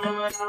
Hare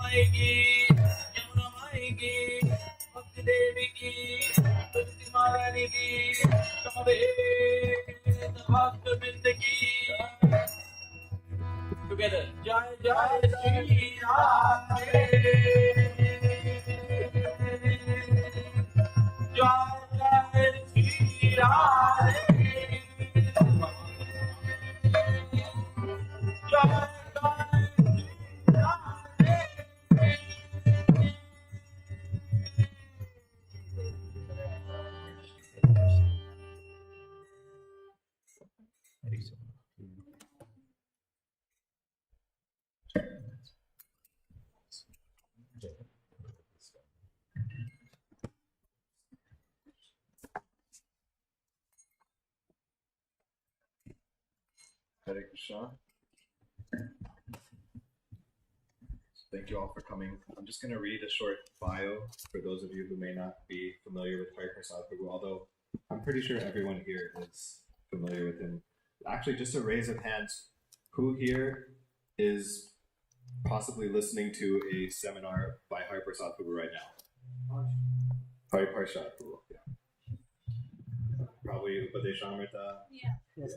माई की यमुना माई की भक्ति देवी की तुलसी महारानी की समवेत भक्त वृंद की टुगेदर जय जय श्री राधे जय जय श्री राधे जय Hare Krishna. Thank you all for coming. I'm just going to read a short bio for those of you who may not be familiar with Parshad prabhu, although I'm pretty sure everyone here is familiar with him. Actually, just a raise of hands, who here is possibly listening to a seminar by Parshad prabhu right now? Parshad prabhu, yeah. Probably Upadeshamrita. Yeah. Yes.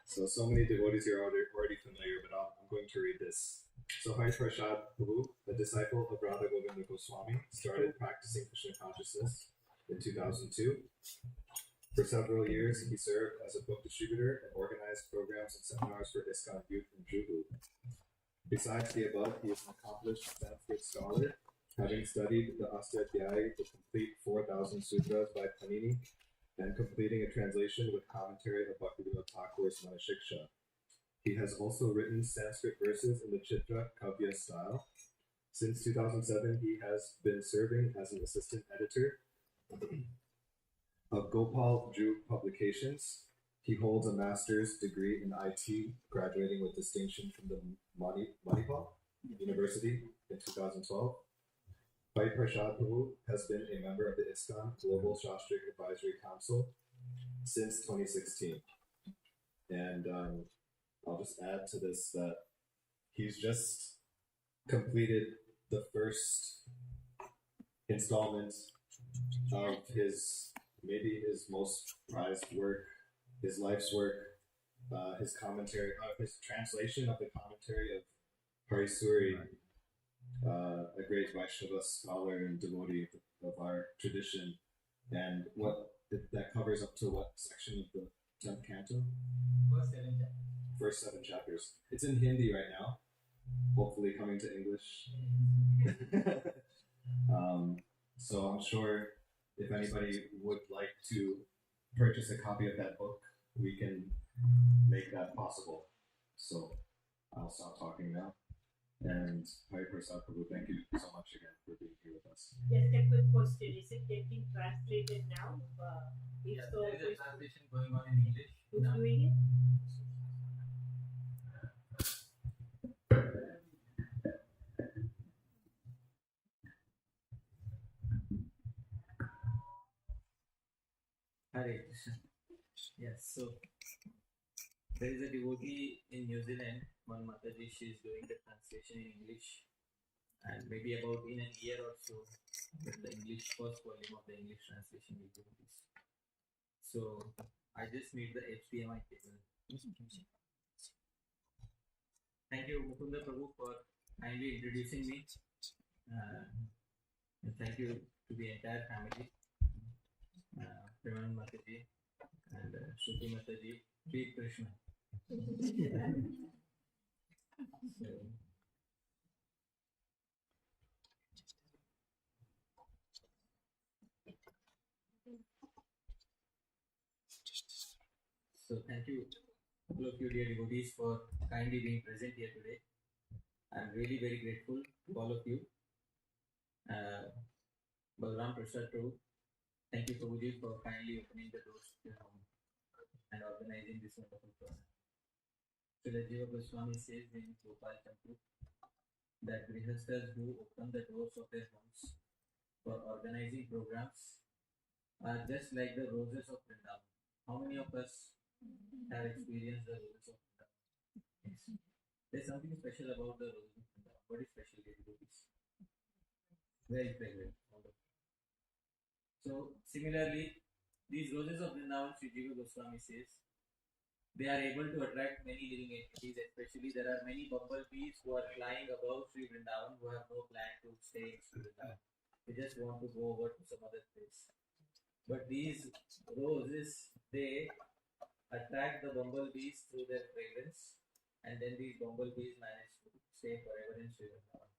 So many devotees here are already familiar, but I'm going to read this. So Parshad prabhu, a disciple of Radha Govinda Goswami, started practicing Krishna consciousness in 2002. For several years, he served as a book distributor and organized programs and seminars for ISKCON youth in Juhu. Besides the above, he is an accomplished Sanskrit scholar, having studied the Astadhyayi, the complete 4,000 sutras by Panini, and completing a translation with commentary of Bhaktivinoda Thakur's Manashiksha. He has also written Sanskrit verses in the Chitra Kavya style. Since 2007, he has been serving as an assistant editor of Gopal Ju Publications. He holds a master's degree in IT, graduating with distinction from the Manipal University in 2012. Parshad prabhu has been a member of the ISKCON Global Shastric Advisory Council since 2016. And I'll just add to this that he's just completed the first installment of maybe his most prized work, his life's work, his commentary, his translation of the commentary of Parisuri, a great Vaishnava scholar and devotee of our tradition, and that covers up to what section of the 10th canto? First seven chapters. It's in Hindi right now, hopefully coming to English. So I'm sure if anybody would like to purchase a copy of that book, we can make that possible. So I'll stop talking now. And Parshad prabhu, thank you so much again for being here with us. Just a quick question. Is it getting translated now? If so, there is a translation going on in English. Who's doing it? Hare Krishna. Yes, so there is a devotee in New Zealand, one Mataji, she is doing the translation in English, and maybe about in a year or so, the English first volume of the English translation will be released. So I just need the HDMI cable. Thank you, Mukunda Prabhu, for kindly introducing me. And thank you to the entire family, Preman Mataji and Shruti Mataji, Sri Krishna. So thank you, all of you dear devotees, for kindly being present here today. I'm really very grateful to all of you. Balram Prasad Prabhu, thank you Prabhuji for kindly opening the doors to your home and organizing this wonderful program. So the Jiva Goswami says in Gopal Champu that Grihasthas who open the doors of their homes for organizing programs are just like the roses of Vrindavan. How many of us have experienced the roses of Vrindavan? Yes. There's something special about the roses of Vrindavan. What is special here? Very fragrant. So similarly, these roses of Vrindavan, Sri Jiva Goswami says, they are able to attract many living entities, especially there are many bumblebees who are flying above Sri Vrindavan who have no plan to stay in Sri Vrindavan. They just want to go over to some other place. But these roses, they attract the bumblebees through their fragrance, and then these bumblebees manage to stay forever in Sri Vrindavan.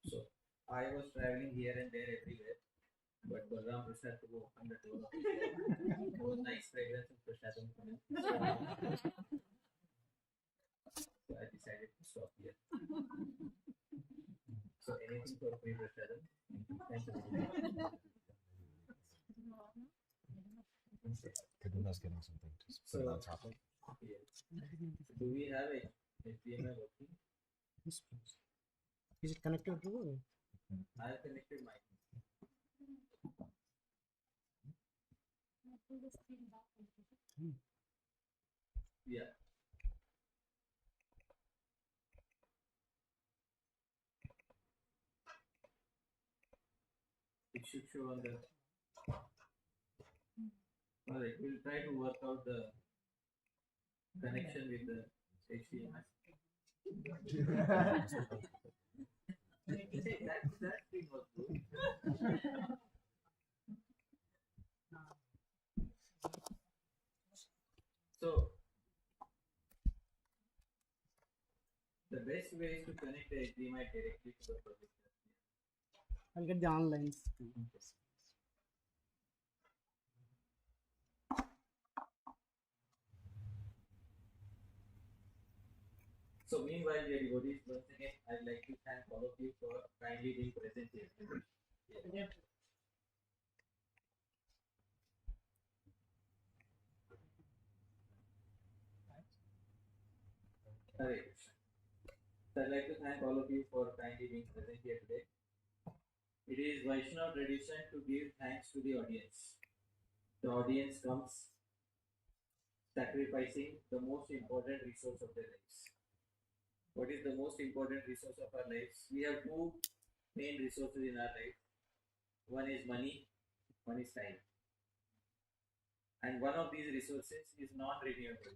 So I was traveling here and there everywhere, but Balram Prasad to go open the door of his home. It was nice fragrance of Prasadam coming. So I decided to stop here. So anything for free Prasadam? Thank you. Kaduna's getting something to put it on top of. Yeah. Do we have a HDMI working? Yes, please. Is it connected to? I have connected my. Yeah. It should show on the. Alright, we'll try to work out the connection with the HDMI. that thing was good. So the best way is to connect the HDMI directly to the projector. I'll get the online. So meanwhile, dear devotees, once again, I'd like to thank all of you for kindly being present here. Yeah. Hare Krishna. So I'd like to thank all of you for kindly being present here today. It is Vaishnava tradition to give thanks to the audience. The audience comes sacrificing the most important resource of their lives. What is the most important resource of our lives? We have two main resources in our life. One is money, one is time. And one of these resources is non-renewable.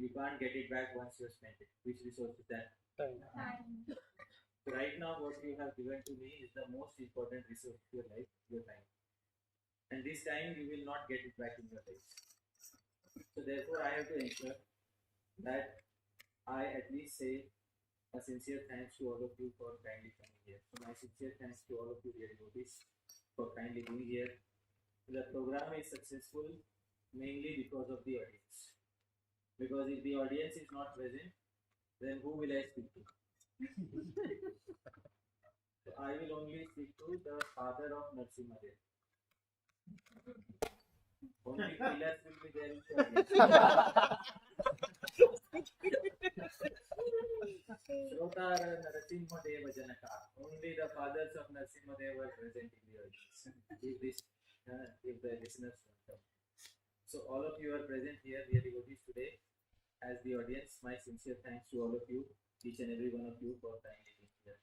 You can't get it back once you have spent it. Which resource is that? Time. So right now what you have given to me is the most important resource of your life, your time. And this time you will not get it back in your life. So therefore I have to ensure that I at least say a sincere thanks to all of you for kindly coming here. So my sincere thanks to all of you dear devotees for kindly being here. The program is successful mainly because of the audience. Because if the audience is not present, then who will I speak to? So I will only speak to the father of Narsimha Dev. Only pillars will be there in the audience. Shrotara Narasimha Deva Janaka. Only the fathers of Narasimha Deva were present in the audience. If the listeners don't come. So all of you are present here, dear devotees, today. As the audience, my sincere thanks to all of you, each and every one of you for kindly being here.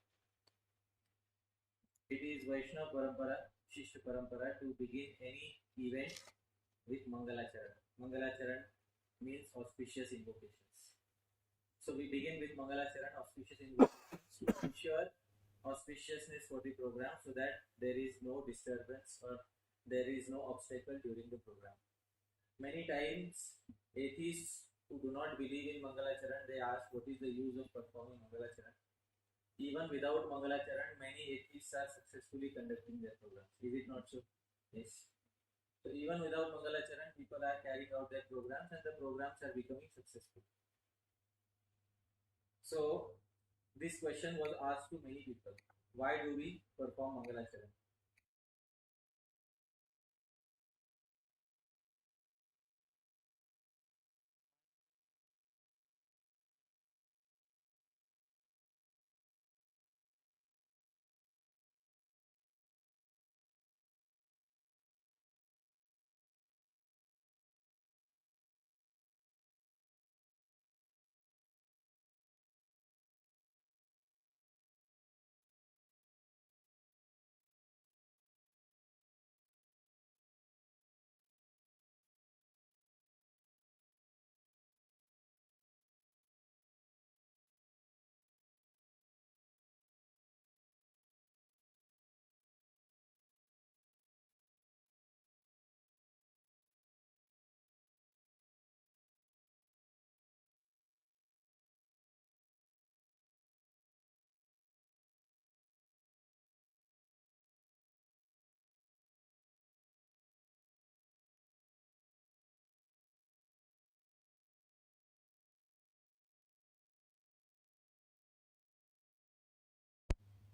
It is Vaishnava Parampara, Shishta Parampara to begin any event with Mangalacharan. Mangalacharan means auspicious invocations. So we begin with Mangalacharan, auspicious invocations, to ensure auspiciousness for the program so that there is no disturbance or there is no obstacle during the program. Many times, atheists who do not believe in Mangalacharan, they ask what is the use of performing Mangalacharan. Even without Mangalacharan, many atheists are successfully conducting their programs. Is it not so? Yes. So even without Mangalacharan, people are carrying out their programs and the programs are becoming successful. So this question was asked to many people. Why do we perform Mangalacharan?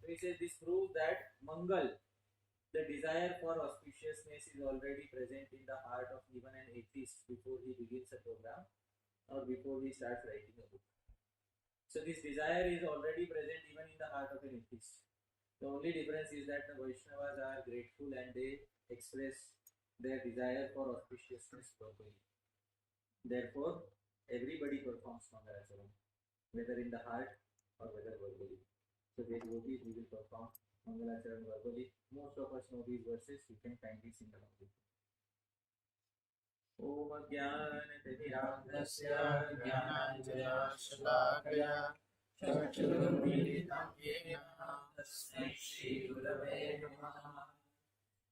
So he says this proves that Mangal, the desire for auspiciousness, is already present in the heart of even an atheist before he begins a program or before he starts writing a book. So this desire is already present even in the heart of an atheist. The only difference is that the Vaishnavas are grateful and they express their desire for auspiciousness verbally. Therefore, everybody performs Mangalacharan, whether in the heart or whether verbally. So the devotees we will perform Mangalacharan verbally. Most of us know these verses, you can kindly sing along with me. Om Jnanatimirandasya Jnananjana Chakshurmilitam Yena Tasmai Shri Gurave Namaha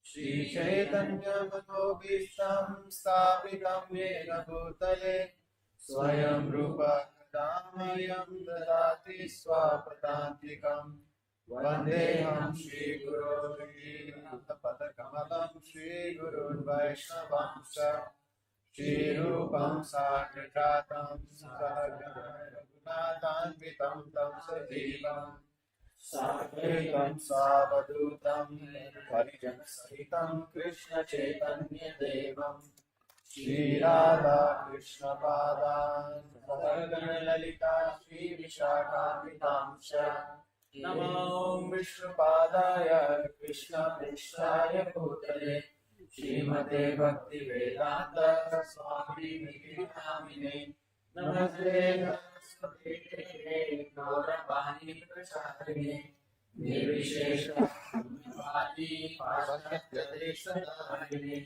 Shri Chaitanya Manobhishtam Sthapitam Yena Bhutale Swayam Rupa Damayam Dadati Swapatantikam Vandeham Shri Guru Padakamalam Shri Guru Vaishnavamsha Shri Rupam Sagrajatam Sahajanathanvitam Tam Sajivam Sakritam Savadutam Parijan Sahitam Krishna Chaitanya Devam Shri Radha Krishna Padan Sahagana Lalita Shri Vishakamitamsha Namo Vishnu Padaya Krishna Prishthaya Bhutale Srimate Bhakti Vedanta Swami Nidhamine Namaste Saraswate Gauravani Pracharine Nirvishesha Bhati Paschatya Sadharine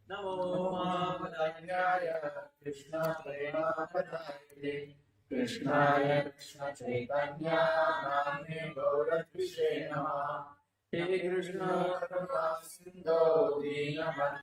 Namo Mahapadanyaya Krishna Prema Padayate Krishnaya Krishna Chaitanya Namne Gauratvishe Namaha He Krishna Karuna Sindho Dinaman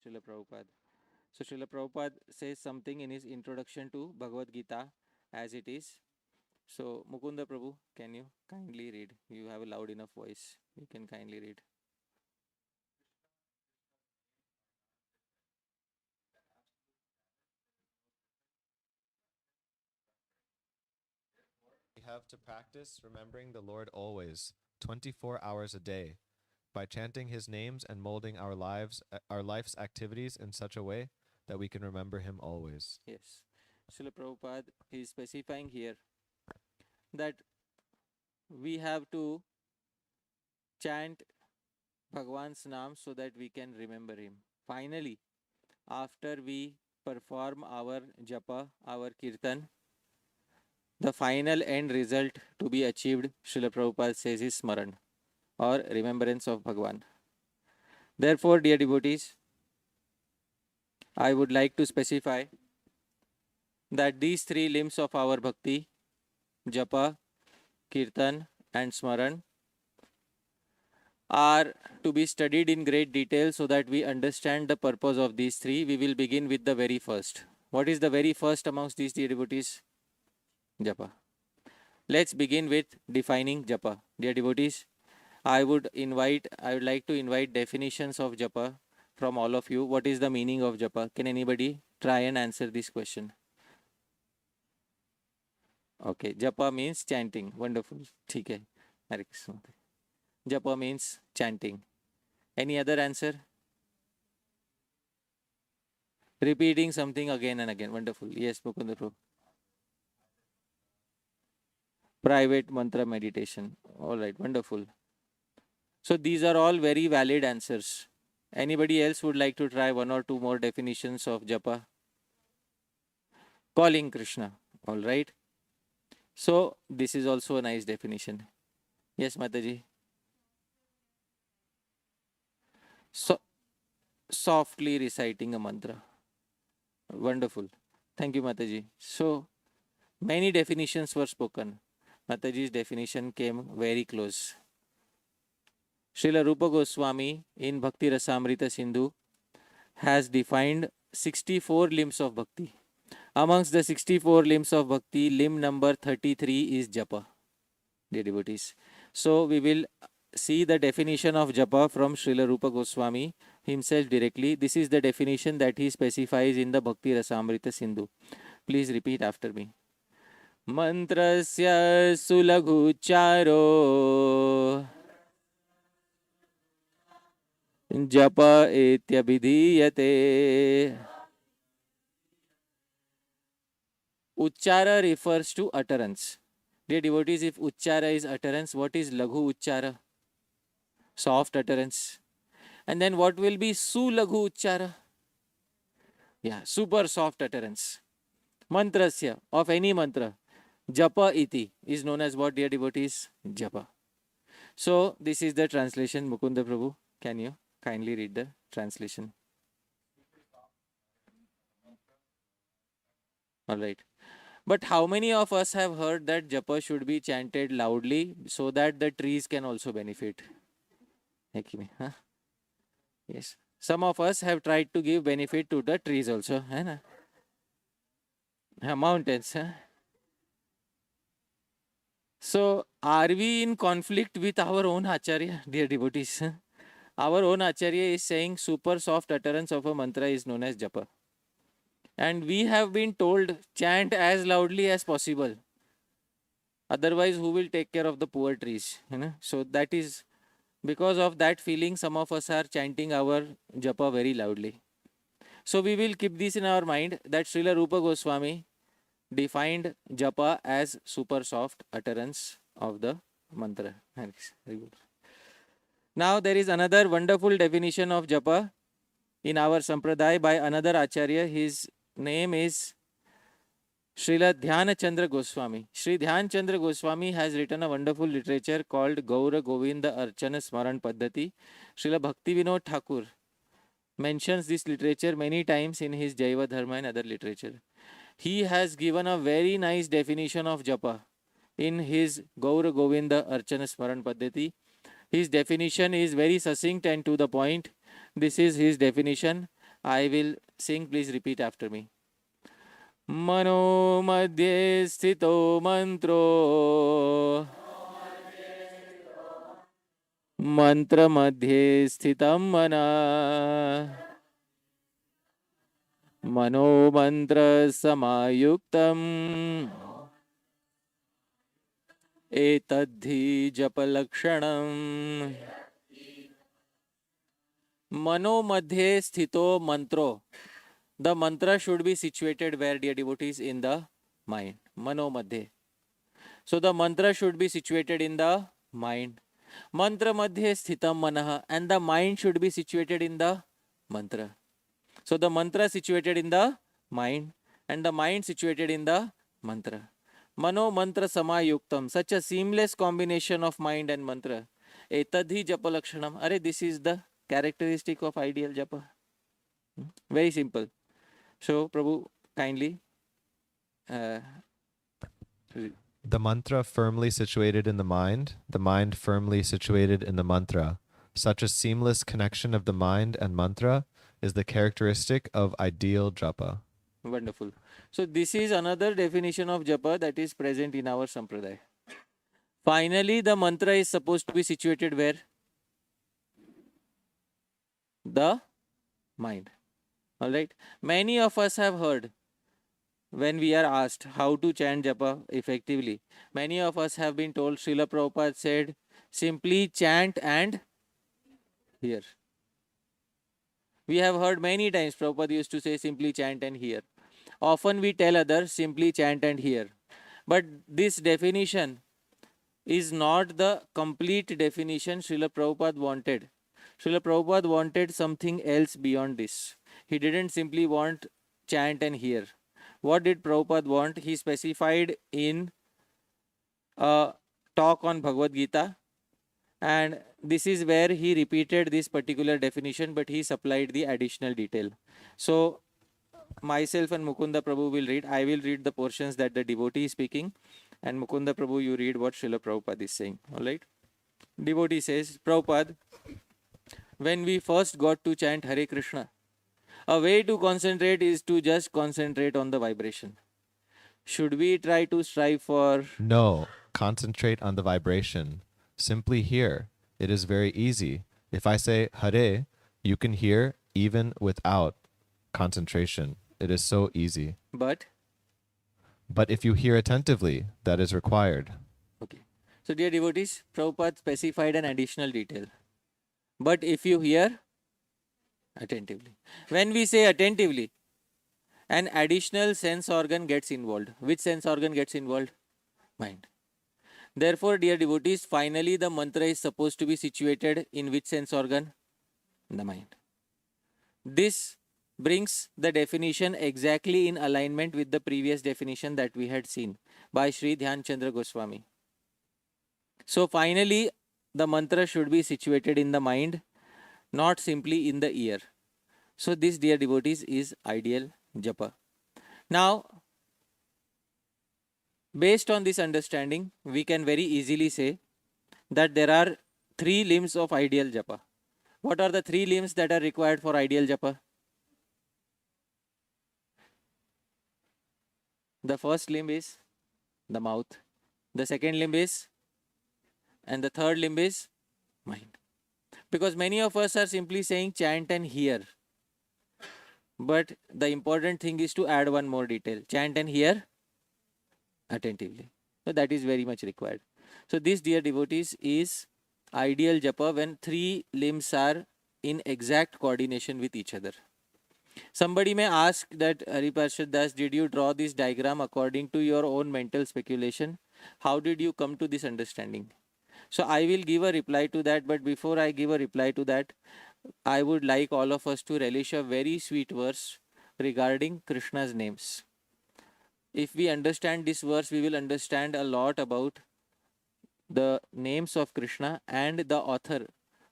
Srila Prabhupada. So Srila Prabhupada says something in his introduction to Bhagavad Gita as it is. So Mukunda Prabhu, can you kindly read? You have a loud enough voice. You can kindly read. We have to practice remembering the Lord always, 24 hours a day, by chanting his names and molding our life's activities in such a way that we can remember him always. Yes. Srila Prabhupada is specifying here that we have to chant Bhagwan's name so that we can remember him. Finally, after we perform our Japa, our Kirtan, the final end result to be achieved, Srila Prabhupada says, is Smaran or remembrance of Bhagwan. Therefore, dear devotees, I would like to specify that these three limbs of our bhakti, Japa, Kirtan, and Smaran, are to be studied in great detail so that we understand the purpose of these three. We will begin with the very first, What is the very first amongst these dear devotees? Japa. Let's begin with defining japa. Dear devotees, I would like to invite definitions of japa from all of you. What is the meaning of japa? Can anybody try and answer this question? Okay, japa means chanting. Wonderful. ठीक है. Hare Krishna. Japa means chanting. Any other answer? Repeating something again and again. Wonderful. Yes, Mukunda Prabhu. Private mantra meditation. All right, wonderful. So these are all very valid answers. Anybody else would like to try one or two more definitions of japa? Calling Krishna. All right. So this is also a nice definition. Yes, Mataji. So softly reciting a mantra. Wonderful. Thank you, Mataji. So many definitions were spoken. Mataji's definition came very close. Srila Rupa Goswami in Bhakti Rasamrita Sindhu has defined 64 limbs of bhakti. Amongst the 64 limbs of bhakti, limb number 33 is japa, dear devotees. So we will see the definition of japa from Srila Rupa Goswami himself directly. This is the definition that he specifies in the Bhakti Rasamrita Sindhu. Please repeat after me. Mantrasya sulaghucharo japa etyabhidhiyate. Uchara refers to utterance. Dear devotees, if uchara is utterance, what is laghu uchara? Soft utterance. And then what will be sulaghu uchara? Yeah, super soft utterance. Mantrasya, of any mantra, japa iti is known as what, dear devotees? Japa. So this is the translation. Mukunda Prabhu, can you kindly read the translation? All right. But how many of us have heard that japa should be chanted loudly so that the trees can also benefit? Huh? Yes. Some of us have tried to give benefit to the trees also. Hai na? Mountains. Huh? So are we in conflict with our own Acharya, dear devotees? Our own Acharya is saying super soft utterance of a mantra is known as japa. And we have been told chant as loudly as possible. Otherwise, who will take care of the poor trees? You know? So that is because of that feeling, some of us are chanting our japa very loudly. So we will keep this in our mind that Srila Rupa Goswami defined japa as super soft utterance of the mantra. Very good. Now there is another wonderful definition of japa in our sampradaya by another Acharya. His name is Srila Dhyana Chandra Goswami. Sri Dhyan Chandra Goswami has written a wonderful literature called Gaura Govinda Archana Smaran Paddhati. Srila Bhakti Vinod Thakur mentions this literature many times in his Jaiva Dharma and other literature. He has given a very nice definition of japa in his Gaura Govinda Archana Smaran Paddhati. His definition is very succinct and to the point. This is his definition. I will sing, please repeat after me. Mano madhye sthito mantro mantra madhye sthitam mana mano mantra samayuktam etadhi japalakshanam. Mano madhye sthito mantro. The mantra should be situated where, dear devotees? In the mind. Mano madhye. So the mantra should be situated in the mind. Mantra madhye sthitam manaha. And the mind should be situated in the mantra. So the mantra situated in the mind and the mind situated in the mantra. Mano mantra samayuktam. Such a seamless combination of mind and mantra. Etadhi japa lakshanam. Are, this is the characteristic of ideal japa. Very simple. So, Prabhu, kindly. The mantra firmly situated in the mind firmly situated in the mantra. Such a seamless connection of the mind and mantra is the characteristic of ideal japa. Wonderful. So this is another definition of japa that is present in our sampradaya. Finally, the mantra is supposed to be situated where? The mind. All right. Many of us have heard when we are asked how to chant japa effectively. Many of us have been told, Srila Prabhupada said, simply chant and hear. We have heard many times Prabhupada used to say, simply chant and hear. Often we tell others, simply chant and hear. But this definition is not the complete definition Srila Prabhupada wanted. Srila Prabhupada wanted something else beyond this. He didn't simply want chant and hear. What did Prabhupada want? He specified in a talk on Bhagavad Gita, and this is where he repeated this particular definition, but he supplied the additional detail. So, myself and Mukunda Prabhu will read. I will read the portions that the devotee is speaking, and Mukunda Prabhu, you read what Srila Prabhupada is saying. All right? Devotee says, Prabhupada, when we first got to chant Hare Krishna, a way to concentrate is to just concentrate on the vibration. Should we try to strive for... No, concentrate on the vibration. Simply hear. It is very easy. If I say Hare, you can hear even without concentration. It is so easy. But if you hear attentively, that is required. okay. So, dear devotees, Prabhupada specified an additional detail. But if you hear attentively. When we say attentively, an additional sense organ gets involved. Which sense organ gets involved? Mind. Therefore, dear devotees, finally the mantra is supposed to be situated in which sense organ? The mind. This brings the definition exactly in alignment with the previous definition that we had seen by Sri Dhyan Chandra Goswami. So finally, the mantra should be situated in the mind, not simply in the ear. So this, dear devotees, is ideal japa. Now, based on this understanding, we can very easily say that there are 3 limbs of ideal japa. What are the 3 limbs that are required for ideal japa? The first limb is the mouth. The second limb is, and the third limb is mind. Because many of us are simply saying chant and hear. But the important thing is to add one more detail. Chant and hear attentively. So that is very much required. So this, dear devotees, is ideal japa when 3 limbs are in exact coordination with each other. Somebody may ask that, Hariparshad Das, did you draw this diagram according to your own mental speculation? How did you come to this understanding? So I will give a reply to that, but before I give a reply to that, I would like all of us to relish a very sweet verse regarding Krishna's names. If we understand this verse, we will understand a lot about the names of Krishna and the author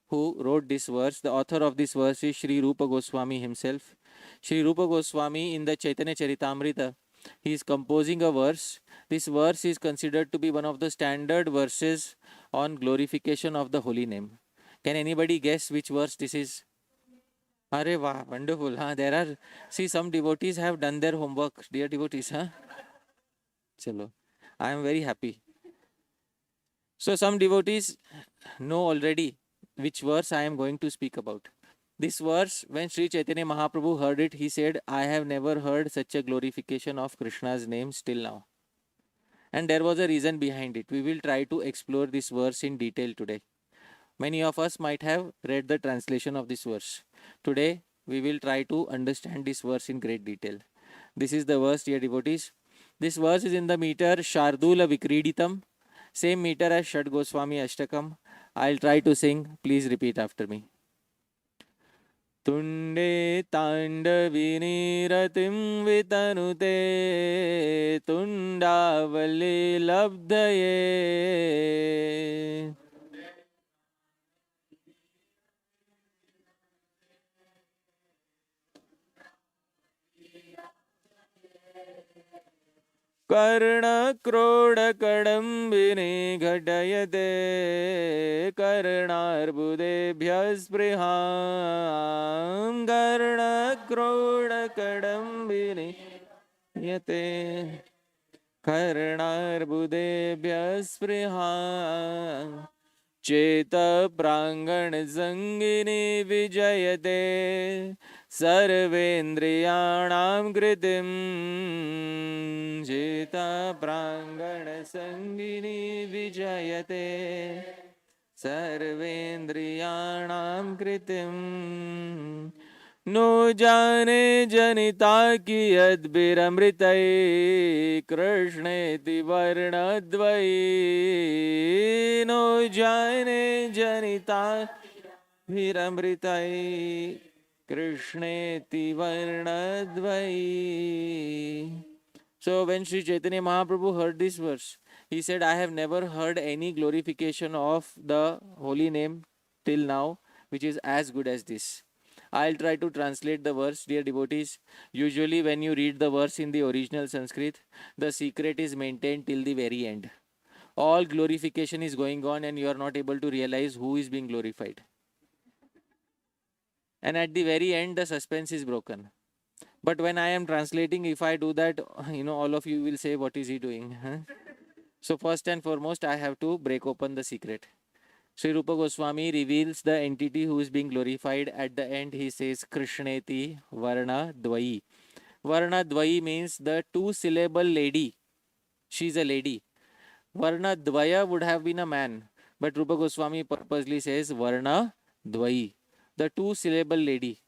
who wrote this verse. The author of this verse is Sri Rupa Goswami himself. Sri Rupa Goswami in the Chaitanya Charitamrita, he is composing a verse. This verse is considered to be one of the standard verses on glorification of the holy name. Can anybody guess which verse this is? Arey wow, wonderful. There are, see, some devotees have done their homework, dear devotees. Chalo, I am very happy. So some devotees know already which verse I am going to speak about. This verse, when Sri Chaitanya Mahaprabhu heard it, he said, I have never heard such a glorification of Krishna's name till now. And there was a reason behind it. We will try to explore this verse in detail today. Many of us might have read the translation of this verse. Today, we will try to understand this verse in great detail. This is the verse, dear devotees. This verse is in the meter Shardula Vikriditam, same meter as Shad Goswami Ashtakam. I'll try to sing. Please repeat after me. Tunde Tandavini Ratim Vitanute Tundavali Labdaye कर्णक्रोडकडम्बिनी घटयते कर्णार्बुदेभ्यः स्पृहां कर्णक्रोडकडम्बिनी यते कर्णार्बुदेभ्यः स्पृहा चेत प्रांगण संगिनी विजयते सर्वेन्द्रियाणां कृतिं चेत प्रांगण संगिनी विजयते सर्वेन्द्रियाणां कृतिं no जाने जनिता की यद्भिरमृतैः कृष्णेति वर्णद्वयी no जाने जनिता भिरमृतैः कृष्णेति वर्णद्वयी. So when Sri Chaitanya Mahaprabhu heard this verse, he said, I have never heard any glorification of the holy name till now, which is as good as this. I'll try to translate the verse, dear devotees. Usually when you read the verse in the original Sanskrit, the secret is maintained till the very end. All glorification is going on and you are not able to realize who is being glorified. And at the very end, the suspense is broken. But when I am translating, if I do that, all of you will say, what is he doing? Huh? So first and foremost, I have to break open the secret. Sri Rupa Goswami reveals the entity who is being glorified. At the end, he says, Krishneti Varna Dvayi. Varna Dvayi means the two-syllable lady. She is a lady. Varna Dvaya would have been a man. But Rupa Goswami purposely says, Varna Dvayi. The two-syllable lady.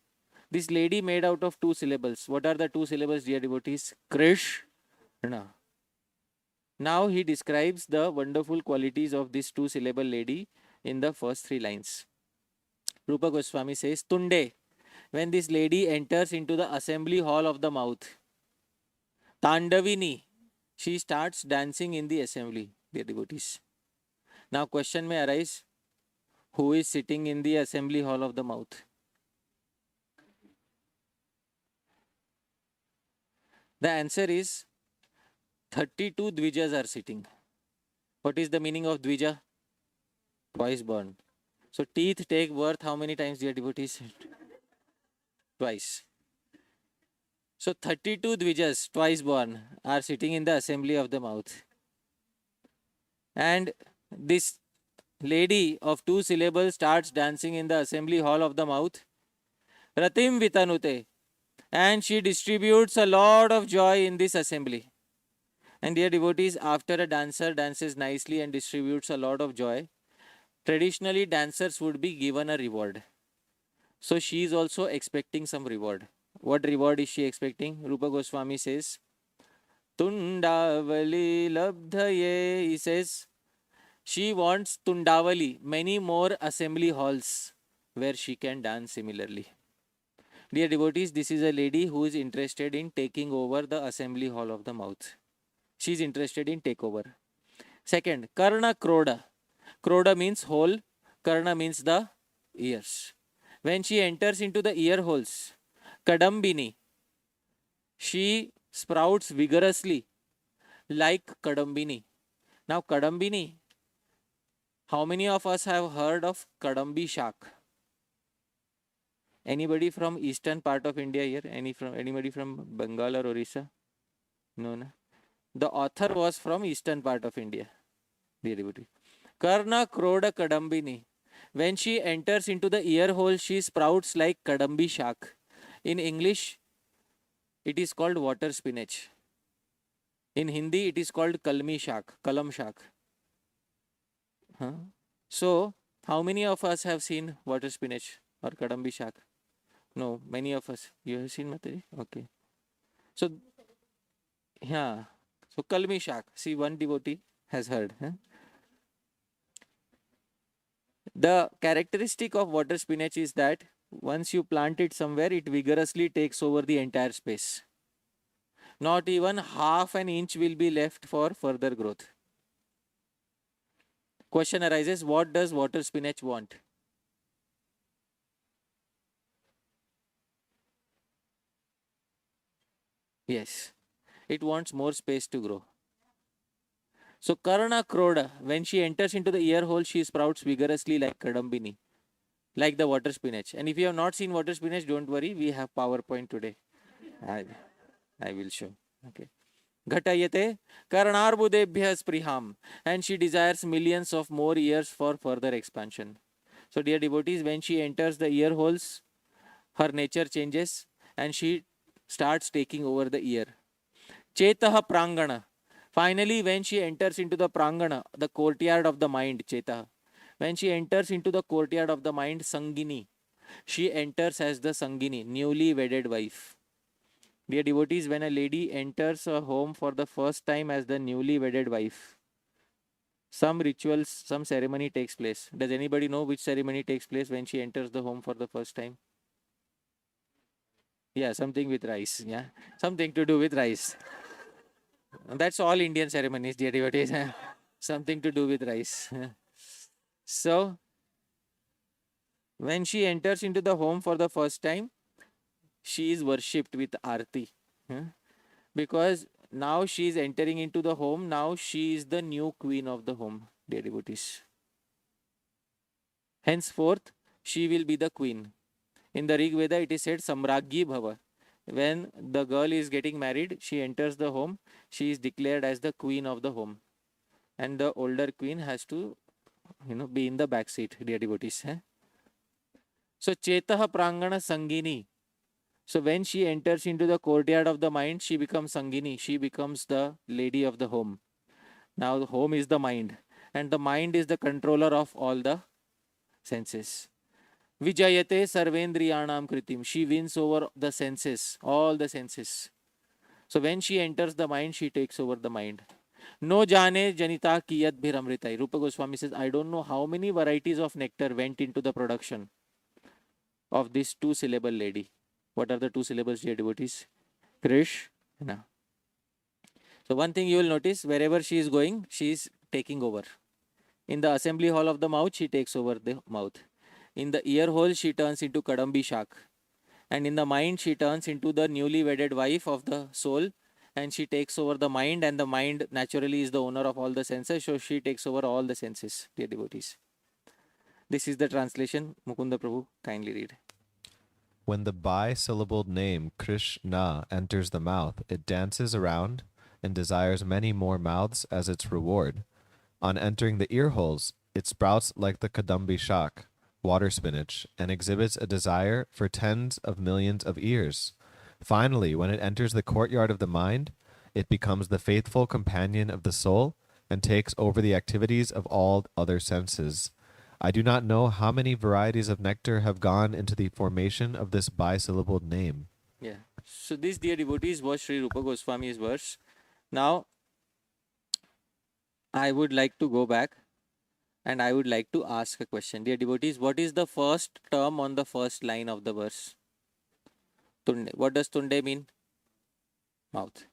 This lady made out of two syllables. What are the two syllables, dear devotees? Krishna. Now he describes the wonderful qualities of this two-syllable lady in the first three lines. Rupa Goswami says, Tunde. When this lady enters into the assembly hall of the mouth. Tandavini. She starts dancing in the assembly, dear devotees. Now question may arise, who is sitting in the assembly hall of the mouth? The answer is 32 Dvijas are sitting. What is the meaning of Dvija? Twice born. So teeth take birth how many times, dear devotees? Twice. So 32 Dvijas, twice born, are sitting in the assembly of the mouth. And this lady of two syllables starts dancing in the assembly hall of the mouth. Ratim Vitanute. And she distributes a lot of joy in this assembly. And dear devotees, after a dancer dances nicely and distributes a lot of joy, traditionally dancers would be given a reward. So she is also expecting some reward. What reward is she expecting? Rupa Goswami says, Tundavali labdhaye. He says, she wants Tundavali, many more assembly halls where she can dance similarly. Dear devotees, this is a lady who is interested in taking over the assembly hall of the mouth. She is interested in takeover. Second, Karna Kroda. Kroda means hole. Karna means the ears. When she enters into the ear holes, Kadambini, she sprouts vigorously like Kadambini. Now Kadambini, how many of us have heard of Kadambi Shak? Anybody from eastern part of India here? Anybody from Bengal or Orissa? No, no. The author was from eastern part of India. Dear devotee. Karna Kroda Kadambini. When she enters into the ear hole, she sprouts like Kadambi Shak. In English, it is called water spinach. In Hindi, it is called Kalam Shak. Huh? So, how many of us have seen water spinach or Kadambi Shak? No, many of us. You have seen, Mataji? Okay. So, yeah. So, Kalmi Shak. See, one devotee has heard. Huh? The characteristic of water spinach is that once you plant it somewhere, it vigorously takes over the entire space. Not even half an inch will be left for further growth. Question arises, what does water spinach want? Yes, it wants more space to grow. So Karna Kroda, when she enters into the ear hole, she sprouts vigorously like Kadambini, like the water spinach. And if you have not seen water spinach, don't worry, we have PowerPoint today. I will show. Okay. Ghatayate Karnarbudebhyas Priham, and she desires millions of more ears for further expansion. So, dear devotees, when she enters the ear holes, her nature changes and she starts taking over the ear. Chetaha Prangana. Finally, when she enters into the Prangana, the courtyard of the mind, Chetaha. When she enters into the courtyard of the mind, Sangini, she enters as the Sangini, newly wedded wife. Dear devotees, when a lady enters a home for the first time as the newly wedded wife, some rituals, some ceremony takes place. Does anybody know which ceremony takes place when she enters the home for the first time? Yeah, something with rice. Yeah, something to do with rice. That's all Indian ceremonies, dear devotees. Something to do with rice. So, when she enters into the home for the first time, she is worshipped with arti. Because now she is entering into the home. Now she is the new queen of the home, dear devotees. Henceforth, she will be the queen. In the Rig Veda, it is said Samragyi Bhava. When the girl is getting married, she enters the home. She is declared as the queen of the home, and the older queen has to, be in the back seat, dear devotees. So Chetaha Prangana Sangini. So when she enters into the courtyard of the mind, she becomes Sangini. She becomes the lady of the home. Now the home is the mind, and the mind is the controller of all the senses. Vijayate Sarvendriyanam Kritim. She wins over the senses, all the senses. So when she enters the mind, she takes over the mind. No jane janita kiyat bhiramritai. Rupa Goswami says, I don't know how many varieties of nectar went into the production of this two-syllable lady. What are the two syllables, dear devotees? Krishna. So one thing you will notice, wherever she is going, she is taking over. In the assembly hall of the mouth, she takes over the mouth. In the ear hole, she turns into Kadambi Shak. And in the mind, she turns into the newly wedded wife of the soul. And she takes over the mind, and the mind naturally is the owner of all the senses. So she takes over all the senses, dear devotees. This is the translation. Mukunda Prabhu, kindly read. When the bi-syllabled name Krishna enters the mouth, it dances around and desires many more mouths as its reward. On entering the ear holes, it sprouts like the Kadambi Shak, water spinach, and exhibits a desire for tens of millions of ears. Finally, when it enters the courtyard of the mind, it becomes the faithful companion of the soul and takes over the activities of all other senses. I do not know how many varieties of nectar have gone into the formation of this bi-syllabled name. Yeah. So this, dear devotees, was Sri Rupa Goswami's verse. Now, I would like to go back and I would like to ask a question. Dear devotees, what is the first term on the first line of the verse? Tunde. What does Tunde mean? Mouth.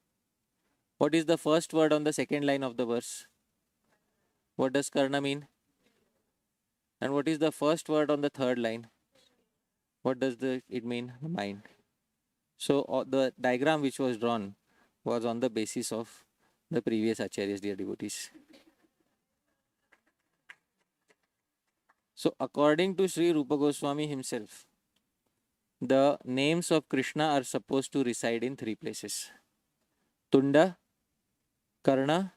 What is the first word on the second line of the verse? What does Karna mean? And what is the first word on the third line? What does it mean? Mind. So the diagram which was drawn was on the basis of the previous acharyas, dear devotees. So according to Sri Rupa Goswami himself, the names of Krishna are supposed to reside in three places: Tunda, Karna,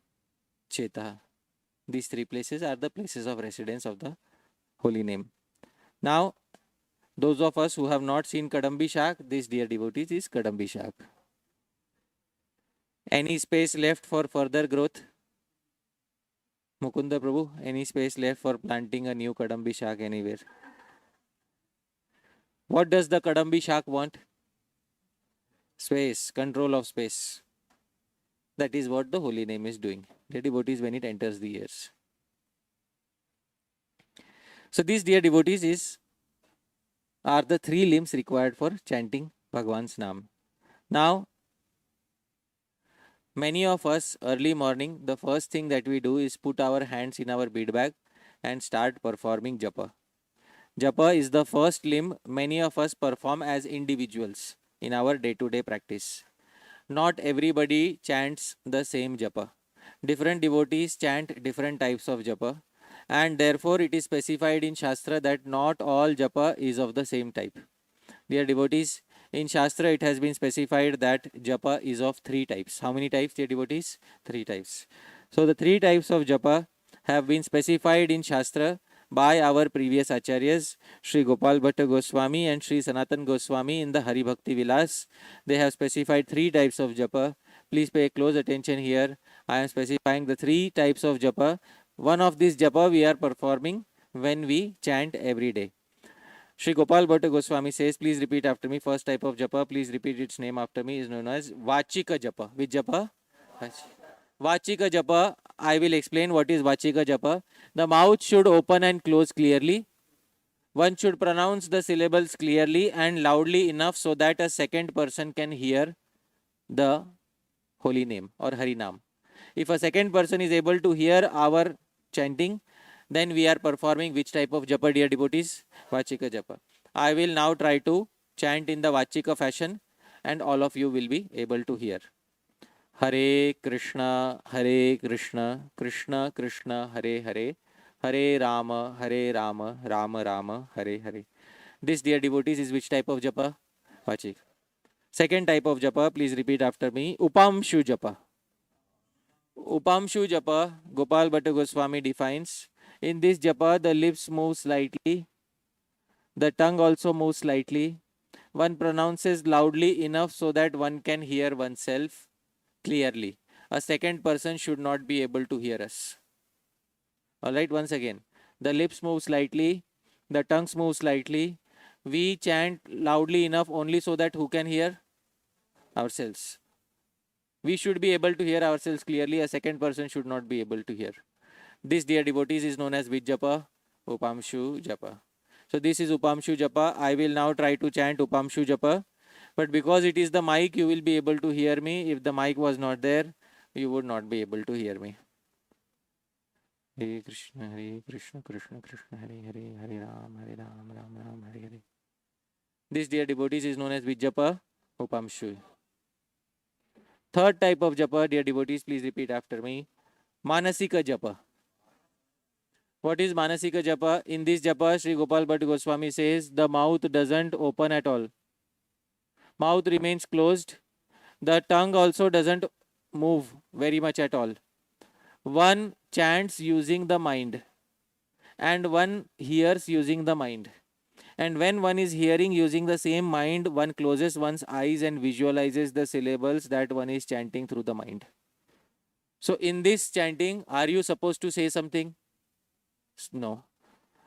Cheta. These three places are the places of residence of the holy name. Now, those of us who have not seen Kadambi Shak, this, dear devotees, is Kadambi Shak. Any space left for further growth? Mukunda Prabhu, any space left for planting a new Kadambi Shak anywhere? What does the Kadambi Shak want? Space, control of space. That is what the holy name is doing, dear devotees, when it enters the ears. So these, dear devotees, are the three limbs required for chanting Bhagwan's Naam. Now, many of us, early morning, the first thing that we do is put our hands in our bead bag and start performing Japa. Japa is the first limb many of us perform as individuals in our day-to-day practice. Not everybody chants the same Japa. Different devotees chant different types of Japa, and therefore it is specified in Shastra that not all Japa is of the same type. Dear devotees, In Shastra, it has been specified that Japa is of 3 types. How many types, dear devotees? 3 types. So the 3 types of Japa have been specified in Shastra by our previous acharyas, Sri Gopal Bhatta Goswami and Sri Sanatan Goswami in the Hari Bhakti Vilas. They have specified 3 types of Japa. Please pay close attention here. I am specifying the 3 types of Japa. One of these Japa we are performing when we chant every day. Sri Gopal Bhatta Goswami says, please repeat after me. First type of Japa, please repeat its name after me, is known as Vachika Japa. Which Japa? Vachika Japa. I will explain what is Vachika Japa. The mouth should open and close clearly. One should pronounce the syllables clearly and loudly enough so that a second person can hear the holy name or Harinam. If a second person is able to hear our chanting, then we are performing which type of japa, dear devotees? Vachika japa. I will now try to chant in the Vachika fashion and all of you will be able to hear. Hare Krishna, Krishna Krishna, Hare Hare, Hare Rama, Rama Rama, Hare Hare. This, dear devotees, is which type of japa? Vachika. Second type of japa, please repeat after me. Upamshu japa. Upamshu japa, Gopal Bhatta Goswami defines. In this japa, the lips move slightly, the tongue also moves slightly. One pronounces loudly enough so that one can hear oneself clearly. A second person should not be able to hear us. Alright, once again. The lips move slightly, the tongues move slightly. We chant loudly enough only so that who can hear? Ourselves. We should be able to hear ourselves clearly. A second person should not be able to hear. This, dear devotees, is known as which japa? Upamshu japa. So this is Upamshu japa. I will now try to chant Upamshu japa. But because it is the mic, you will be able to hear me. If the mic was not there, you would not be able to hear me. Hare Krishna, Krishna Krishna, Hare Hare, Hare Ram, Ram Ram, Hare Hare. This, dear devotees, is known as which japa? Upamshu. Third type of japa, dear devotees, please repeat after me. Manasika japa. What is Manasika japa? In this japa, Sri Gopal Bhatta Goswami says, the mouth doesn't open at all. Mouth remains closed. The tongue also doesn't move very much at all. One chants using the mind and one hears using the mind. And when one is hearing using the same mind, one closes one's eyes and visualizes the syllables that one is chanting through the mind. So in this chanting, are you supposed to say something? No.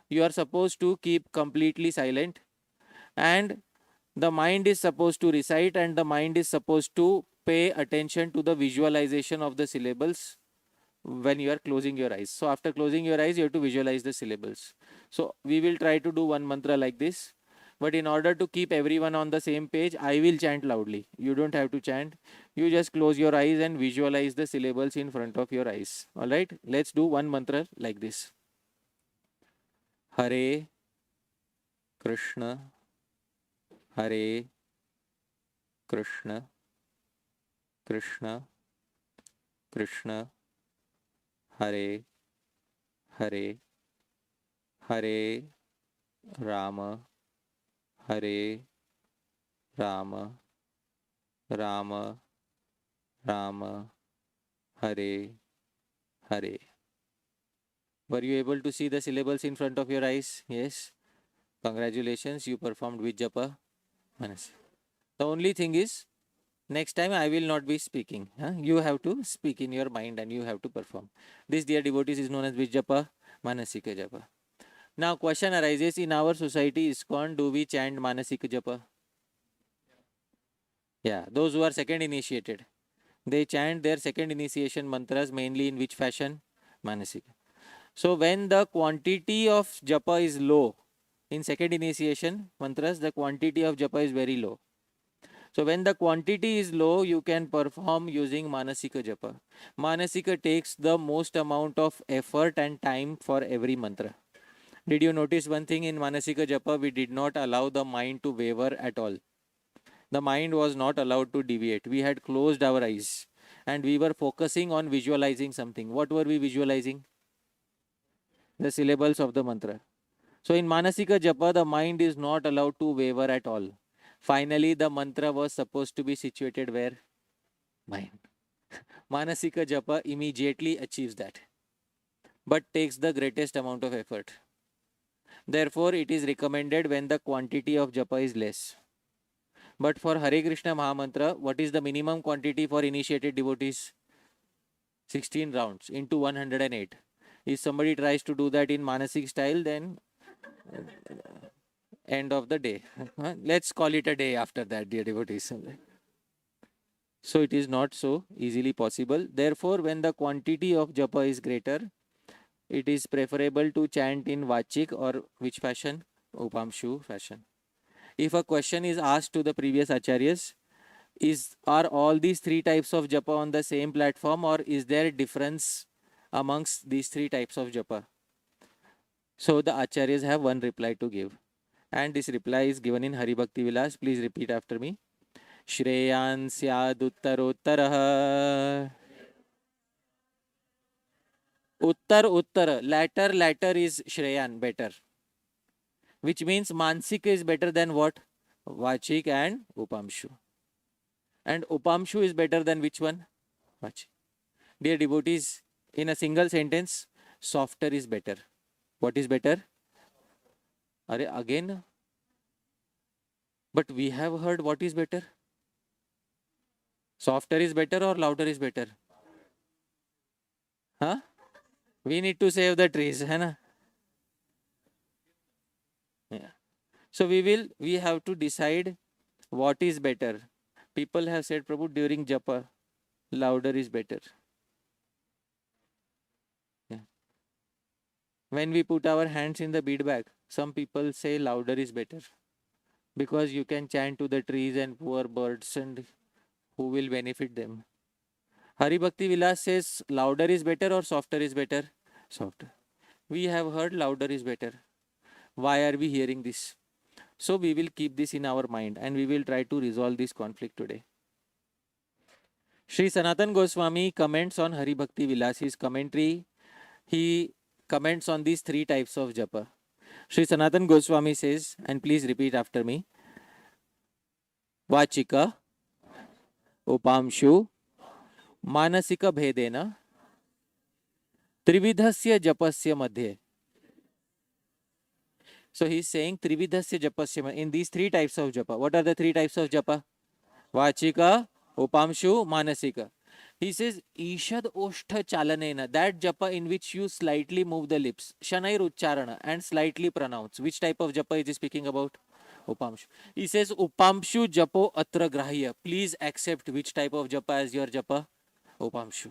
You are supposed to keep completely silent and the mind is supposed to recite and the mind is supposed to pay attention to the visualization of the syllables when you are closing your eyes. So after closing your eyes, you have to visualize the syllables. So we will try to do one mantra like this. But in order to keep everyone on the same page, I will chant loudly. You don't have to chant. You just close your eyes and visualize the syllables in front of your eyes. Alright, let's do one mantra like this. Hare Krishna, Hare Krishna, Krishna Krishna, Hare Hare, Hare Rama, Hare Rama, Rama Rama, Hare Hare. Were you able to see the syllables in front of your eyes? Yes. Congratulations, you performed with japa. Manas. The only thing is, next time I will not be speaking. You have to speak in your mind and you have to perform. This, dear devotees, is known as which japa? Manasika japa. Now question arises, in our society ISKCON, do we chant Manasika japa? Yeah, those who are second initiated. They chant their second initiation mantras mainly in which fashion? Manasika. So when the quantity of japa is low, in second initiation mantras, the quantity of japa is very low. So when the quantity is low, you can perform using Manasika japa. Manasika takes the most amount of effort and time for every mantra. Did you notice one thing in Manasika japa? We did not allow the mind to waver at all. The mind was not allowed to deviate. We had closed our eyes and we were focusing on visualizing something. What were we visualizing? The syllables of the mantra. So in Manasika japa, the mind is not allowed to waver at all. Finally, the mantra was supposed to be situated where? Mind. Manasika Japa immediately achieves that, but takes the greatest amount of effort. Therefore, it is recommended when the quantity of Japa is less. But for Hare Krishna Mahamantra, what is the minimum quantity for initiated devotees? 16 rounds into 108. If somebody tries to do that in Manasik style, then end of the day. Let's call it a day after that, dear devotees. So it is not so easily possible. Therefore, when the quantity of japa is greater, it is preferable to chant in Vachik or which fashion? Upamshu fashion. If a question is asked to the previous acharyas, are all these three types of japa on the same platform, or is there a difference amongst these three types of japa? So the acharyas have one reply to give. And this reply is given in Hari Bhakti Vilas. Please repeat after me. Shreyan Syaduttarottarah. Uttar. Latter is Shreyan, better. Which means Mansik is better than what? Vachik and Upamshu. And Upamshu is better than which one? Vachik. Dear devotees, in a single sentence, softer is better. What is better? Again? But we have heard what is better. Softer is better or louder is better? Huh? We need to save the trees, hai na? Yeah. So we have to decide what is better. People have said, Prabhu, during Japa, louder is better. Yeah. When we put our hands in the bead bag, some people say louder is better. Because you can chant to the trees and poor birds and who will benefit them. Hari Bhakti Vilas says louder is better or softer is better? Softer. We have heard louder is better. Why are we hearing this? So we will keep this in our mind and we will try to resolve this conflict today. Sri Sanatan Goswami comments on Hari Bhakti Vilas. His commentary, he comments on these three types of japa. Sri Sanatan Goswami says, and please repeat after me, Vachika, Upamshu, Manasika Bhedena, Trividhasya Japasya Madhye. So he's saying Trividhasya Japasya in these three types of japa. What are the three types of japa? Vachika, Upamshu, Manasika. He says Ishad Oshtha Chalanena, that japa in which you slightly move the lips, Shanair Ucharana, and slightly pronounce. Which type of japa is he speaking about? Upamshu. He says Upamshu Japo Atra Grahya. Please accept which type of japa as your japa? Upamshu.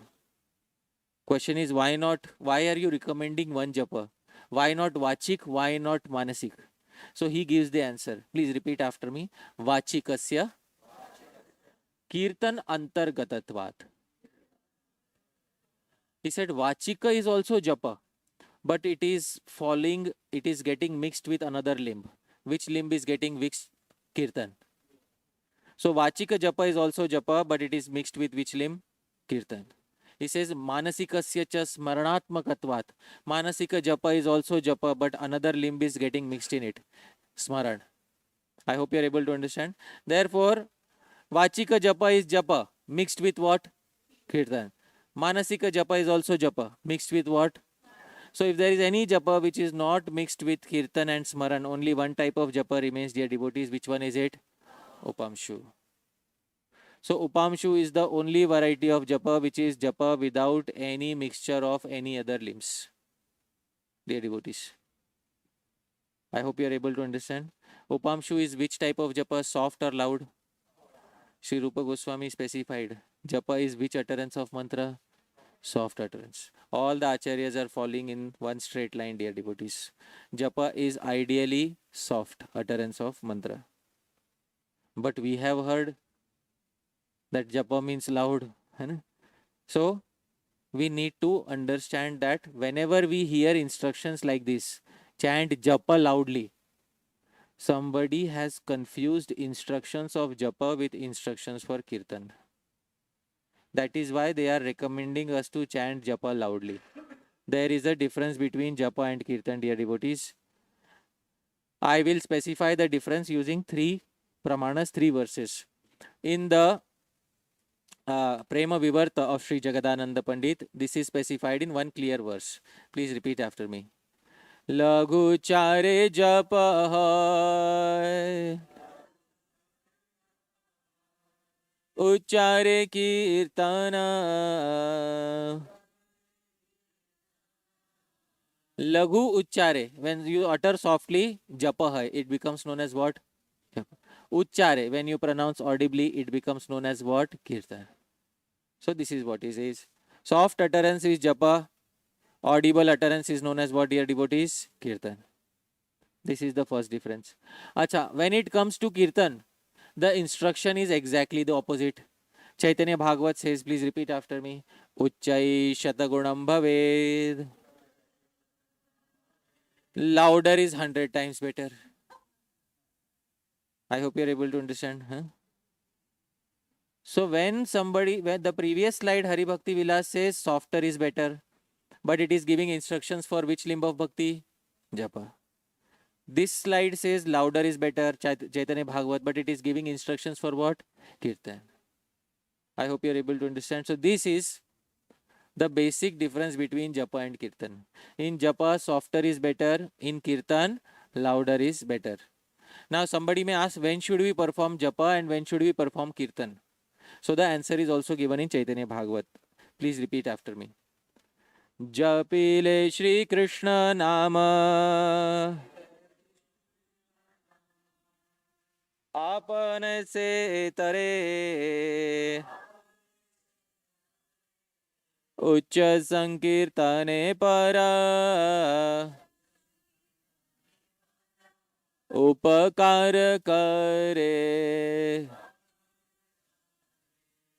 Question is why not? Why are you recommending one japa? Why not Vachik? Why not Manasik? So he gives the answer. Please repeat after me. Vachikasya Kirtan Antargatatvat. He said Vachika is also japa, but it is getting mixed with another limb. Which limb is getting mixed? Kirtan. So Vachika japa is also japa, but it is mixed with which limb? Kirtan. He says Manasikasya cha smaranatmakatvat. Manasika japa is also japa, but another limb is getting mixed in it. Smaran. I hope you are able to understand. Therefore, Vachika japa is japa, mixed with what? Kirtan. Manasika japa is also japa, mixed with what? So if there is any japa which is not mixed with Kirtan and Smaran, only one type of japa remains, dear devotees. Which one is it? Upamshu. So Upamshu is the only variety of japa which is japa without any mixture of any other limbs. Dear devotees, I hope you are able to understand. Upamshu is which type of japa, soft or loud? Sri Rupa Goswami specified. Japa is which utterance of mantra? Soft utterance. All the acharyas are falling in one straight line, dear devotees. Japa is ideally soft utterance of mantra. But we have heard that japa means loud. So we need to understand that whenever we hear instructions like this, chant japa loudly. Somebody has confused instructions of japa with instructions for kirtan. That is why they are recommending us to chant japa loudly. There is a difference between japa and kirtan, dear devotees. I will specify the difference using three Pramanas, 3 verses. In the Prema Vivarta of Sri Jagadananda Pandit, this is specified in one clear verse. Please repeat after me. Laghu chare japa hai, uchare kirtana. Laghu uchare, when you utter softly, japa hai, it becomes known as what? Uchare, when you pronounce audibly, it becomes known as what? Kirtan. So this is what he says. Soft utterance is japa, audible utterance is known as what, dear devotees? Kirtan. This is the first difference. Acha, when it comes to Kirtan, the instruction is exactly the opposite. Chaitanya Bhagavat says, please repeat after me. Uchchai shatagunam bhaved. Louder is 100 times better. I hope you're able to understand. Huh? So when the previous slide Hari Bhakti Vilas says softer is better, but it is giving instructions for which limb of bhakti? Japa. This slide says louder is better, Chaitanya Bhagavat, but it is giving instructions for what? Kirtan. I hope you are able to understand. So this is the basic difference between Japa and Kirtan. In Japa, softer is better. In Kirtan, louder is better. Now somebody may ask, when should we perform Japa and when should we perform Kirtan? So the answer is also given in Chaitanya Bhagavat. Please repeat after me. Japile Shri Krishna Nama आपन से तरे उच्च संकीर्तने परा उपकार करे.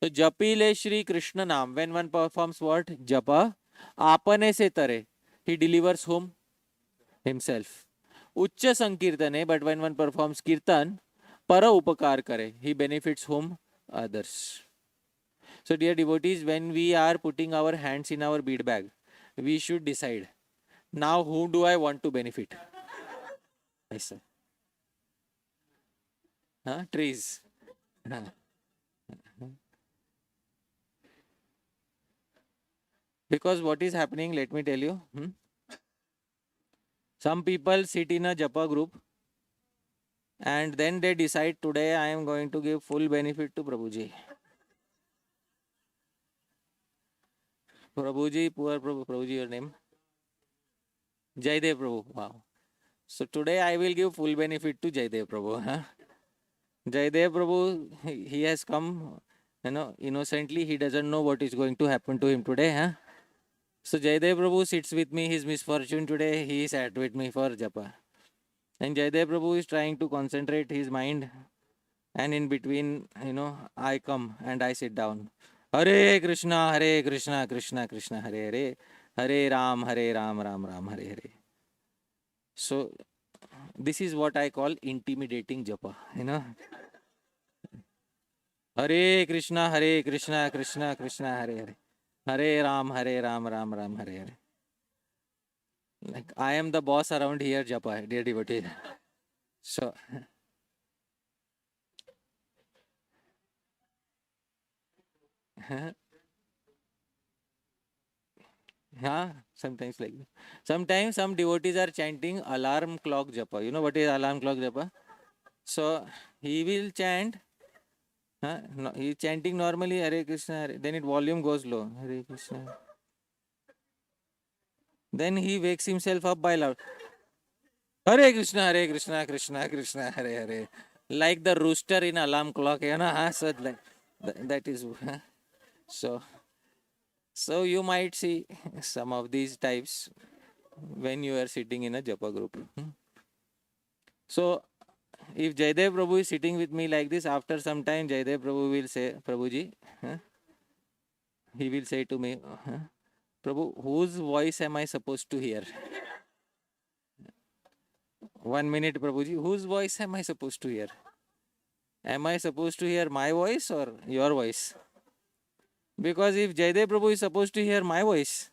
So Japile Shri Krishna Nam, when one performs what? Japa, apane se tare, he delivers whom? Himself. Uchcha Sankirtane, but when one performs Kirtan, para upakar kare, he benefits whom? Others. So dear devotees, when we are putting our hands in our bead bag, we should decide, now who do I want to benefit? Aisa. Huh? Trees. Because what is happening, let me tell you. Some people sit in a Japa group and then they decide, today I am going to give full benefit to Prabhuji. Prabhuji, poor Prabhuji, your name? Jaidev Prabhu. Wow. So today I will give full benefit to Jaidev Prabhu. Huh? Jaidev Prabhu, he has come, innocently. He doesn't know what is going to happen to him today. Huh? So Jaidev Prabhu sits with me, his misfortune today, he is at with me for Japa. And Jaidev Prabhu is trying to concentrate his mind. And in between, I come and I sit down. Hare Krishna, Krishna Krishna, Hare Hare. Hare Ram, Ram Ram, Hare Hare. So this is what I call intimidating Japa. Hare Krishna, Krishna Krishna, Hare Hare. Hare Ram, Ram Ram, Hare Hare. Like I am the boss around here, Japa, dear devotee. So, yeah, sometimes like that. Sometimes some devotees are chanting alarm clock Japa. You know what is alarm clock Japa? So he will chant. No, he is chanting normally Hare Krishna, Hare. Then it volume goes low. Hare Krishna. Then he wakes himself up by loud. Hare Krishna, Krishna Krishna, Hare Hare. Like the rooster in alarm clock, so like that is so you might see some of these types when you are sitting in a Japa group. So if Jaidev Prabhu is sitting with me like this, after some time Jaidev Prabhu will say, Prabhuji, he will say to me, Prabhu, whose voice am I supposed to hear? 1 minute, Prabhuji, whose voice am I supposed to hear? Am I supposed to hear my voice or your voice? Because if Jaidev Prabhu is supposed to hear my voice,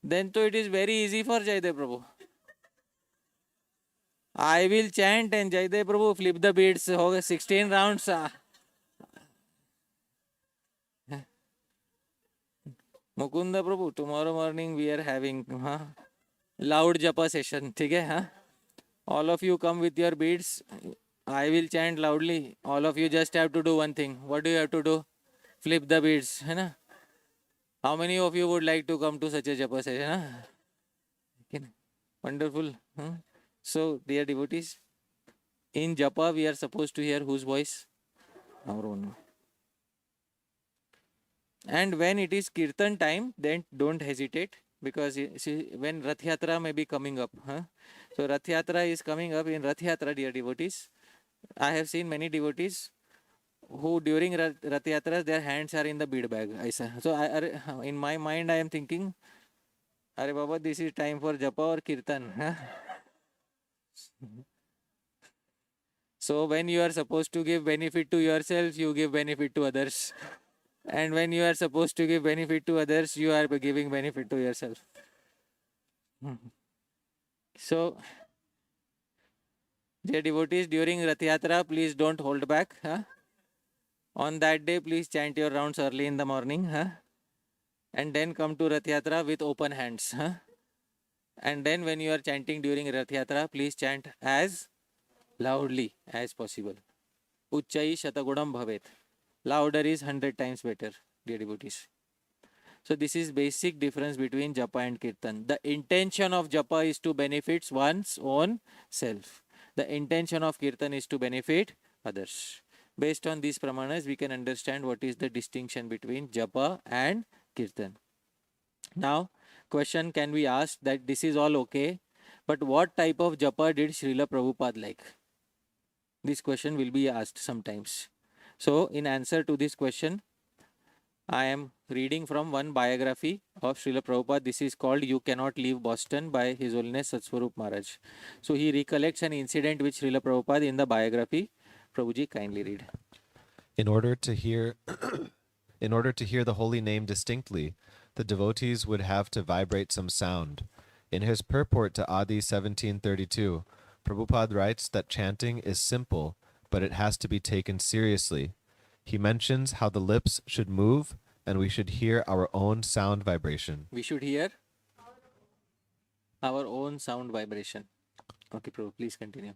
then so it is very easy for Jaidev Prabhu. I will chant and Jaidev Prabhu flip the beats. हो गए 16 rounds. Mukunda Prabhu, tomorrow morning we are having loud japa session. ठीक है हाँ? All of you come with your beads. I will chant loudly. All of you just have to do one thing. What do you have to do? Flip the beads. है ना? How many of you would like to come to such a japa session? Huh? Okay. Wonderful. Huh? So, dear devotees, in japa we are supposed to hear whose voice? Our own. And when it is kirtan time, then don't hesitate, because see, when Rath Yatra may be coming up. Huh? So Rath Yatra is coming up. In Rath Yatra, dear devotees, I have seen many devotees who during Rath Yatras their hands are in the bead bag. So in my mind I am thinking, Are Baba, this is time for Japa or Kirtan. Huh? So when you are supposed to give benefit to yourself, you give benefit to others. And when you are supposed to give benefit to others, you are giving benefit to yourself. So, dear devotees, during Rath Yatra, please don't hold back. Huh? On that day, please chant your rounds early in the morning. Huh? And then come to Rath Yatra with open hands. Huh? And then when you are chanting during Rath Yatra, please chant as loudly as possible. Uchchai Shatagunam Bhavet. Louder is 100 times better, dear devotees. So this is basic difference between Japa and Kirtan. The intention of Japa is to benefit one's own self. The intention of Kirtan is to benefit others. Based on these pramanas, we can understand what is the distinction between Japa and Kirtan. Now, question can be asked that this is all okay, but what type of Japa did Srila Prabhupada like? This question will be asked sometimes. So, in answer to this question, I am reading from one biography of Srila Prabhupada. This is called You Cannot Leave Boston by His Holiness Satswarup Maharaj. So he recollects an incident with Srila Prabhupada in the biography. Prabhuji, kindly read. In order to hear the holy name distinctly, the devotees would have to vibrate some sound. In his purport to Adi 1732, Prabhupada writes that chanting is simple, but it has to be taken seriously. He mentions how the lips should move and we should hear our own sound vibration. We should hear our own sound vibration. Okay, Prabhu, please continue.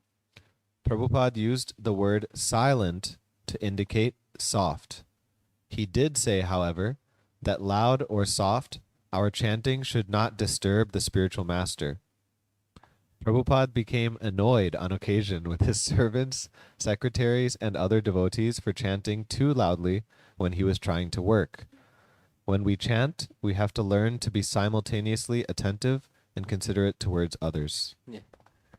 Prabhupada used the word silent to indicate soft. He did say, however, that loud or soft, our chanting should not disturb the spiritual master. Prabhupada became annoyed on occasion with his servants, secretaries, and other devotees for chanting too loudly when he was trying to work. When we chant, we have to learn to be simultaneously attentive and considerate towards others. Yeah.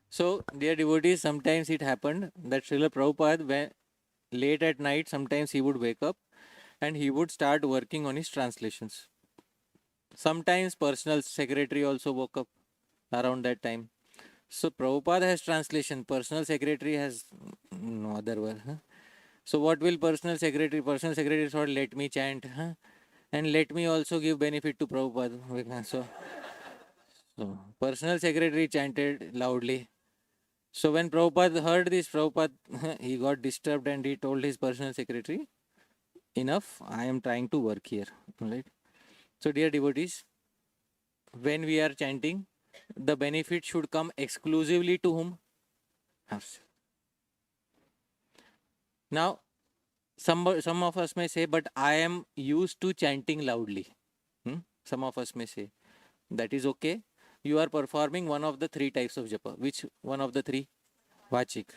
So, dear devotees, sometimes it happened that Srila Prabhupada, when late at night, sometimes he would wake up and he would start working on his translations. Sometimes personal secretary also woke up around that time. So Prabhupada has translation, personal secretary has no other word. Huh? So what will personal secretary? Personal secretary thought, let me chant, huh? And let me also give benefit to Prabhupada. So personal secretary chanted loudly. So when Prabhupada heard this, Prabhupada, he got disturbed and he told his personal secretary, enough, I am trying to work here. Right? So dear devotees, when we are chanting, the benefit should come exclusively to whom? Us. Now, some of us may say, but I am used to chanting loudly. Some of us may say, that is okay. You are performing one of the three types of japa. Which one of the three? Vachik.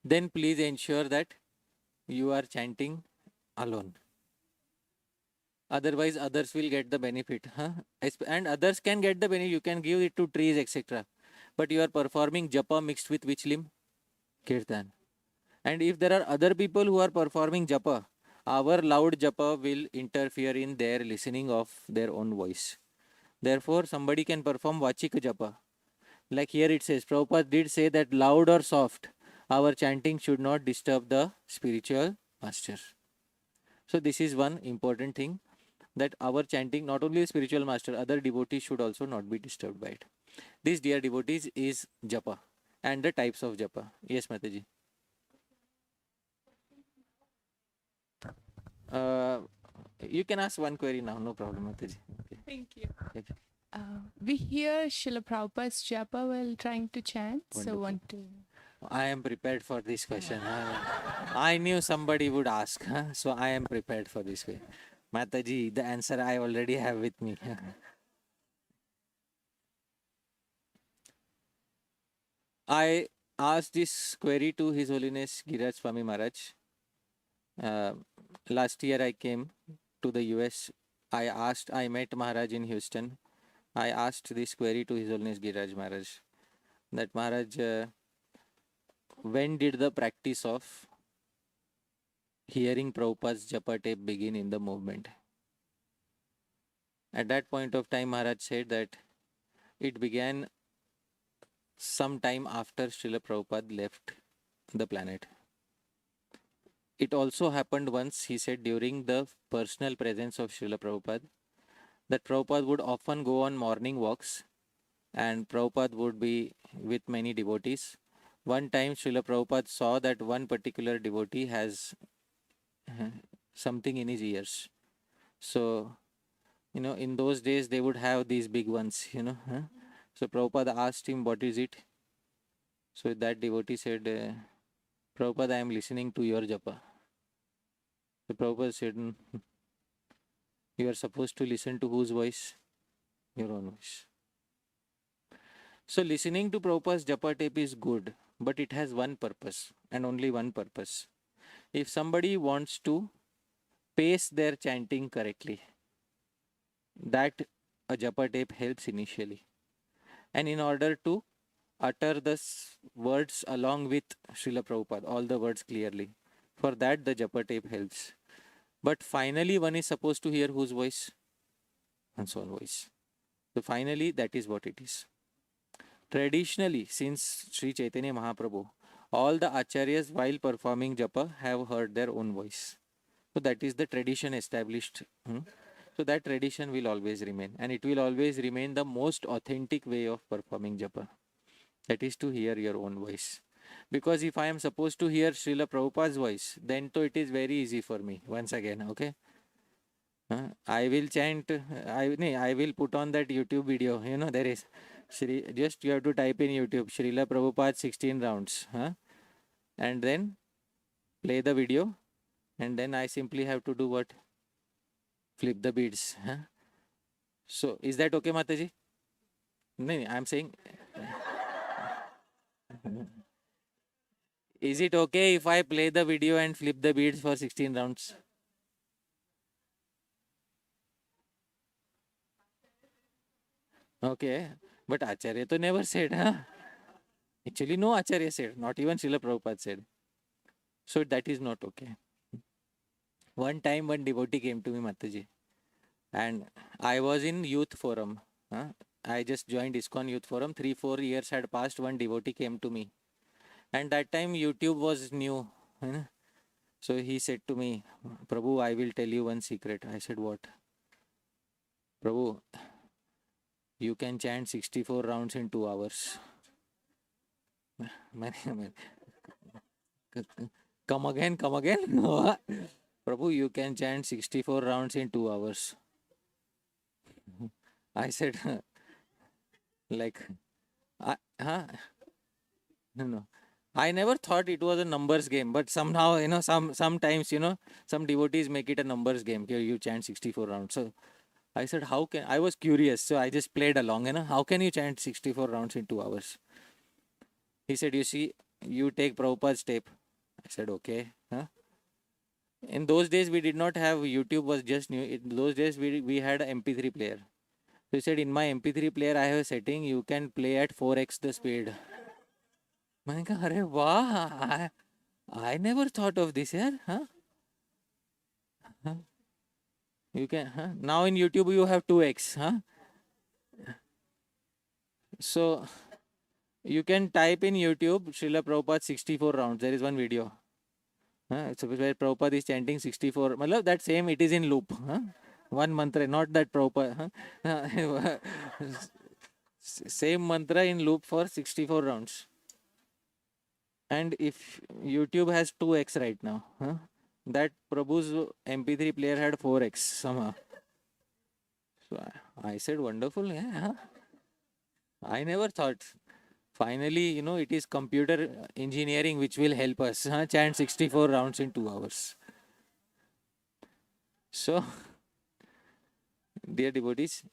Then please ensure that you are chanting alone. Otherwise, others will get the benefit. And others can get the benefit. You can give it to trees, etc. But you are performing japa mixed with which limb? Kirtan. And if there are other people who are performing japa, our loud japa will interfere in their listening of their own voice. Therefore, somebody can perform vachika japa. Like here it says, Prabhupada did say that loud or soft, our chanting should not disturb the spiritual master. So this is one important thing, that our chanting, not only the spiritual master, other devotees should also not be disturbed by it. This, dear devotees, is Japa and the types of Japa. Yes, Mataji. You can ask one query now, no problem, Mataji. Okay. Thank you. Okay. We hear Srila Prabhupada's Japa while trying to chant. So Wonderful. want to. I am prepared for this question. I knew somebody would ask, so I am prepared for this way. Mataji, the answer I already have with me. I asked this query to His Holiness Giriraj Swami Maharaj. Last year I came to the US. I met Maharaj in Houston. I asked this query to His Holiness Giriraj Maharaj. That Maharaj, when did the practice of hearing Prabhupada's Japa tape begin in the movement? At that point of time, Maharaj said that it began some time after Srila Prabhupada left the planet. It also happened once, he said, during the personal presence of Srila Prabhupada, that Prabhupada would often go on morning walks and Prabhupada would be with many devotees. One time, Srila Prabhupada saw that one particular devotee has something in his ears. So, in those days, they would have these big ones, So Prabhupada asked him, what is it? So that devotee said, Prabhupada, I am listening to your japa. So Prabhupada said, you are supposed to listen to whose voice? Your own voice. So listening to Prabhupada's japa tape is good, but it has one purpose and only one purpose. If somebody wants to pace their chanting correctly, that a japa tape helps initially. And in order to utter the words along with Srila Prabhupada, all the words clearly, for that the japa tape helps. But finally one is supposed to hear whose voice? One's own voice. So finally that is what it is. Traditionally, since Sri Chaitanya Mahaprabhu, all the acharyas while performing japa have heard their own voice. So that is the tradition established. So that tradition will always remain, and it will always remain the most authentic way of performing japa. That is to hear your own voice. Because if I am supposed to hear Srila Prabhupada's voice, then to it is very easy for me. Once again, okay? I will chant, I will put on that YouTube video. There is, just you have to type in YouTube, Srila Prabhupada 16 rounds. And then play the video. And then I simply have to do what? Flip the beads. So, is that okay, Mataji? No, I am saying... Is it okay if I play the video and flip the beads for 16 rounds? Okay, but Acharya to never said, Actually, no Acharya said, not even Srila Prabhupada said. So that is not okay. One time, one devotee came to me, Mataji, and I was in youth forum. I just joined ISKCON youth forum. 3-4 years had passed. One devotee came to me. And that time YouTube was new. So he said to me, Prabhu, I will tell you one secret. I said, what? Prabhu, you can chant 64 rounds in 2 hours. Come again. Prabhu, you can chant 64 rounds in 2 hours. I said, no. I never thought it was a numbers game, but somehow, sometimes, some devotees make it a numbers game. You chant 64 rounds. So I said, I was curious, so I just played along, how can you chant 64 rounds in 2 hours? He said, you see, you take Prabhupada's tape. I said, okay. In those days, we did not have, YouTube was just new. In those days, we had an MP3 player. So he said, in my MP3 player, I have a setting, you can play at 4x the speed. I never thought of this here. You can, now in YouTube you have 2x. So you can type in YouTube Srila Prabhupada 64 rounds. There is one video. So where Prabhupada is chanting 64. That same, it is in loop. One mantra, not that Prabhupada. Same mantra in loop for 64 rounds. And if YouTube has 2x right now, huh? That Prabhu's MP3 player had 4x somehow. So I said, wonderful, yeah. Huh? I never thought. Finally, it is computer engineering which will help us chant 64 rounds in 2 hours. So, dear devotees,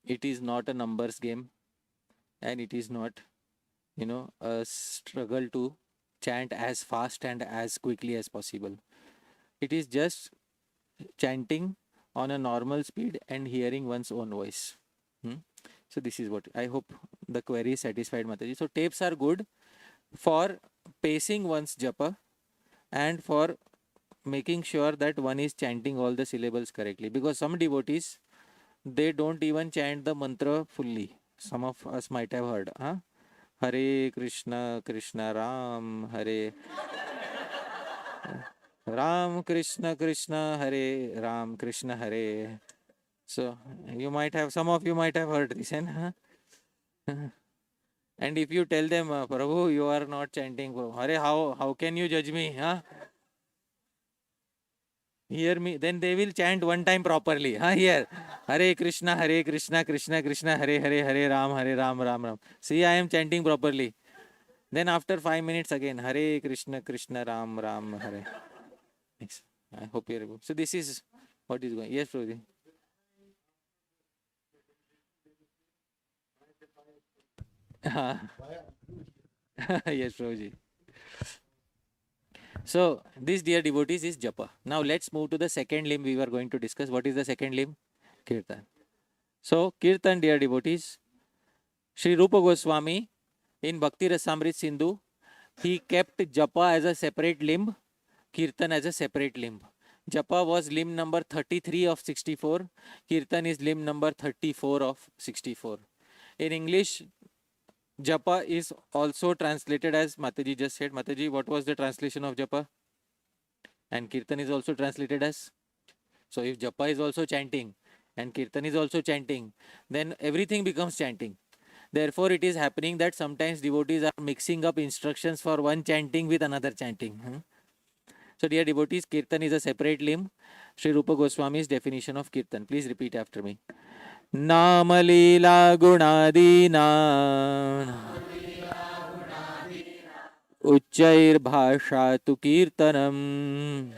it is not a numbers game, and it is not, a struggle to chant as fast and as quickly as possible. It is just chanting on a normal speed and hearing one's own voice. So this is what I hope the query is satisfied, Mataji. So tapes are good for pacing one's japa and for making sure that one is chanting all the syllables correctly, because some devotees, they don't even chant the mantra fully. Some of us might have heard, Hare Krishna, Krishna Ram, Hare Ram, Krishna Krishna, Hare Ram, Krishna Hare. So some of you might have heard this, and and if you tell them, Prabhu, you are not chanting, Hare, how can you judge me? Hear me, then they will chant one time properly. Here, Hare Krishna, Krishna Krishna, Hare Hare, Hare Ram, Ram Ram. See, I am chanting properly. Then after 5 minutes again, Hare Krishna, Krishna Ram, Ram Hare. Next. I hope you are able. So this is what is going. Yes, Prabhuji. Yes, Prabhuji. So this, dear devotees, is Japa. Now let's move to the second limb we were going to discuss. What is the second limb? Kirtan. So Kirtan, dear devotees, Sri Rupa Goswami in Bhakti Rasamrit Sindhu, he kept Japa as a separate limb, Kirtan as a separate limb. Japa was limb number 33 of 64. Kirtan is limb number 34 of 64. In English, Japa is also translated as, Mataji just said. Mataji, what was the translation of Japa? And Kirtan is also translated as? So if Japa is also chanting and Kirtan is also chanting, then everything becomes chanting. Therefore, it is happening that sometimes devotees are mixing up instructions for one chanting with another chanting. So dear devotees, Kirtan is a separate limb. Sri Rupa Goswami's definition of Kirtan. Please repeat after me. Nama Leela Gunadina Uchchair Bhasha tu Kirtanam.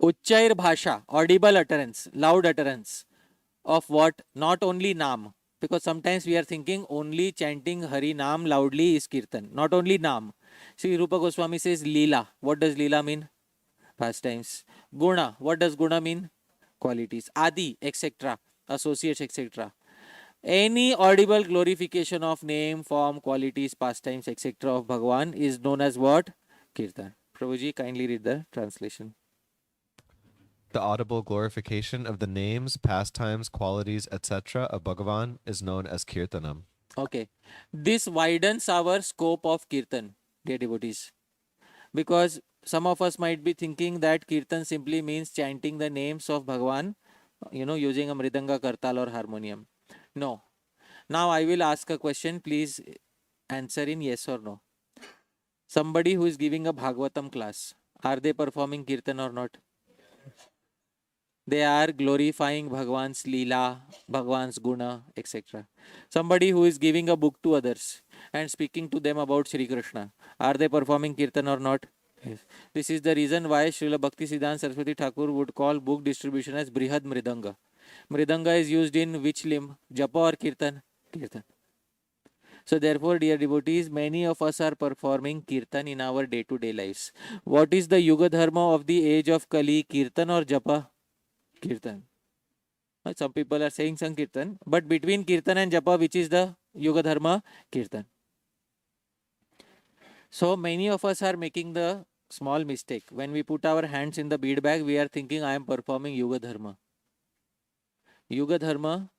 Uchchair Bhasha, audible utterance, loud utterance of what? Not only Nam. Because sometimes we are thinking only chanting Hari Nam loudly is Kirtan. Not only Nam. Sri Rupa Goswami says Leela. What does Leela mean? Pastimes. Guna. What does Guna mean? Qualities. Adi, etc. Associates, etc. Any audible glorification of name, form, qualities, pastimes, etc. of Bhagavan is known as what? Kirtan. Prabhuji, kindly read the translation. The audible glorification of the names, pastimes, qualities, etc. of Bhagavan is known as Kirtanam. Okay. This widens our scope of Kirtan, dear devotees. Because some of us might be thinking that Kirtan simply means chanting the names of Bhagavan, using a mridanga, kartal or harmonium. No. Now I will ask a question. Please answer in yes or no. Somebody who is giving a Bhagavatam class, are they performing Kirtan or not? They are glorifying Bhagavan's Leela, Bhagavan's Guna, etc. Somebody who is giving a book to others and speaking to them about Sri Krishna, are they performing Kirtan or not? Yes. This is the reason why Srila Bhakti Siddhanta Saraswati Thakur would call book distribution as Brihad Mridanga. Mridanga is used in which limb? Japa or Kirtan? Kirtan. So therefore, dear devotees, many of us are performing Kirtan in our day-to-day lives. What is the Yuga Dharma of the age of Kali? Kirtan or Japa? Kirtan. Some people are saying Sankirtan, but between Kirtan and Japa, which is the Yuga Dharma? Kirtan. So many of us are making the small mistake. When we put our hands in the bead bag, we are thinking, I am performing Yuga Dharma. Yuga Dharma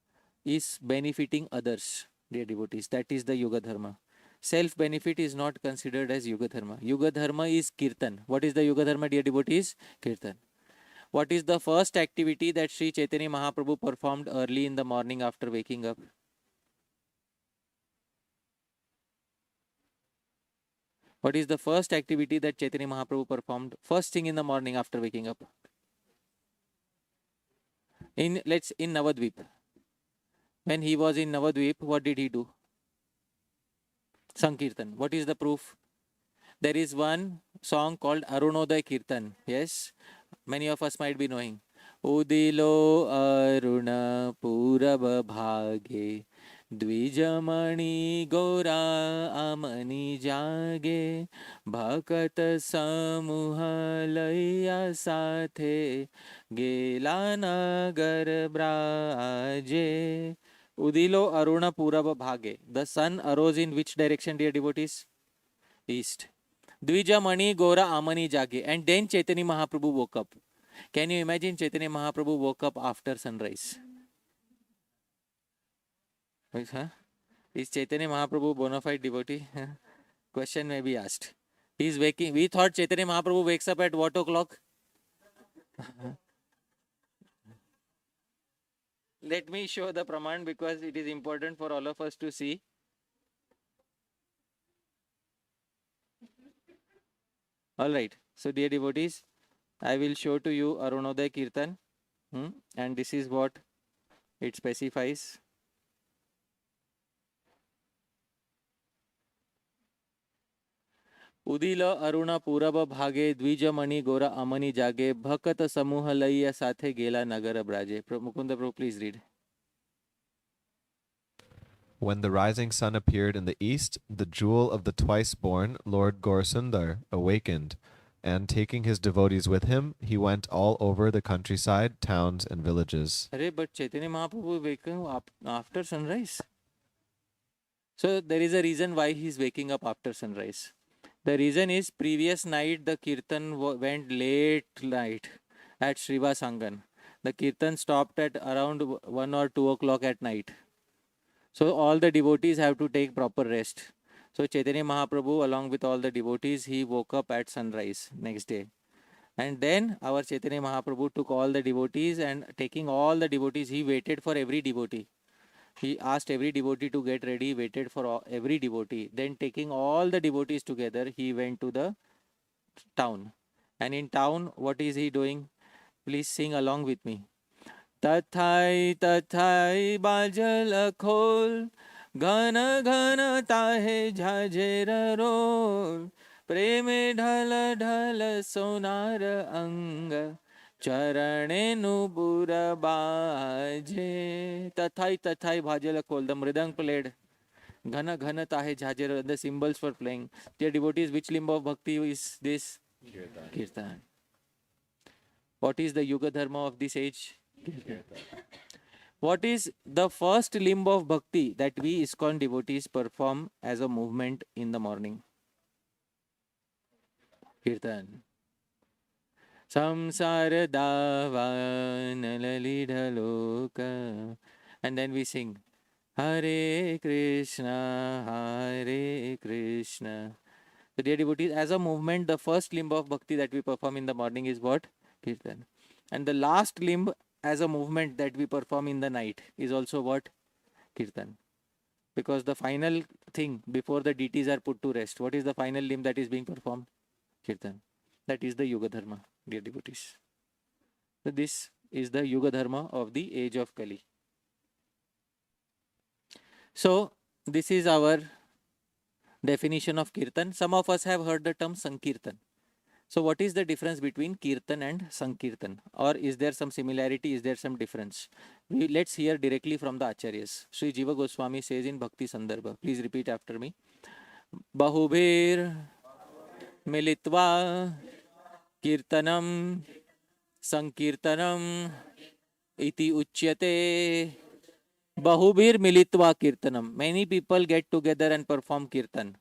is benefiting others, dear devotees. That is the Yuga Dharma. Self-benefit is not considered as Yuga Dharma. Yuga Dharma is Kirtan. What is the Yuga Dharma, dear devotees? Kirtan. What is the first activity that Sri Chaitanya Mahaprabhu performed early in the morning after waking up? What is the first activity that Chaitanya Mahaprabhu performed first thing in the morning after waking up? In Navadvip. When he was in Navadvip, what did he do? Sankirtan. What is the proof? There is one song called Arunoday Kirtan. Yes, many of us might be knowing. Udilo Aruna Purab Bhage Dvijamani Gora Amani Jage Bhakat Samuha Laya Sathe Gela Nagar Braje. Udilo Aruna Purab Bhage. The sun arose in which direction, dear devotees? East. Dvija Mani Gora Amani Jage. And then Chaitanya Mahaprabhu woke up. Can you imagine Chaitanya Mahaprabhu woke up after sunrise? Huh? Is Chaitanya Mahaprabhu bona fide devotee? Question may be asked. He's waking. We thought Chaitanya Mahaprabhu wakes up at what o'clock? Let me show the Praman because it is important for all of us to see. Alright. So, dear devotees, I will show to you Arunoday Kirtan. And this is what it specifies. Udila Aruna Puraba Bhage Dvija Mani Gora Amani Jage Bhakat Samuha Laiya Sathe Gela Nagara Braje. Mukunda Prabhu, please read. When the rising sun appeared in the east, the jewel of the twice-born Lord Gaurasundar awakened, and taking his devotees with him, he went all over the countryside, towns, and villages. But Chaitanya Mahaprabhu waking up after sunrise. So there is a reason why he is waking up after sunrise. The reason is previous night the Kirtan went late night at Srivasangan. The Kirtan stopped at around 1 or 2 o'clock at night. So all the devotees have to take proper rest. So Chaitanya Mahaprabhu along with all the devotees, he woke up at sunrise next day. And then our Chaitanya Mahaprabhu took all the devotees and taking all the devotees, he waited for every devotee. He asked every devotee to get ready, waited for every devotee. Then taking all the devotees together, he went to the town. And in town, what is he doing? Please sing along with me. Tathai tathai bajal khol, ghana ghana tahe jhajera rol, preme dhala dhala sonar anga, charane nubura baje. Tathai tathai bhajal khol. The mridang played. Ghana ghana tahe jhajera. The cymbals were playing. Dear devotees, which limb of bhakti is this? Kirtan. What is the Yuga Dharma of this age? What is the first limb of bhakti that we ISKCON devotees perform as a movement in the morning? Kirtan. Samsara davana lalidha loka. And then we sing Hare Krishna, Hare Krishna. So dear devotees, as a movement, the first limb of bhakti that we perform in the morning is what? Kirtan. And the last limb as a movement that we perform in the night is also what? Kirtan. Because the final thing before the deities are put to rest, what is the final limb that is being performed? Kirtan. That is the Yuga Dharma, dear devotees. So this is the Yuga Dharma of the age of Kali. So this is our definition of Kirtan. Some of us have heard the term Sankirtan. So what is the difference between Kirtan and Sankirtan? Or is there some similarity? Is there some difference? Let's hear directly from the Acharyas. Sri Jiva Goswami says in Bhakti Sandarbha. Please repeat after me. Bahubir Militva Kirtanam Sankirtanam Iti Uchyate. Bahubir Militva Kirtanam. Many people get together and perform Kirtan.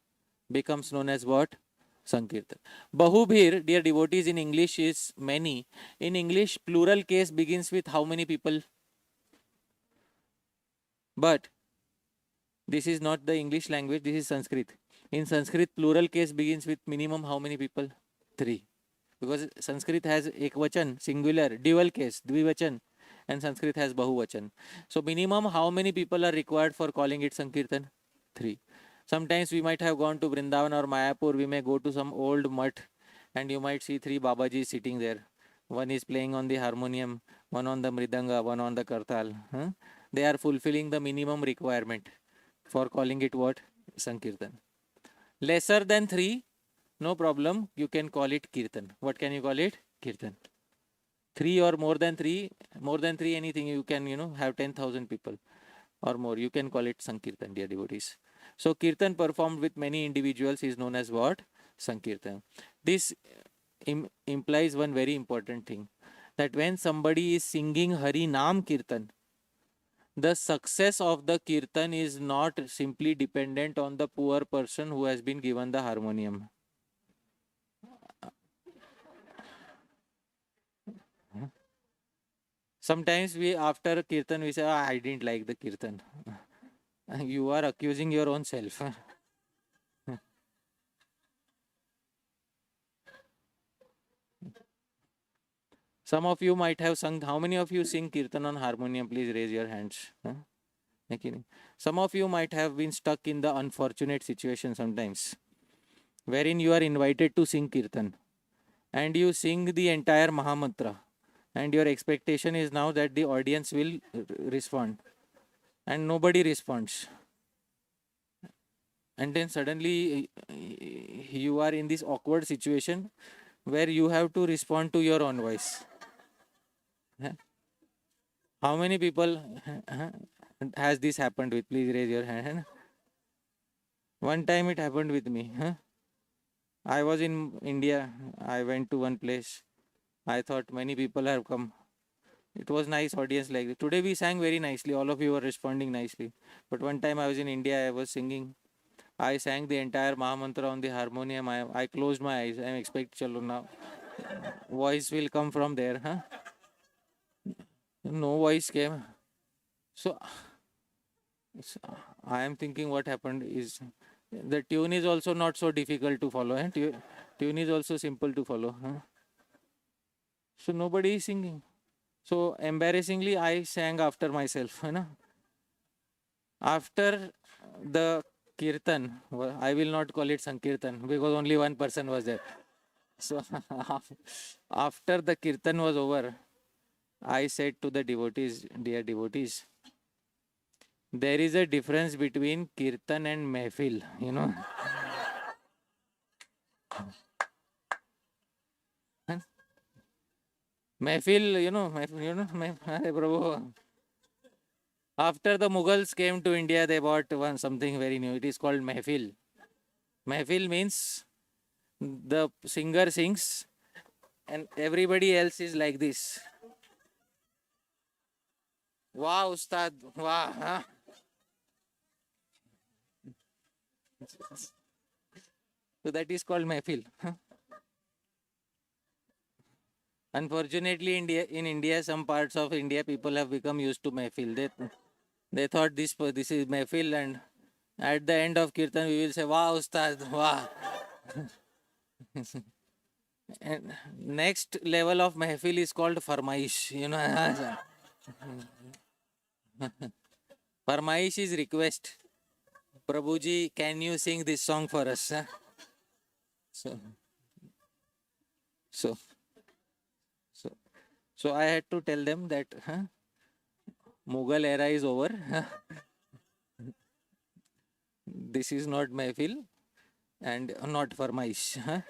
Becomes known as what? Sankirtan. Bahubhir, dear devotees, in English is many. In English, plural case begins with how many people? But this is not the English language, this is Sanskrit. In Sanskrit, plural case begins with minimum how many people? 3. because Sanskrit has ekvachan, singular, dual case, dvivachan, and Sanskrit has bahuvachan. So minimum how many people are required for calling it Sankirtan? 3. Sometimes we might have gone to Vrindavan or Mayapur, we may go to some old mutt and you might see 3 Babaji sitting there. One is playing on the harmonium, one on the mridanga, one on the kartal. They are fulfilling the minimum requirement for calling it what? Sankirtan. Lesser than 3, no problem, you can call it Kirtan. What can you call it? Kirtan. 3 or more than 3, anything you can, have 10,000 people or more. You can call it Sankirtan, dear devotees. So Kirtan performed with many individuals is known as what? Sankirtan. This implies one very important thing, that when somebody is singing Hari Nam Kirtan, the success of the Kirtan is not simply dependent on the poor person who has been given the harmonium. Sometimes we, after Kirtan, we say, I didn't like the Kirtan. You are accusing your own self. Some of you might have sung. How many of you sing Kirtan on harmonium? Please raise your hands. Some of you might have been stuck in the unfortunate situation sometimes, wherein you are invited to sing Kirtan and you sing the entire Mahamantra, and your expectation is now that the audience will respond, and nobody responds. And then suddenly you are in this awkward situation where you have to respond to your own voice. How many people has this happened with? Please raise your hand. One time it happened with me. I was in India. I went to one place. I thought many people have come. It was nice audience like this. Today we sang very nicely. All of you were responding nicely. But one time I was in India. I was singing. I sang the entire Mahamantra on the harmonium. I closed my eyes. I expect chalo now. Voice will come from there. No voice came. So I am thinking what happened is the tune is also not so difficult to follow. Tune is also simple to follow. So nobody is singing. So embarrassingly, I sang after myself. After the Kirtan, I will not call it Sankirtan because only one person was there. So after the Kirtan was over, I said to the devotees, dear devotees, there is a difference between Kirtan and Mehfil, Mehfil, Hare Prabhu. After the Mughals came to India, they bought something very new. It is called Mehfil. Mehfil means the singer sings and everybody else is like this. Wow, Ustad, wow. So that is called Mehfil. Unfortunately, in India, some parts of India, people have become used to Mehfil. They thought this is Mehfil, and at the end of Kirtan, we will say, wow, Ustad, wow. And next level of Mehfil is called Farmaish. Farmaish is request. Prabhuji, can you sing this song for us? So, so, so, so I had to tell them that Mughal era is over. This is not Mehfil and not Farmaish.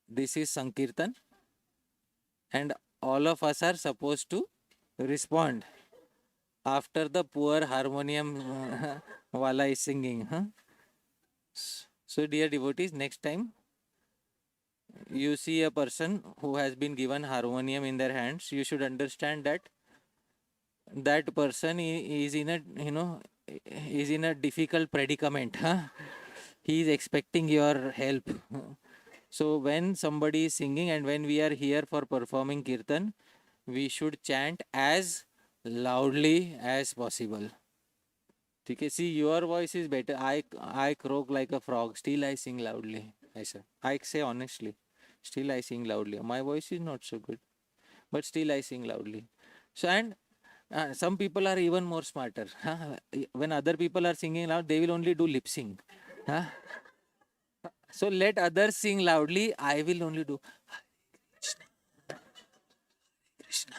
This is Sankirtan, and all of us are supposed to respond after the poor harmonium wala is singing. So, dear devotees, next time you see a person who has been given harmonium in their hands, you should understand that that person is in a difficult predicament. He is expecting your help. So when somebody is singing and when we are here for performing Kirtan, we should chant as loudly as possible. Okay, see, your voice is better. I croak like a frog. Still, I sing loudly. I say honestly. Still I sing loudly. My voice is not so good, but still I sing loudly. So, and some people are even more smarter. Huh? When other people are singing loud, they will only do lip sync. Huh? So let others sing loudly. I will only do Krishna.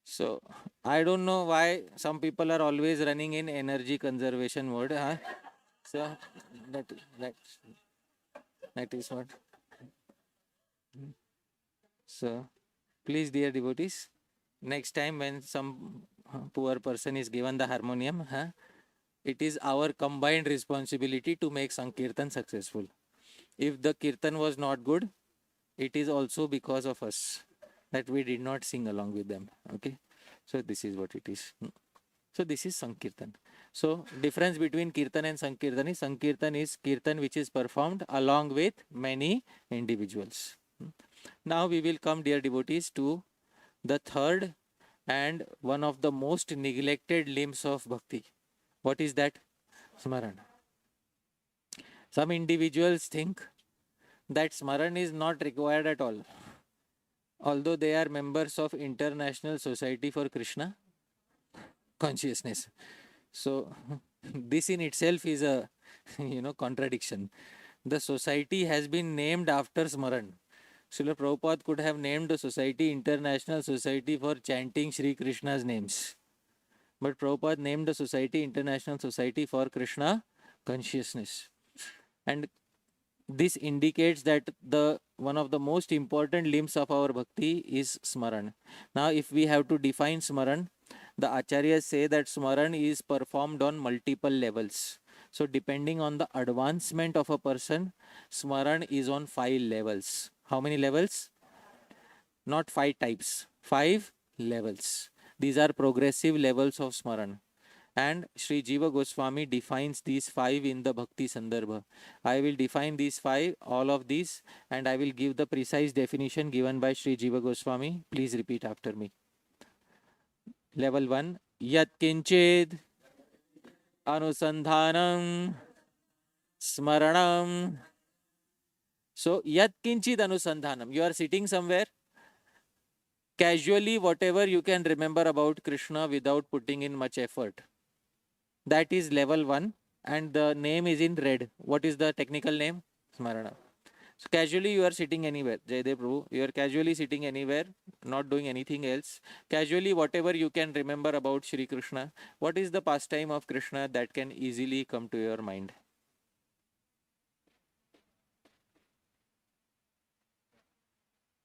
So I don't know why some people are always running in energy conservation mode. Huh? So that, that, that is what. So please, dear devotees, next time when some poor person is given the harmonium, huh, it is our combined responsibility to make Sankirtan successful. If the Kirtan was not good, it is also because of us that we did not sing along with them. Okay, so this is what it is. So this is Sankirtan. So difference between Kirtan and Sankirtan is Kirtan which is performed along with many individuals. Now we will come, dear devotees, to the third and one of the most neglected limbs of bhakti. What is that? Smaran. Some individuals think that Smaran is not required at all, although they are members of International Society for Krishna Consciousness. So this in itself is a contradiction. The society has been named after Smaran. Srila Prabhupada could have named the society International Society for Chanting Sri Krishna's names. But Prabhupada named the society International Society for Krishna Consciousness. And this indicates that the one of the most important limbs of our bhakti is Smaran. Now, if we have to define Smaran, the Acharyas say that Smaran is performed on multiple levels. So, depending on the advancement of a person, Smaran is on 5 levels. How many levels? Not 5 types, 5 levels. These are progressive levels of Smaran. And Sri Jiva Goswami defines these 5 in the Bhakti Sandarbha. I will define these 5, all of these, and I will give the precise definition given by Sri Jiva Goswami. Please repeat after me. Level 1, Yat Kinchid Anusandhanam Smaranam. So, Yat Kinchid Anusandhanam. You are sitting somewhere. Casually, whatever you can remember about Krishna without putting in much effort. That is level 1, and the name is in red. What is the technical name? Smarana. So casually you are sitting anywhere. Jaidev Prabhu, you are casually sitting anywhere, not doing anything else. Casually, whatever you can remember about Shri Krishna. What is the pastime of Krishna that can easily come to your mind?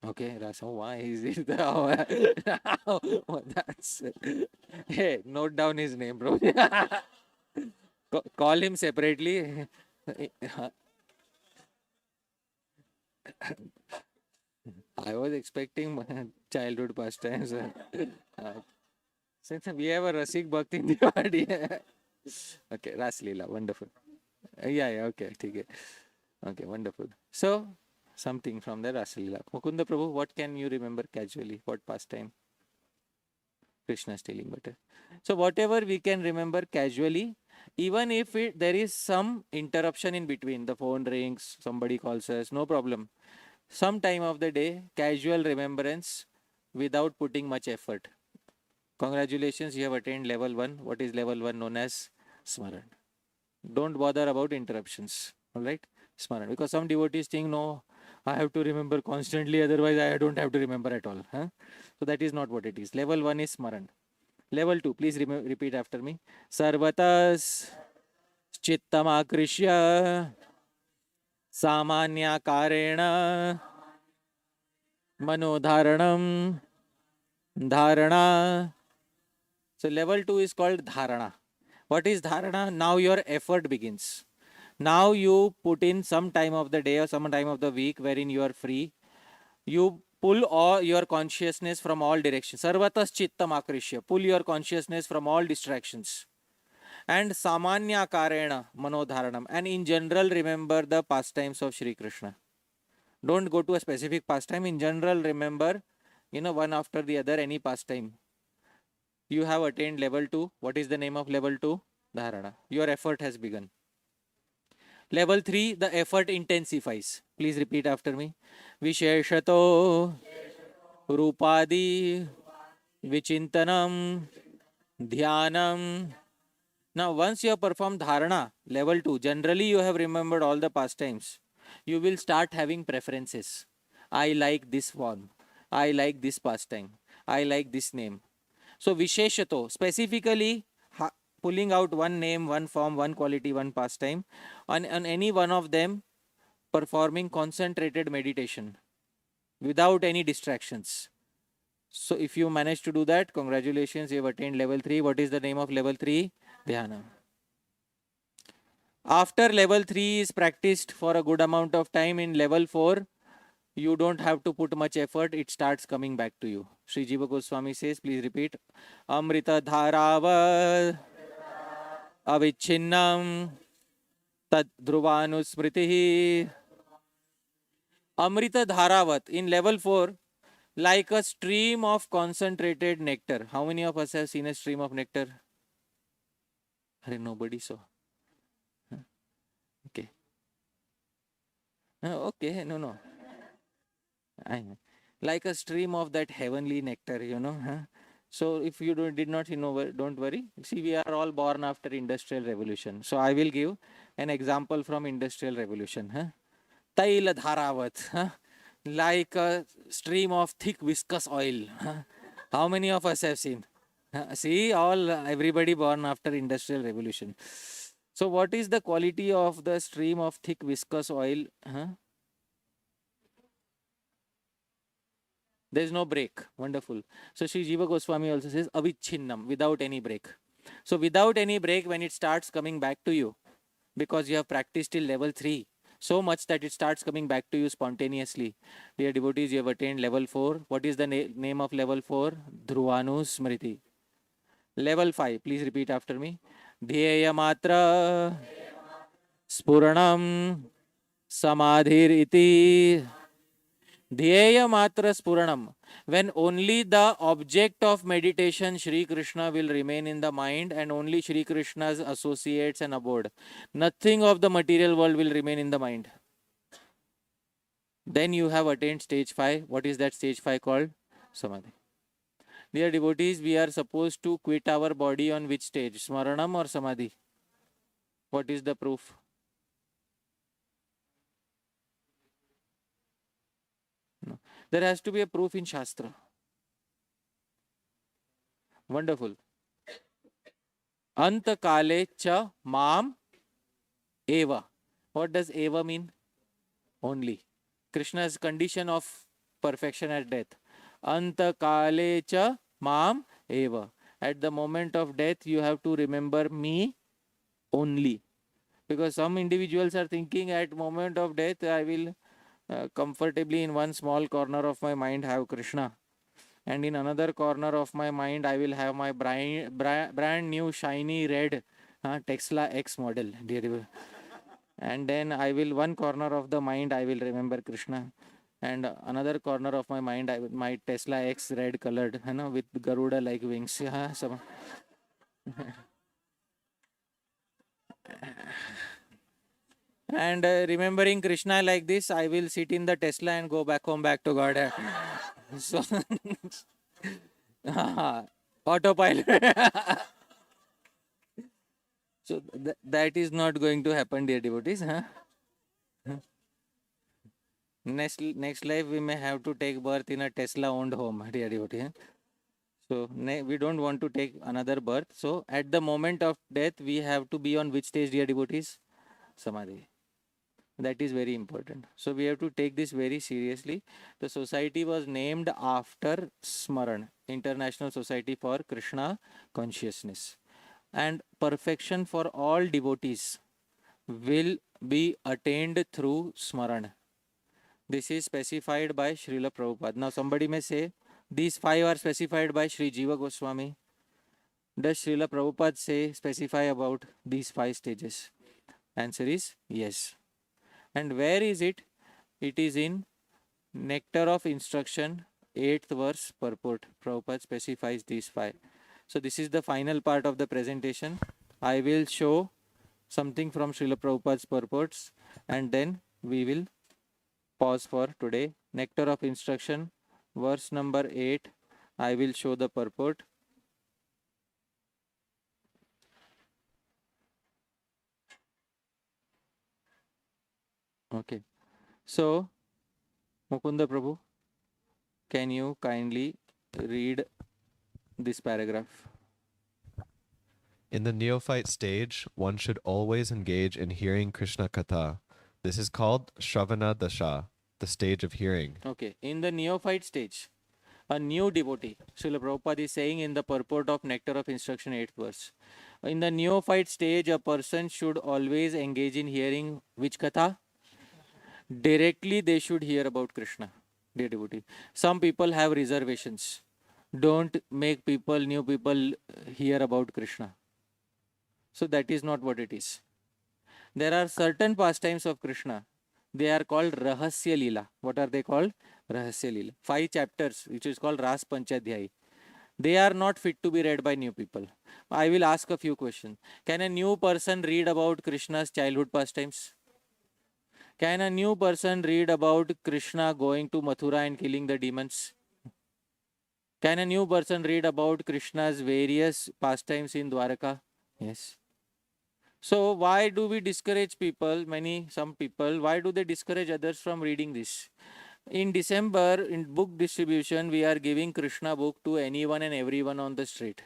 Okay, Rasa, why is it that's hey, note down his name, bro. Call him separately. I was expecting my childhood pastimes. Since we have a Rasik Bhakti in the audience. Okay, Ras Leela, wonderful. Yeah, okay, okay. Okay, wonderful. So, something from the Ras Leela. Mukunda Prabhu, what can you remember casually? What pastime? Krishna stealing butter. So, whatever we can remember casually, even if there is some interruption in between, the phone rings, somebody calls us, no problem. Some time of the day, casual remembrance without putting much effort. Congratulations, you have attained level 1. What is level 1 known as? Smaran. Don't bother about interruptions. Alright? Smaran. Because some devotees think, no, I have to remember constantly, otherwise I don't have to remember at all. Huh? So that is not what it is. Level 1 is Smaran. Level 2, please repeat after me. Sarvatas Chittamakrishya Samanyakarena Manodharanam Dharana. So level 2 is called Dharana. What is Dharana? Now your effort begins. Now you put in some time of the day or some time of the week wherein you are free. You pull all your consciousness from all directions. Sarvatas Chittam Akrishya. Pull your consciousness from all distractions. And Samanya Karena Manodharanam. And in general, remember the pastimes of Shri Krishna. Don't go to a specific pastime. In general, remember, one after the other, any pastime. You have attained level 2. What is the name of level 2? Dharana. Your effort has begun. Level 3, the effort intensifies. Please repeat after me. Visheshato Rupadi Vichintanam Dhyanam. Now, once you have performed dharana, level 2, generally you have remembered all the pastimes. You will start having preferences. I like this one. I like this pastime. I like this name. So, Visheshato, specifically pulling out one name, one form, one quality, one pastime, on any one of them, performing concentrated meditation without any distractions. So, if you manage to do that, congratulations, you have attained level 3. What is the name of level 3? Dhyana. After level 3 is practiced for a good amount of time, in level 4, you don't have to put much effort, it starts coming back to you. Sri Jiva Goswami says, please repeat. Amrita Dharava Avichinnam Tad Dhruvanusmritihi. Amrita Dharavat in level 4, like a stream of concentrated nectar. How many of us have seen a stream of nectar? Nobody saw. Okay. Okay, no. Like a stream of that heavenly nectar, Huh? So if you did not know, don't worry. See, we are all born after Industrial Revolution. So I will give an example from Industrial Revolution. Huh? Taila Dharavat. Huh? Like a stream of thick viscous oil. Huh? How many of us have seen? See, everybody born after Industrial Revolution. So what is the quality of the stream of thick viscous oil? Huh? There is no break. Wonderful. So Sri Jiva Goswami also says avichinnam, without any break. So without any break, when it starts coming back to you, because you have practiced till level 3, so much that it starts coming back to you spontaneously. Dear devotees, you have attained level 4. What is the name of level 4? Dhruvanu Smriti. Level 5, please repeat after me. Dhyaya Matra Spuranam Samadhir iti. Dhyaya Matra Spuranam. When only the object of meditation, Shri Krishna, will remain in the mind, and only Shri Krishna's associates and abode. Nothing of the material world will remain in the mind. Then you have attained stage 5. What is that stage 5 called? Samadhi. Dear devotees, we are supposed to quit our body on which stage? Smaranam or Samadhi? What is the proof? No. There has to be a proof in Shastra. Wonderful. Anta kale cha mam eva. What does eva mean? Only. Krishna's condition of perfection at death. Anta kale cha mam eva. At the moment of death, you have to remember me only. Because some individuals are thinking at moment of death, I will comfortably in one small corner of my mind have Krishna. And in another corner of my mind, I will have my brand new shiny red Tesla X model. And then one corner of the mind, I will remember Krishna. And another corner of my mind, my Tesla X red colored, with Garuda like wings. And remembering Krishna like this, I will sit in the Tesla and go back home, back to God. So, autopilot. So that is not going to happen, dear devotees. Next life, we may have to take birth in a Tesla-owned home, dear devotee. So we don't want to take another birth. So at the moment of death, we have to be on which stage, dear devotees? Samadhi. That is very important. So we have to take this very seriously. The society was named after Smaran, International Society for Krishna Consciousness. And perfection for all devotees will be attained through Smaran. This is specified by Srila Prabhupada. Now somebody may say, these 5 are specified by Sri Jiva Goswami. Does Srila Prabhupada specify about these 5 stages? Answer is yes. And where is it? It is in Nectar of Instruction, 8th verse purport. Prabhupada specifies these 5. So this is the final part of the presentation. I will show something from Srila Prabhupada's purports, and then we will pause for today. Nectar of Instruction, verse number 8. I will show the purport. Okay. So, Mukunda Prabhu, can you kindly read this paragraph? In the neophyte stage, one should always engage in hearing Krishna Katha. This is called Shravana Dasha, the stage of hearing. Okay. In the neophyte stage, a new devotee, Srila Prabhupada is saying in the purport of Nectar of Instruction, 8th verse. In the neophyte stage, a person should always engage in hearing which Katha? Directly they should hear about Krishna, dear devotee. Some people have reservations. Don't make people, new people, hear about Krishna. So that is not what it is. There are certain pastimes of Krishna. They are called Rahasya Leela. What are they called? Rahasya Leela. 5 chapters, which is called Ras Panchadhyay. They are not fit to be read by new people. I will ask a few questions. Can a new person read about Krishna's childhood pastimes? Can a new person read about Krishna going to Mathura and killing the demons? Can a new person read about Krishna's various pastimes in Dwaraka? Yes. So why do we discourage people, some people, why do they discourage others from reading this? In December, in book distribution, we are giving Krishna book to anyone and everyone on the street.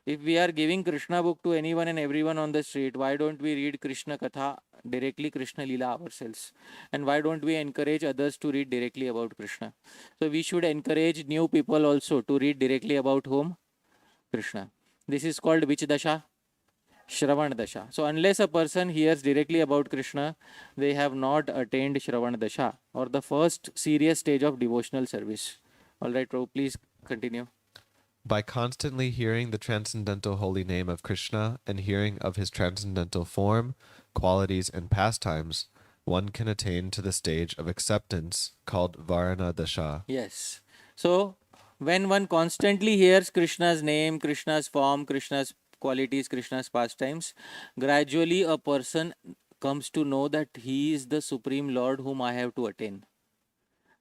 If we are giving Krishna book to anyone and everyone on the street, why don't we read Krishna Katha directly, Krishna Leela ourselves? And why don't we encourage others to read directly about Krishna? So we should encourage new people also to read directly about whom? Krishna. This is called which dasha? Shravan dasha. So unless a person hears directly about Krishna, they have not attained Shravan dasha, or the first serious stage of devotional service. All right, Prabhu, please continue. By constantly hearing the transcendental holy name of Krishna and hearing of his transcendental form, qualities, and pastimes, one can attain to the stage of acceptance called Varana Dasha. Yes. So when one constantly hears Krishna's name, Krishna's form, Krishna's qualities, Krishna's pastimes, gradually a person comes to know that he is the Supreme Lord whom I have to attain.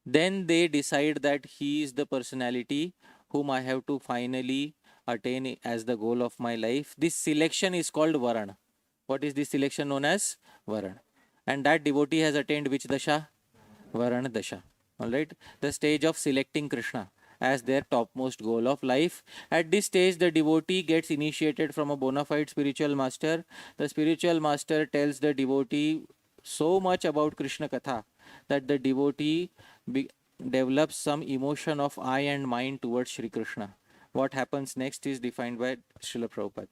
Then they decide that he is the personality whom I have to finally attain as the goal of my life. This selection is called Varana. What is this selection known as? Varana. And that devotee has attained which dasha? Varana dasha. Alright? The stage of selecting Krishna as their topmost goal of life. At this stage, the devotee gets initiated from a bona fide spiritual master. The spiritual master tells the devotee so much about Krishna Katha that the devotee develops some emotion of I and mind towards Sri Krishna. What happens next is defined by Srila Prabhupada.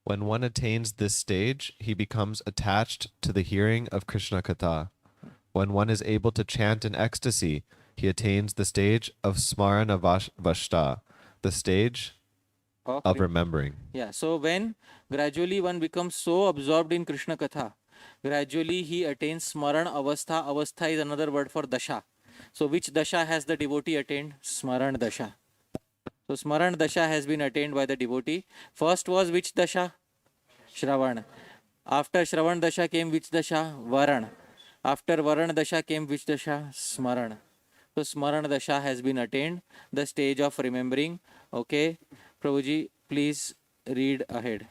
When one attains this stage, he becomes attached to the hearing of Krishna Katha. When one is able to chant in ecstasy, he attains the stage of Smarana Vashta, the stage of remembering. Yeah, so when gradually one becomes so absorbed in Krishna Katha, gradually he attains Smaran Avastha. Avastha is another word for Dasha. So which Dasha has the devotee attained? Smaran Dasha. So Smaran Dasha has been attained by the devotee. First was which Dasha? Shravan. After Shravan Dasha came which Dasha? Varan. After Varan Dasha came which Dasha? Smaran. So Smaran Dasha has been attained, the stage of remembering. Okay, Prabhuji, please read ahead.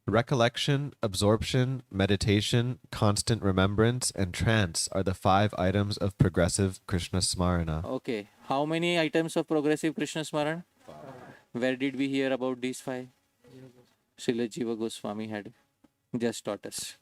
Recollection, absorption, meditation, constant remembrance, and trance are the 5 items of progressive Krishna Smarana. Okay, how many items of progressive Krishna Smarana? 5. Where did we hear about these 5? Srila Jiva Goswami had just taught us.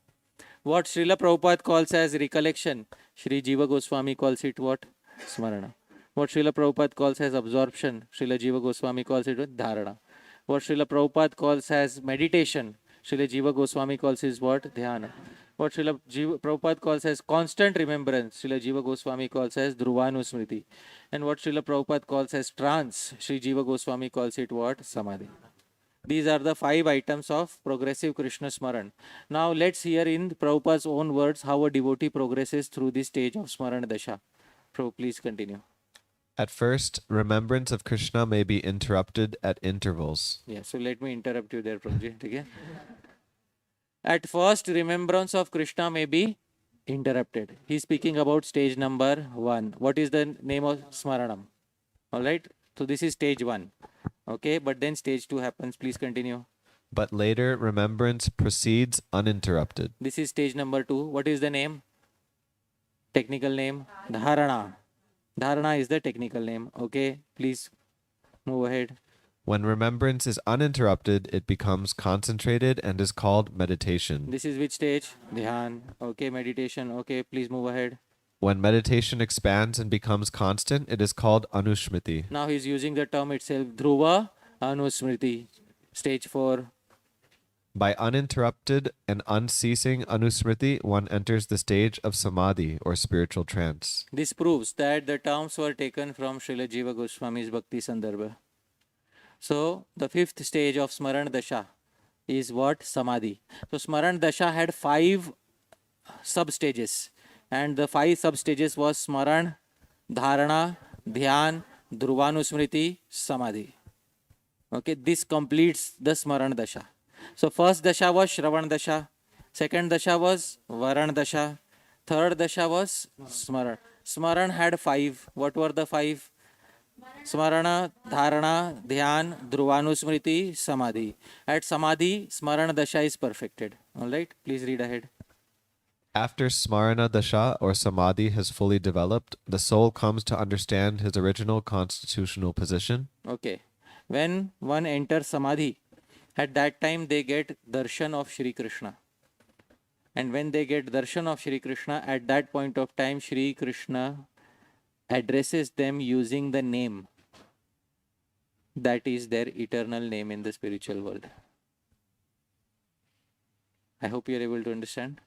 What Srila Prabhupada calls as recollection, Sri Jiva Goswami calls it what? Smarana. What Srila Prabhupada calls as absorption, Srila Jiva Goswami calls it what? Dharana. What Srila Prabhupada calls as meditation, Srila Jiva Goswami calls is what? Dhyana. What Srila Prabhupada calls as constant remembrance, Srila Jiva Goswami calls as Dhruvanusmriti. And what Srila Prabhupada calls as trance, Sri Jiva Goswami calls it what? Samadhi. These are the 5 items of progressive Krishna Smaran. Now let's hear in Prabhupada's own words how a devotee progresses through this stage of Smaran Dasha. Prabhu, please continue. At first, remembrance of Krishna may be interrupted at intervals. Yeah, so let me interrupt you there, Prabhuji. Okay? At first, remembrance of Krishna may be interrupted. He's speaking about stage number 1. What is the name of Smaranam? All right. So this is stage 1. Okay. But then stage 2 happens. Please continue. But later, remembrance proceeds uninterrupted. This is stage number 2. What is the name? Technical name? Dharana. Dharana is the technical name. Okay. Please move ahead. When remembrance is uninterrupted, it becomes concentrated and is called meditation. This is which stage? Dhyan. Okay. Meditation. Okay. Please move ahead. When meditation expands and becomes constant, it is called anushmiti. Now he's using the term itself. Dhruva Anusmriti. Stage 4. By uninterrupted and unceasing anusmriti, one enters the stage of samadhi or spiritual trance. This proves that the terms were taken from Srila Jiva Goswami's Bhakti Sandarbha. So the 5th stage of Smaran Dasha is what? Samadhi. So Smaran Dasha had 5 sub-stages. And the 5 sub-stages was Smaran, Dharana, Dhyan, Dhruvanusmriti, Samadhi. Okay, this completes the Smaran Dasha. So first Dasha was Shravan Dasha. Second Dasha was Varan Dasha. Third Dasha was Smaran. Smaran had 5. What were the 5? Smarana, Dharana, Dhyan, Dhruvanusmriti, Samadhi. At Samadhi, Smarana Dasha is perfected. Alright, please read ahead. After smarana dasha or samadhi has fully developed, the soul comes to understand his original constitutional position. Okay. When one enters Samadhi, at that time they get darshan of Shri Krishna. And when they get darshan of Shri Krishna, at that point of time, Shri Krishna addresses them using the name that is their eternal name in the spiritual world. I hope you are able to understand.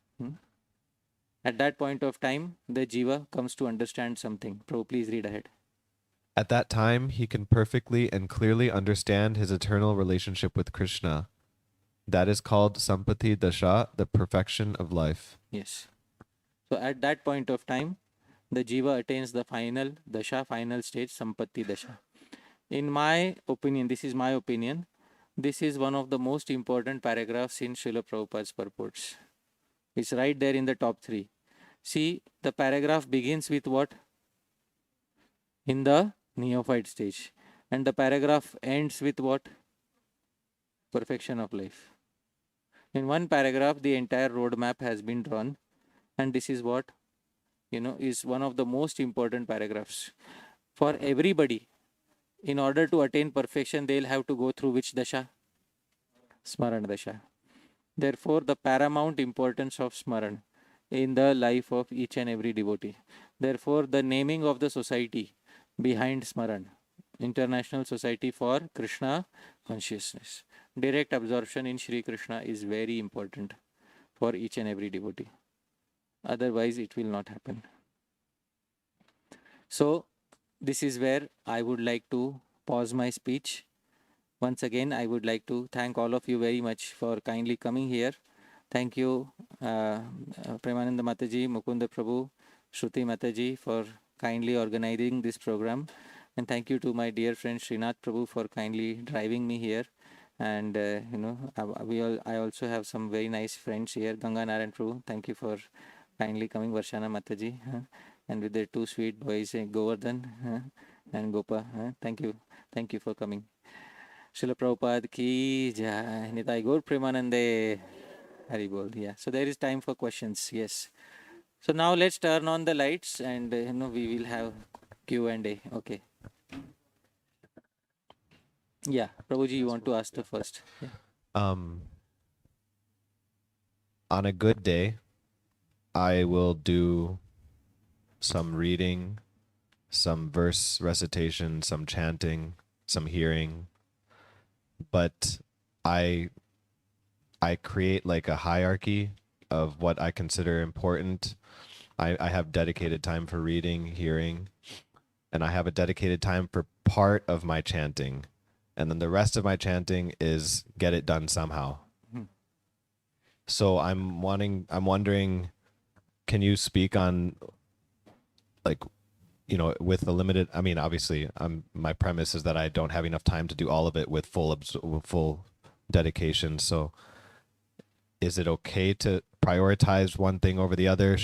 At that point of time, the jiva comes to understand something. Prabhu, please read ahead. At that time, he can perfectly and clearly understand his eternal relationship with Krishna. That is called sampati dasha, the perfection of life. Yes. So at that point of time, the jiva attains the final dasha, final stage, sampatti dasha. In my opinion, this is my opinion, this is one of the most important paragraphs in Srila Prabhupada's purports. It's right there in the top 3. See, the paragraph begins with what? In the neophyte stage. And the paragraph ends with what? Perfection of life. In one paragraph, the entire roadmap has been drawn. And this is what, is one of the most important paragraphs. For everybody, in order to attain perfection, they'll have to go through which dasha? Smaran dasha. Therefore, the paramount importance of Smaran in the life of each and every devotee. Therefore, the naming of the society behind Smaran, International Society for Krishna Consciousness. Direct absorption in Shri Krishna is very important for each and every devotee. Otherwise, it will not happen. So, this is where I would like to pause my speech. Once again, I would like to thank all of you very much for kindly coming here. Thank you, Premananda Mataji, Mukunda Prabhu, Shruti Mataji for kindly organizing this program. And thank you to my dear friend Srinath Prabhu for kindly driving me here. And, I also have some very nice friends here. Ganga Narayan Prabhu, thank you for kindly coming. Varshana Mataji, and with their 2 sweet boys, Govardhan and Gopa. Thank you. Thank you for coming. Srila Prabhupada ki jai. Nitai Gaur Premanande. Hari bol. Yeah. So there is time for questions. Yes. So now let's turn on the lights and we will have Q&A. Okay. Yeah. Prabhuji, you want to ask the first? Yeah. On a good day, I will do some reading, some verse recitation, some chanting, some hearing, but I create like a hierarchy of what I consider important. I have dedicated time for reading, hearing, and I have a dedicated time for part of my chanting. And then the rest of my chanting is get it done somehow. So I'm wondering, can you speak on, like, with the limited, I mean, obviously, my premise is that I don't have enough time to do all of it with full dedication. So is it okay to prioritize one thing over the other?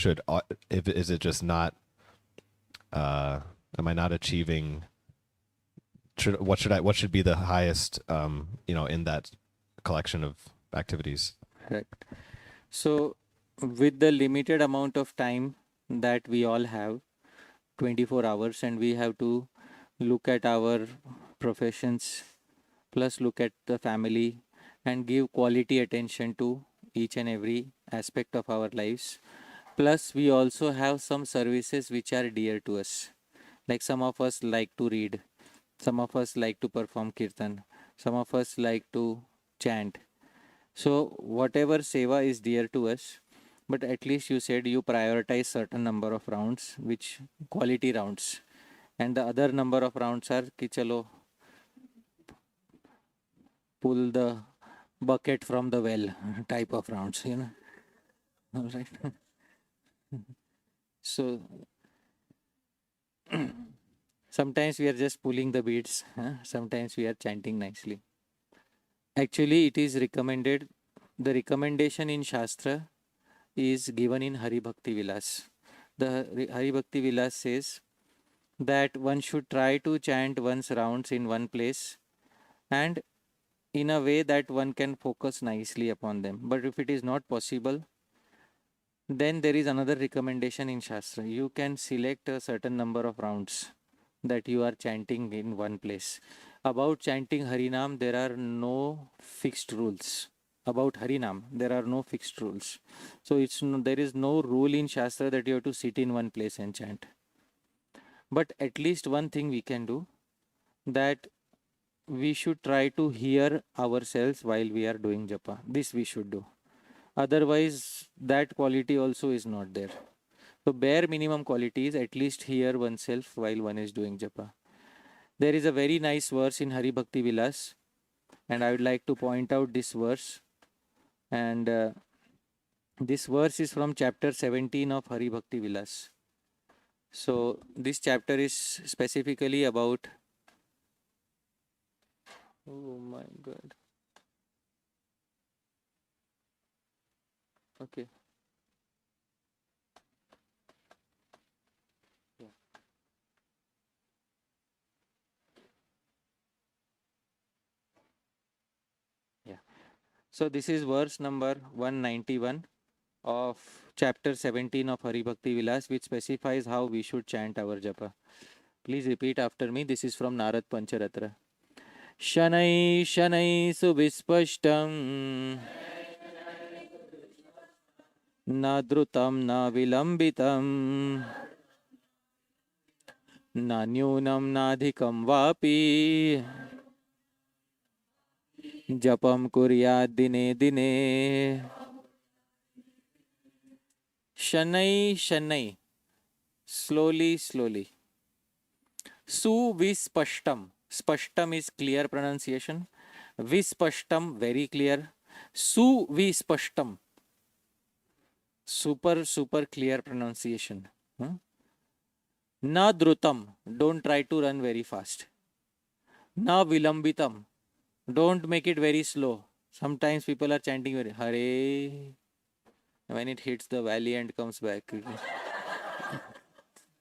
Is it just not? Am I not achieving? What should be the highest? In that collection of activities. Correct. So, with the limited amount of time that we all have, 24 hours, and we have to look at our professions, plus look at the family, and give quality attention to each and every aspect of our lives. Plus, we also have some services which are dear to us. Like some of us like to read, some of us like to perform kirtan, some of us like to chant. So, whatever seva is dear to us, but at least you said you prioritize certain number of rounds, which quality rounds, and the other number of rounds are ki chalo pull the bucket from the well type of rounds, All right. So sometimes we are just pulling the beads, sometimes we are chanting nicely. Actually, it is recommended, the recommendation in Shastra is given in Hari Bhakti Vilas. The Hari Bhakti Vilas says that one should try to chant one's rounds in one place and in a way that one can focus nicely upon them. But if it is not possible, then there is another recommendation in Shastra. You can select a certain number of rounds that you are chanting in one place. About chanting Harinam, there are no fixed rules. About Harinam, there are no fixed rules. So there is no rule in Shastra that you have to sit in one place and chant. But at least one thing we can do, that we should try to hear ourselves while we are doing japa. This we should do. Otherwise, that quality also is not there. So bare minimum quality is at least hear oneself while one is doing japa. There is a very nice verse in Hari Bhakti Vilas, and I would like to point out this verse. And this verse is from chapter 17 of Hari Bhakti Vilas. So this chapter is specifically about, oh my God. Okay. Yeah. Yeah. So this is verse number 191 of chapter 17 of Hari Bhakti Vilas, which specifies how we should chant our japa. Please repeat after me. This is from Narad Pancharatra. Shanai Shanai Suvispashtam Na Drutam Na Vilambitam Na Nyunam Nadhikam Vapi Japam Kuryat Dine Dine. Shanai Shanai. Slowly, slowly. Suvispashtam. Spashtam is clear pronunciation. Vispashtam, very clear. Suvispashtam. Super clear pronunciation. Na drutam. Don't try to run very fast. Na vilambitam. Don't make it very slow. Sometimes people are chanting very Hare. When it hits the valley and comes back.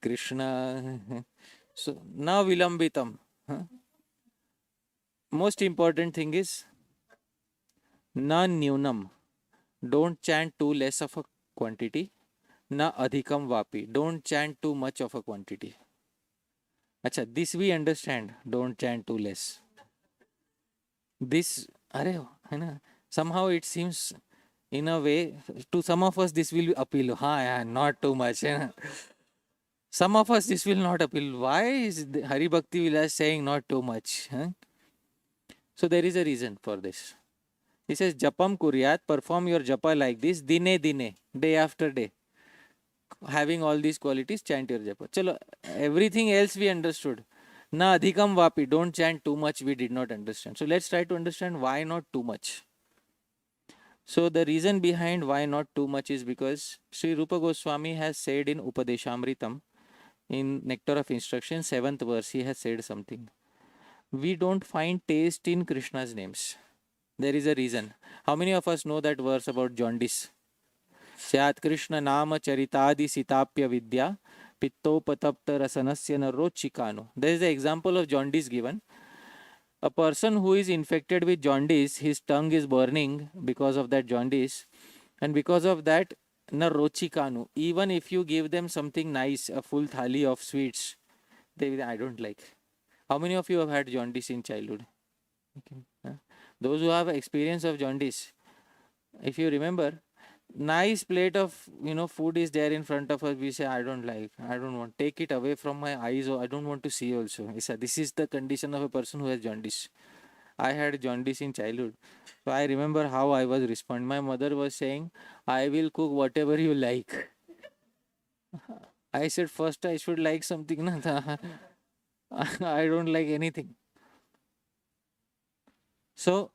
Krishna. So, na vilambitam. Most important thing is na nyunam. Don't chant too less of a quantity. Na adhikam vapi. Don't chant too much of a quantity. Acha, this we understand. Don't chant too less. This, somehow it seems in a way, to some of us this will appeal. Not too much. Some of us this will not appeal. Why is Hari Bhakti Vilas saying not too much? So there is a reason for this. He says, Japam Kuryat, perform your japa like this, dine dine, day after day. Having all these qualities, chant your japa. Chalo, everything else we understood. Na adhikam vapi, don't chant too much, we did not understand. So let's try to understand why not too much. So the reason behind why not too much is because Sri Rupa Goswami has said in Upadeshamritam, in Nectar of Instruction, 7th verse, he has said something. We don't find taste in Krishna's names. There is a reason. How many of us know that verse about jaundice? Syat Krishna Nama Charitadi Sitapya Vidya Pittopatapta Rasanasya Narochikano. There is the example of jaundice given. A person who is infected with jaundice, his tongue is burning because of that jaundice, and because of that, Narochikanu. Even if you give them something nice, a full thali of sweets, they will, I don't like. How many of you have had jaundice in childhood? Okay. Those who have experience of jaundice, if you remember, nice plate of food is there in front of us, we say, I don't like, I don't want, take it away from my eyes, or I don't want to see also. This is the condition of a person who has jaundice. I had jaundice in childhood, so I remember how I was responding. My mother was saying, I will cook whatever you like. I said, first I should like something. I don't like anything. So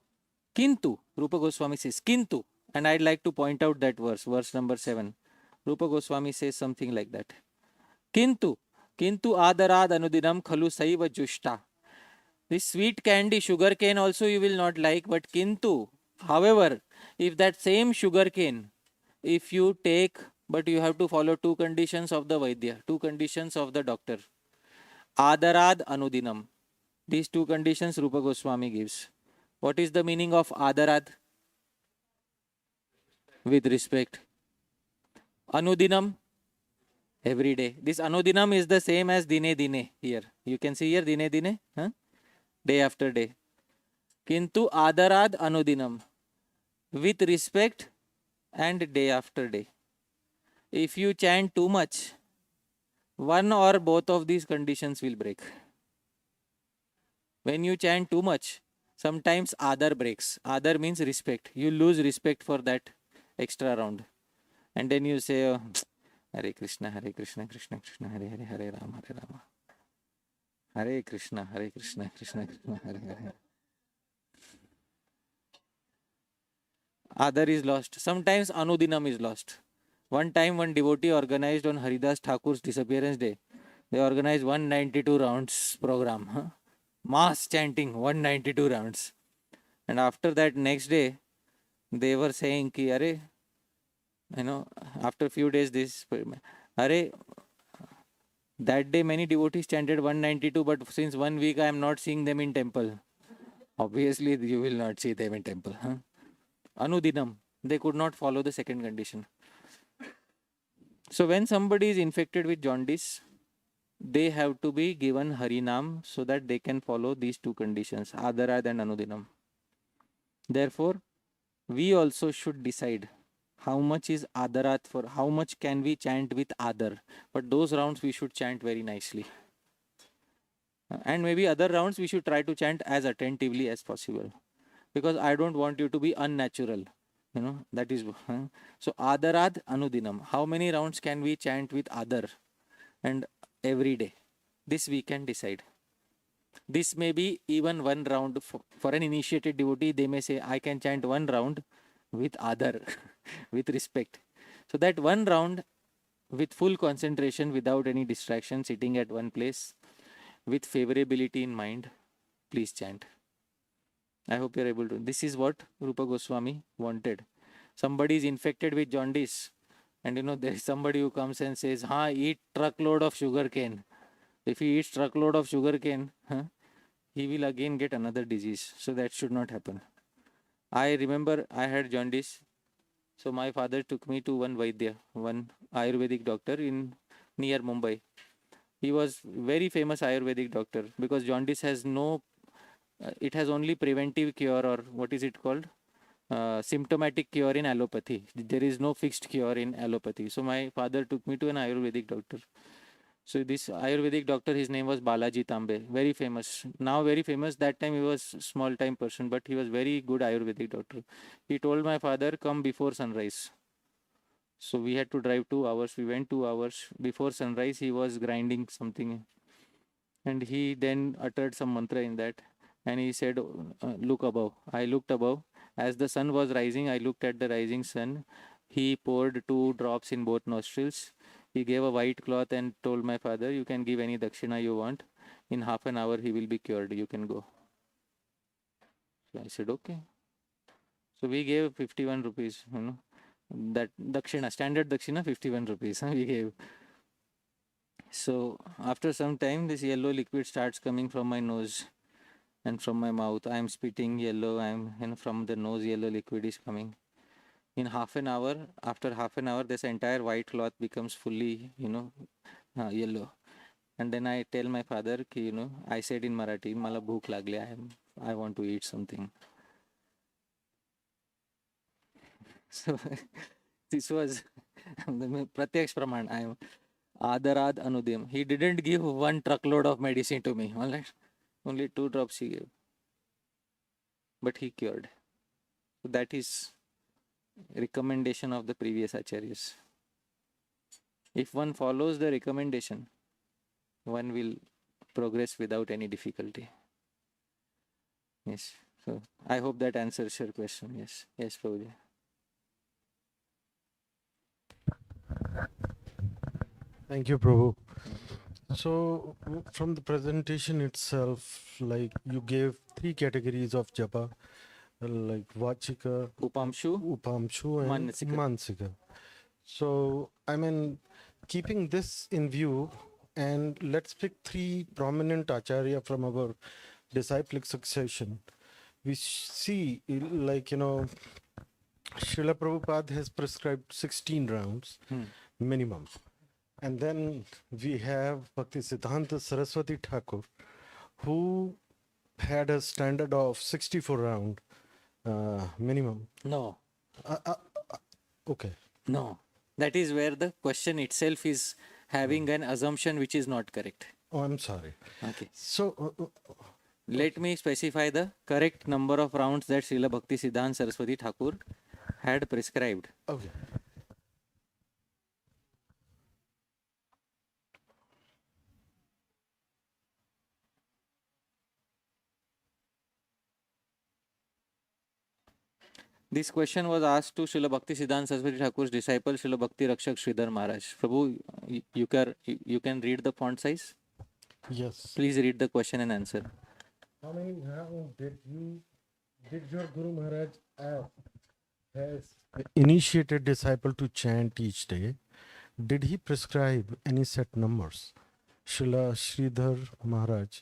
Kintu, Rupa Goswami says, Kintu, and I'd like to point out that verse number 7. Rupa Goswami says something like that. Kintu adarad anudinam khalu saiva jushta. This sweet candy, sugar cane also you will not like, but kintu, however, if that same sugar cane, if you take, but you have to follow two conditions of the Vaidya, two conditions of the doctor. Adarad anudinam. These two conditions Rupa Goswami gives. What is the meaning of adarad? With respect. Anudinam, every day. This anudinam is the same as dine dine here. You can see here dine dine, huh? Day after day. Kintu adarad anudinam, with respect and day after day. If you chant too much, one or both of these conditions will break. When you chant too much, sometimes adar breaks. Adar means respect. You lose respect for that extra round. And then you say, oh, Hare Krishna, Krishna Krishna, Hare Hare, Hare Rama, Hare Rama. Hare Krishna, Krishna Krishna, Hare Hare. Adar is lost. Sometimes Anudinam is lost. One time, one devotee organized on Haridas Thakur's disappearance day. They organized 192 rounds program. Huh? Mass chanting, 192 rounds. And after that, next day, they were saying, ki, Are, after a few days, Are, that day many devotees chanted 192, but since 1 week I am not seeing them in temple. Obviously, you will not see them in temple. Huh? Anudinam. They could not follow the second condition. So when somebody is infected with jaundice, they have to be given Harinam so that they can follow these two conditions, Adarad and Anudinam. Therefore, we also should decide how much is Adarat, for how much can we chant with Adar. But those rounds we should chant very nicely. And maybe other rounds we should try to chant as attentively as possible. Because I don't want you to be unnatural. That is. So Adarad Anudinam. How many rounds can we chant with Adar? And every day. This we can decide. This may be even one round for an initiated devotee. They may say, I can chant one round with Adar, with respect. So that one round with full concentration, without any distraction, sitting at one place, with favorability in mind, please chant. I hope you're able to. This is what Rupa Goswami wanted. Somebody is infected with jaundice, and there is somebody who comes and says, eat truckload of sugar cane. If he eats truckload of sugar cane, he will again get another disease. So that should not happen. I remember I had jaundice. So my father took me to one Vaidya, one Ayurvedic doctor in near Mumbai. He was very famous Ayurvedic doctor because jaundice has no, it has only preventive cure, or what is it called? Symptomatic cure in allopathy. There is no fixed cure in allopathy. So my father took me to an Ayurvedic doctor. So this Ayurvedic doctor, his name was Balaji Tambe, very famous. Now very famous. That time he was small time person, but he was very good Ayurvedic doctor. He told my father, come before sunrise. So we had to drive 2 hours. We went 2 hours. Before sunrise, he was grinding something. And he then uttered some mantra in that. And he said, look above. I looked above. As the sun was rising, I looked at the rising sun. He poured 2 drops in both nostrils. He gave a white cloth and told my father, you can give any dakshina you want. In half an hour, he will be cured. You can go. So I said, okay. So we gave 51 rupees, you know, that dakshina, standard dakshina, 51 rupees, we gave. So after some time, this yellow liquid starts coming from my nose and from my mouth. I am spitting yellow, from the nose, yellow liquid is coming. In half an hour, after half an hour, this entire white cloth becomes fully, yellow. And then I tell my father, I said in Marathi, Mala bhook lagli, I want to eat something. So this was Pratyaksh Praman. I am Adarad Anudim. He didn't give one truckload of medicine to me. All right? Only 2 drops he gave. But he cured. So that is recommendation of the previous acharyas. If one follows the recommendation, one will progress without any difficulty. Yes. So I hope that answers your question. Yes. Yes, Prabhuji. Thank you, Prabhu. So, from the presentation itself, like you gave 3 categories of japa, like Vachika, Upamshu, Upamshu, and Mansika. Mansika. So, I mean, keeping this in view, and let's pick 3 prominent acharya from our disciplic succession. We see, like, Srila Prabhupada has prescribed 16 rounds minimum. And then we have Bhakti Siddhanta Saraswati Thakur, who had a standard of 64 round minimum. No. Okay. No. That is where the question itself is having an assumption which is not correct. Oh, I'm sorry. Okay. So, Let me specify the correct number of rounds that Srila Bhakti Siddhanta Saraswati Thakur had prescribed. okay. This question was asked to Srila Bhakti Siddhanta Saraswati Thakur's disciple, Srila Bhakti Rakshak Sridhar Maharaj. Prabhu, you can read the font size? Yes. Please read the question and answer. How many rounds did your Guru Maharaj has initiated disciple to chant each day? Did he prescribe any set numbers? Srila Sridhar Maharaj,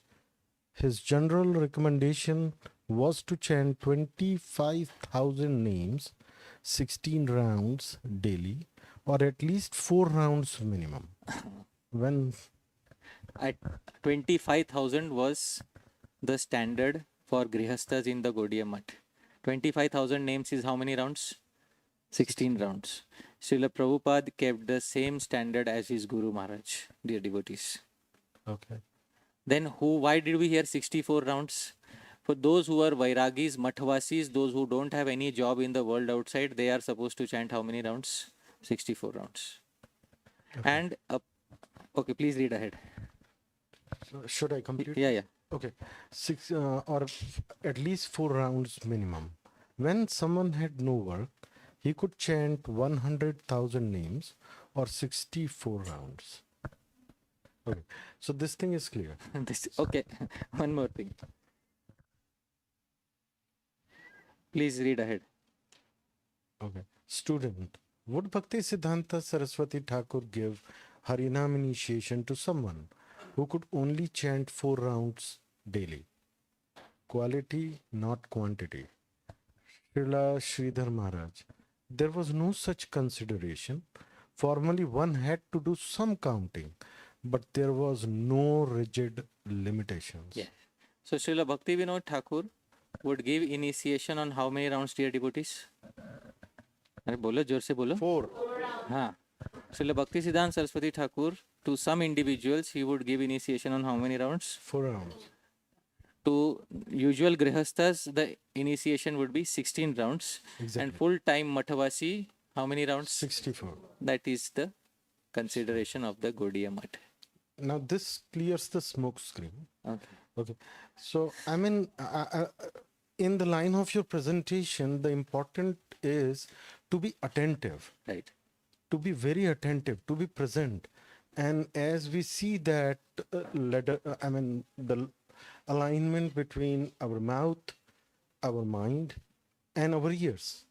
his general recommendation was to chant 25,000 names, 16 rounds daily, or at least 4 rounds minimum. When At 25,000 was the standard for Grihasthas in the Gaudiya Math. 25,000 names is how many rounds? 16 rounds. Srila Prabhupada kept the same standard as his Guru Maharaj, dear devotees. okay, Then why did we hear 64 rounds? For those who are Vairagis, Mathvasis, those who don't have any job in the world outside, they are supposed to chant how many rounds? 64 rounds. okay. And, okay, please read ahead. So should I complete? Yeah. Okay, 6 or at least 4 rounds minimum. When someone had no work, he could chant 100,000 names or 64 rounds. Okay, so this thing is clear. Okay, one more thing. Please read ahead. Okay, student, would Bhakti Siddhanta Saraswati Thakur give Harinam initiation to someone who could only chant 4 rounds daily? Quality, not quantity. Srila Sridhar Maharaj, there was no such consideration. Formally, one had to do some counting, but there was no rigid limitations. Yes. So Srila Bhakti Vinod Thakur would give initiation on how many rounds, dear devotees? अरे बोलो जोर से बोलो. 4. हाँ. Srila Bhakti Siddhanta Saraswati Thakur, to some individuals, he would give initiation on how many rounds? 4 rounds. To usual Grihasthas, the initiation would be 16 rounds. Exactly. And full-time Mathavasi, how many rounds? 64. That is the consideration of the Gaudiya Math. Now this clears the smoke screen. Okay. Okay. So, I mean, in the line of your presentation, the important is to be attentive. Right. To be very attentive, to be present. And as we see that the alignment between our mouth, our mind, and our ears,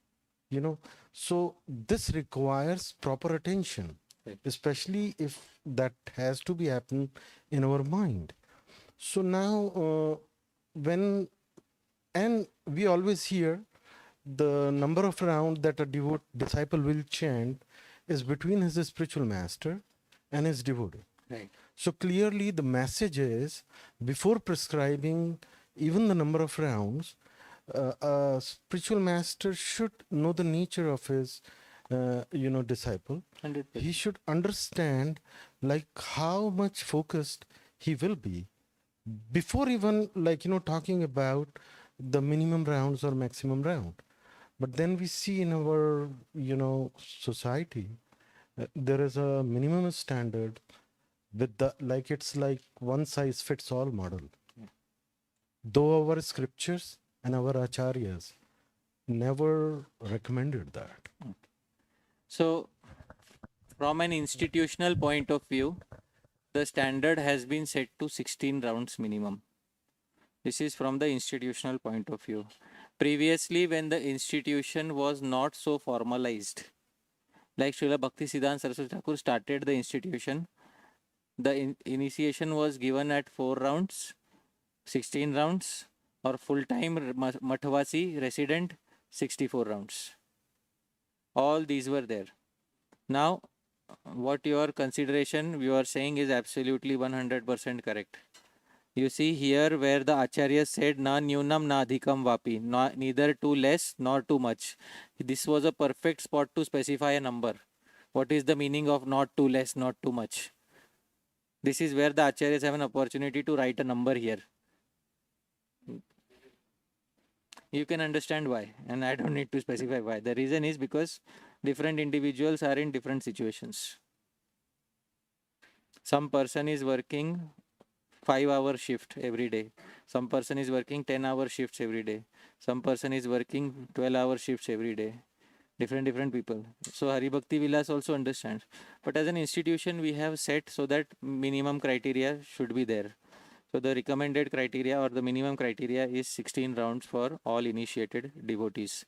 you know. So this requires proper attention, Right. especially if that has to be happen in our mind. So now, when and we always hear the number of round that a disciple will chant is between his spiritual master and his devotee. Right. So clearly, the message is before prescribing even the number of rounds, a spiritual master should know the nature of his, disciple. 100%. He should understand like how much focused he will be before even talking about the minimum rounds or maximum round. But then we see in our society there is a minimum standard with the it's like one size fits all model. Though our scriptures and our acharyas never recommended that. So, from an institutional point of view, the standard has been set to 16 rounds minimum. This is from the institutional point of view. Previously, when the institution was not so formalized, like Srila Bhaktisiddhanta Saraswati Thakur started the institution, the initiation was given at 4 rounds, 16 rounds, or full-time Mathvasi resident, 64 rounds. All these were there. Now, what your consideration you are saying is absolutely 100% correct. You see here where the Acharya said, na nyunam na adhikam vapi, neither too less nor too much. This was a perfect spot to specify a number. What is the meaning of not too less, not too much? This is where the Acharyas have an opportunity to write a number here. You can understand why, and I don't need to specify why. The reason is because different individuals are in different situations. Some person is working 5-hour shift every day. Some person is working 10-hour shifts every day. Some person is working 12-hour shifts every day. Different people. So Hari Bhakti Vilas also understands. But as an institution, we have set so that minimum criteria should be there. So the recommended criteria or the minimum criteria is 16 rounds for all initiated devotees.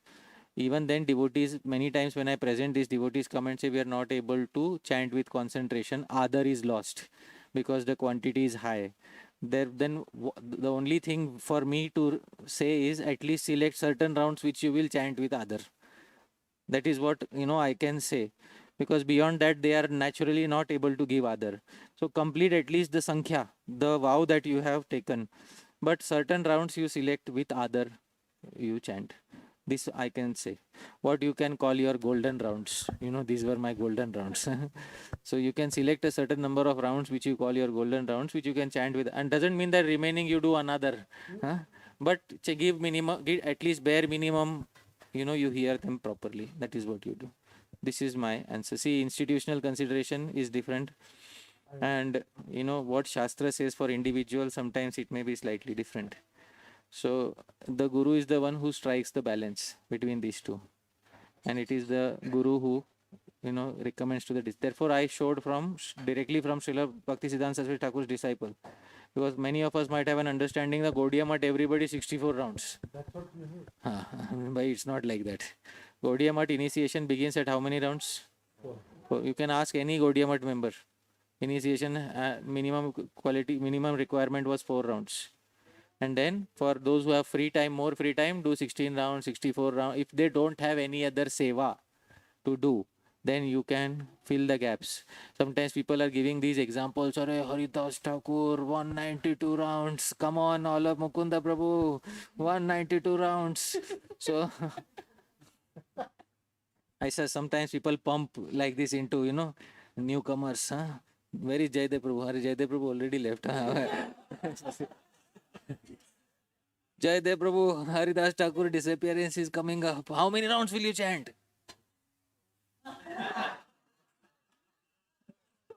Even then, devotees, many times when I present these, devotees come and say we are not able to chant with concentration. Adar is lost because the quantity is high. Then the only thing for me to say is at least select certain rounds which you will chant with Adar. That is what I can say, because beyond that they are naturally not able to give Adar. So complete at least the sankhya, the vow that you have taken, but certain rounds you select with Adar, you chant. This I can say. What you can call your golden rounds. These were my golden rounds. So you can select a certain number of rounds which you call your golden rounds, which you can chant with, and doesn't mean that remaining you do another. But give at least bare minimum. You hear them properly. That is what you do. This is my answer. See, institutional consideration is different. And what Shastra says for individual, sometimes it may be slightly different. So the Guru is the one who strikes the balance between these two. And it is the Guru who, recommends to the Therefore, I showed directly from Srila Bhaktisiddhanta Saraswati Thakur's disciple. Because many of us might have an understanding that Gaudiya Math everybody 64 rounds. That's what you heard. But it's not like that. Gaudiya Math initiation begins at how many rounds? 4. You can ask any Gaudiya Math member. Initiation minimum requirement was 4 rounds. And then for those who have more free time, do 16 rounds, 64 rounds. If they don't have any other seva to do, then you can fill the gaps. Sometimes people are giving these examples. Haridas Thakur, 192 rounds. Come on, all of Mukunda Prabhu, 192 rounds. So, I say sometimes people pump like this into, newcomers. Where is Jaidev Prabhu? Jaidev Prabhu already left. Jaidev Prabhu, Haridas Thakur disappearance is coming up. How many rounds will you chant?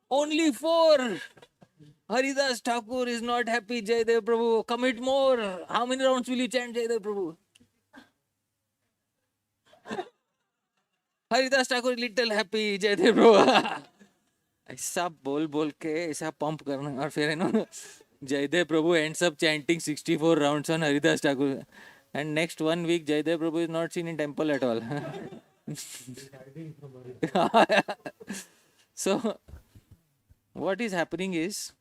Only 4. Haridas Thakur is not happy. Jaidev Prabhu, commit more. How many rounds will you chant, Jaidev Prabhu? Haridas Thakur little happy. Jaidev Prabhu. ऐसा बोल के ऐसा pump करना और फिर Jaidev Prabhu ends up chanting 64 rounds on Haridas Thakur. And next 1 week, Jaydev Prabhu is not seen in temple at all. So, what is happening is,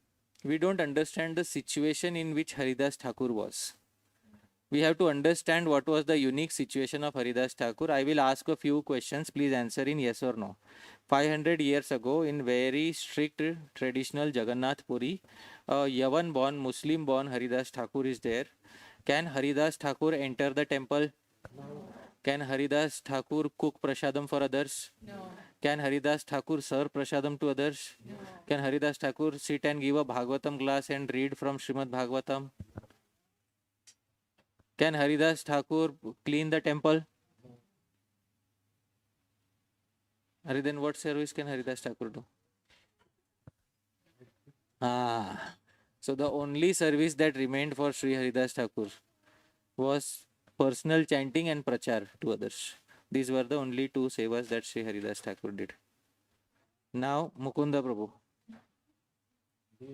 we don't understand the situation in which Haridas Thakur was. We have to understand what was the unique situation of Haridas Thakur. I will ask a few questions. Please answer in yes or no. 500 years ago, in very strict traditional Jagannath Puri, a Yavan born, Muslim born Haridas Thakur is there. Can Haridas Thakur enter the temple? Can Haridas Thakur cook prasadam for others? No. Can Haridas Thakur serve prasadam to others? No. Can Haridas Thakur sit and give a Bhagavatam class and read from Srimad Bhagavatam? Can Haridas Thakur clean the temple? Then what service can Haridas Thakur do? So the only service that remained for Sri Haridas Thakur was personal chanting and prachar to others. These were the only two sevas that Sri Haridas Thakur did. Now, Mukunda Prabhu,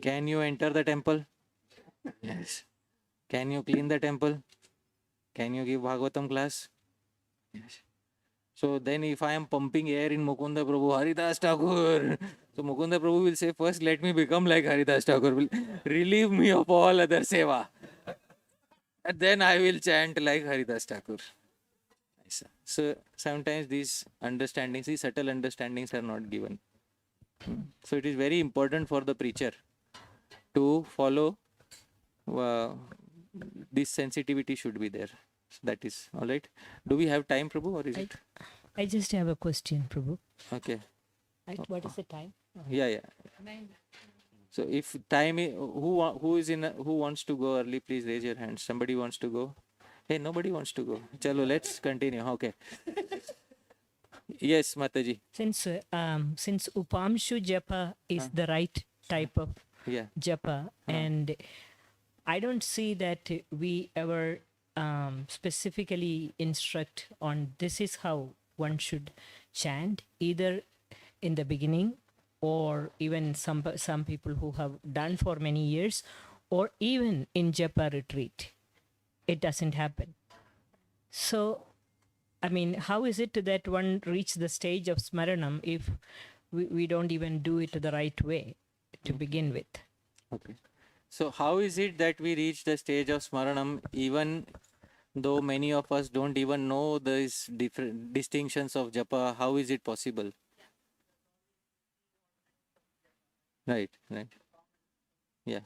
can you enter the temple? Yes. Can you clean the temple? Can you give Bhagavatam class? Yes. So then if I am pumping air in Mukunda Prabhu, Haridas Thakur, so Mukunda Prabhu will say, first let me become like Haridas Thakur, will relieve me of all other seva. And then I will chant like Haridas Thakur. So sometimes these understandings, these subtle understandings are not given. So it is very important for the preacher to follow, this sensitivity should be there. So that is all right. Do we have time, Prabhu, or is it? I just have a question, Prabhu. Okay. What is the time? Yeah. So if time is, who wants to go early, please raise your hand. Somebody wants to go. Hey, nobody wants to go. Chalo, let's continue. Okay. Yes, Mataji. Since Upamshu Japa is the right type of Japa, and I don't see that we ever specifically instruct on this is how one should chant, either in the beginning or even some people who have done for many years, or even in Japa retreat. It doesn't happen. So, I mean, how is it that one reach the stage of Smaranam if we don't even do it the right way to begin with? Okay. So how is it that we reach the stage of Smaranam even though many of us don't even know these different distinctions of Japa? How is it possible? Right. Yeah.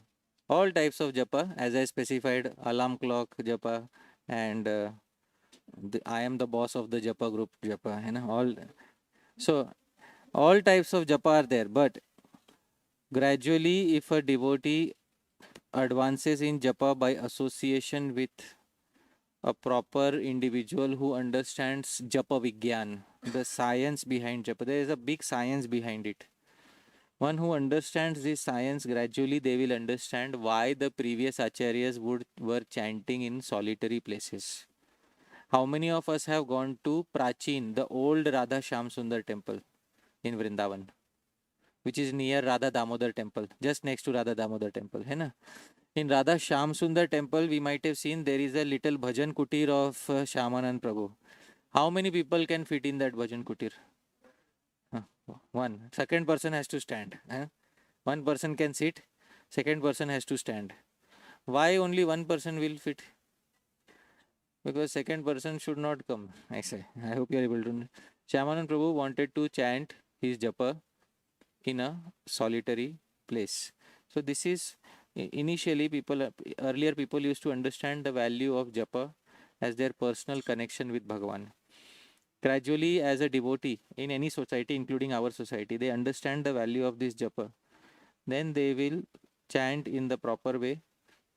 All types of Japa, as I specified, alarm clock Japa, and I am the boss of the Japa group Japa, So all types of Japa are there, but gradually if a devotee advances in Japa by association with a proper individual who understands Japa Vigyan, the science behind Japa, there is a big science behind it. One who understands this science, gradually they will understand why the previous acharyas were chanting in solitary places. How many of us have gone to Prachin, the old Radha Shyam Sundar temple in Vrindavan, which is near Radha Damodar temple, just next to Radha Damodar temple. In Radha Shyam Sundar temple, we might have seen there is a little bhajan kutir of Shyamanand Prabhu. How many people can fit in that bhajan kutir? One. Second person has to stand. One person can sit, second person has to stand. Why only one person will fit? Because second person should not come. I hope you are able to. Shyamanand Prabhu wanted to chant his japa in a solitary place. So this is initially earlier people used to understand the value of japa as their personal connection with Bhagavan. Gradually, as a devotee in any society, including our society, they understand the value of this japa. Then they will chant in the proper way.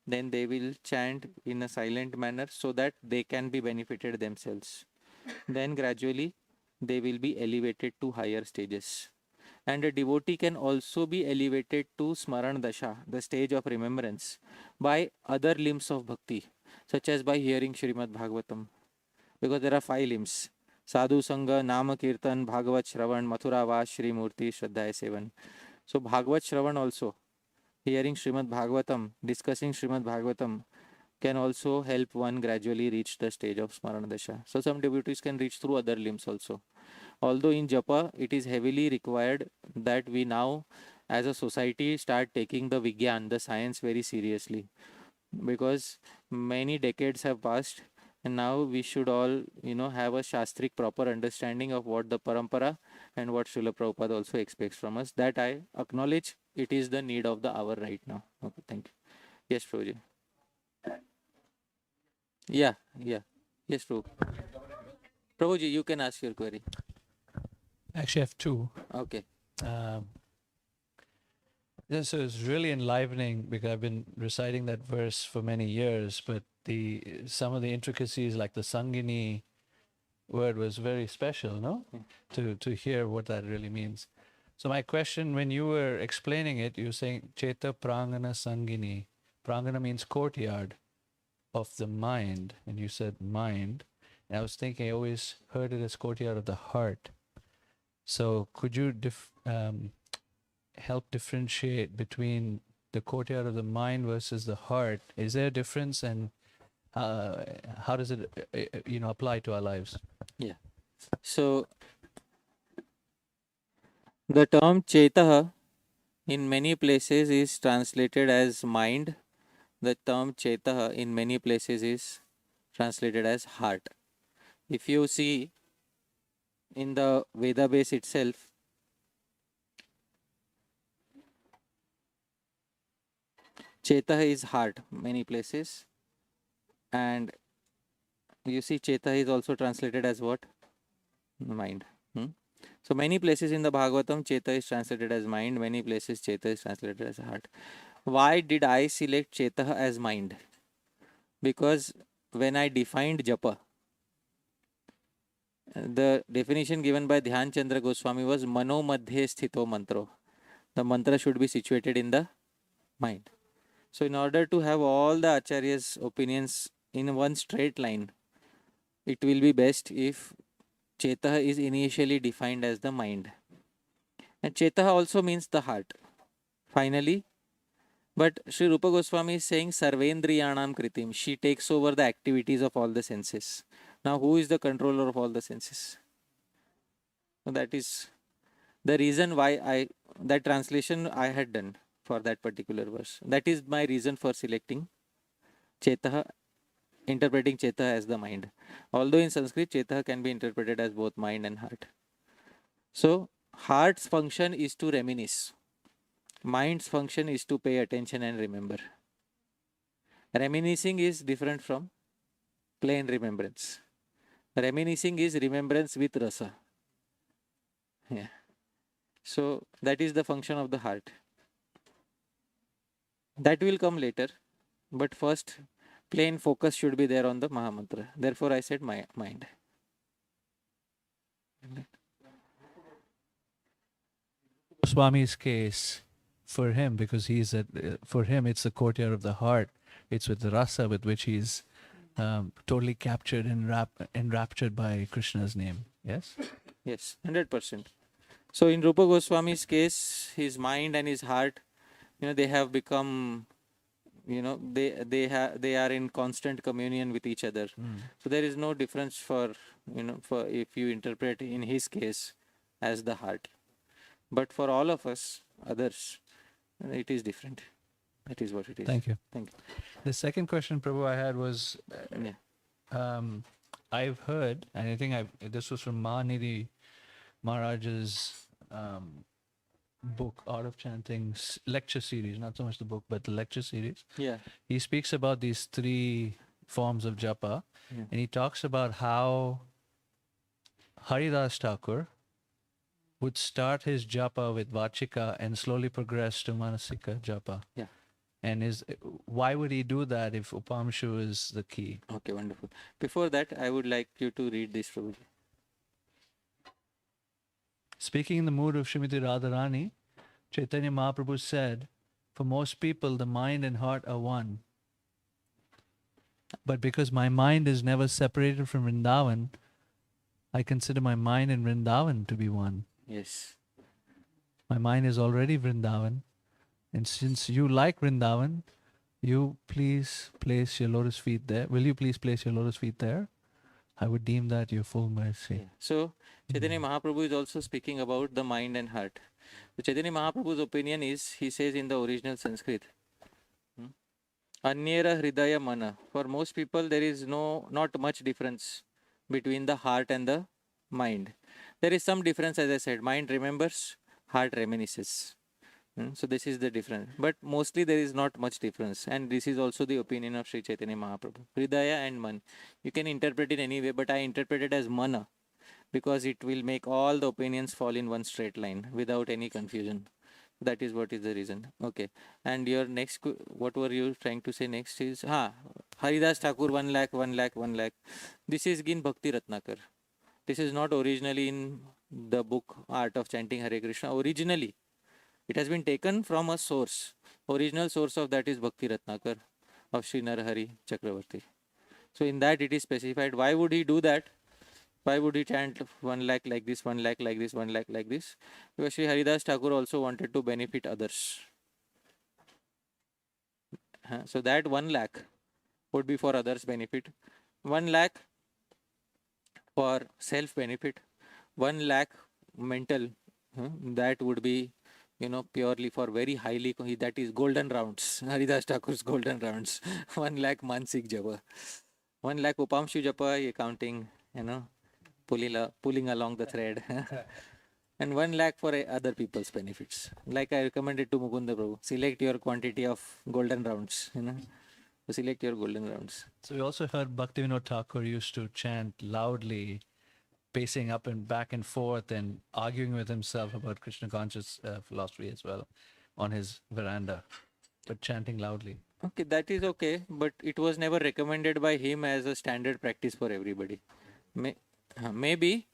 Then they will chant in a silent manner so that they can be benefited themselves. Then gradually, they will be elevated to higher stages. And a devotee can also be elevated to Smaran Dasha, the stage of remembrance, by other limbs of bhakti, such as by hearing Srimad Bhagavatam. Because there are 5 limbs: Sadhu Sangha, Nama Kirtan, Bhagavat Shravan, Mathura Vas, Shri Murti, Shraddhaya Sevan. So Bhagavat Shravan also, hearing Srimad Bhagavatam, discussing Srimad Bhagavatam, can also help one gradually reach the stage of Smarana Dasha. So some devotees can reach through other limbs also. Although in Japa, it is heavily required that we now, as a society, start taking the Vigyan, the science, very seriously. Because many decades have passed, and now we should all, have a Shastric proper understanding of what the Parampara and what Srila Prabhupada also expects from us. That I acknowledge it is the need of the hour right now. Okay, thank you. Yes, Prabhuji. Yeah, yeah. Yes, Prabhu. Prabhuji, you can ask your query. Actually, I have two. Okay. So it's really enlivening because I've been reciting that verse for many years, but some of the intricacies, like the Sangini word, was very special, no? To hear what that really means. So my question, when you were explaining it, you were saying Cheta Prangana Sangini. Prangana means courtyard of the mind, and you said mind. And I was thinking, I always heard it as courtyard of the heart. So could you help differentiate between the courtyard of the mind versus the heart? Is there a difference, and how does it apply to our lives? Yeah. So the term Chetaha in many places is translated as mind. The term Chetaha in many places is translated as heart. If you see in the Veda base itself, Chetaha is heart many places, and you see Chetaha is also translated as what? Mind. So many places in the Bhagavatam, Cheta is translated as mind. Many places, Cheta is translated as heart. Why did I select Cheta as mind? Because when I defined Japa, the definition given by Dhyan Chandra Goswami was Mano Madhye Sthito Mantro. The mantra should be situated in the mind. So in order to have all the Acharya's opinions in one straight line, it will be best if Cheta is initially defined as the mind. And Cheta also means the heart. Finally, but Sri Rupa Goswami is saying Sarvendriyanam Kritim. She takes over the activities of all the senses. Now, who is the controller of all the senses? So that is the reason why that translation I had done for that particular verse. That is my reason for selecting Cheta, interpreting Cheta as the mind. Although in Sanskrit, Cheta can be interpreted as both mind and heart. So, heart's function is to reminisce. Mind's function is to pay attention and remember. Reminiscing is different from plain remembrance. Reminiscing is remembrance with rasa. Yeah. So that is the function of the heart. That will come later, but first plain focus should be there on the Mahamantra. Therefore I said my mind. Swami's case, for him, because for him it's the courtyard of the heart. It's with the rasa with which he's totally captured and enraptured by Krishna's name. Yes? Yes, 100%. So in Rupa Goswami's case, his mind and his heart, they have become, they are in constant communion with each other. So there is no difference for if you interpret in his case as the heart. But for all of us, others, it is different. That is what it is. Thank you. Thank you. The second question, Prabhu, I had was, I've heard, and I think this was from Mahanidhi Maharaj's book, Art of Chanting lecture series, not so much the book, but the lecture series. Yeah. He speaks about these 3 forms of japa, and he talks about how Haridas Thakur would start his japa with Vachika and slowly progress to Manasika japa. Yeah. And why would he do that if Upamshu is the key? Okay, wonderful. Before that, I would like you to read this, Prabhuji. Speaking in the mood of Srimati Radharani, Chaitanya Mahaprabhu said, for most people, the mind and heart are one. But because my mind is never separated from Vrindavan, I consider my mind and Vrindavan to be one. Yes. My mind is already Vrindavan. And since you like Vrindavan, you please place your lotus feet there? Will you please place your lotus feet there? I would deem that your full mercy. Yeah. So Chaitanya Mahaprabhu is also speaking about the mind and heart. So Chaitanya Mahaprabhu's opinion is, he says in the original Sanskrit, Anyera Hridaya Mana. For most people, there is not much difference between the heart and the mind. There is some difference, as I said. Mind remembers, heart reminisces. So this is the difference. But mostly there is not much difference. And this is also the opinion of Sri Chaitanya Mahaprabhu. Hridaya and Man. You can interpret it any way, but I interpret it as Mana, because it will make all the opinions fall in one straight line without any confusion. That is what is the reason. Okay. And your next, what were you trying to say next is, Haridas Thakur 1 lakh, 1 lakh, 1 lakh. This is in Bhakti Ratnakar. This is not originally in the book Art of Chanting Hare Krishna. Originally, it has been taken from a source. Original source of that is Bhakti Ratnakar of Sri Narahari Chakravarti. So in that it is specified. Why would he do that? Why would he chant 1 lakh like this, 1 lakh like this, 1 lakh like this? Because Sri Haridas Thakur also wanted to benefit others. So that 1 lakh would be for others' benefit. 1 lakh for self-benefit. 1 lakh mental. That would be, purely for very highly, that is golden rounds. Haridas Thakur's golden rounds. 1 lakh Mansik Japa. 1 lakh Upamshu Japa, counting, pulling along the thread. And 1 lakh for other people's benefits. Like I recommended to Mukunda Prabhu, select your quantity of golden rounds. So select your golden rounds. So we also heard Bhaktivinoda Thakur used to chant loudly, pacing up and back and forth and arguing with himself about Krishna conscious philosophy as well on his veranda, but chanting loudly. Okay, that is okay, but it was never recommended by him as a standard practice for everybody. Maybe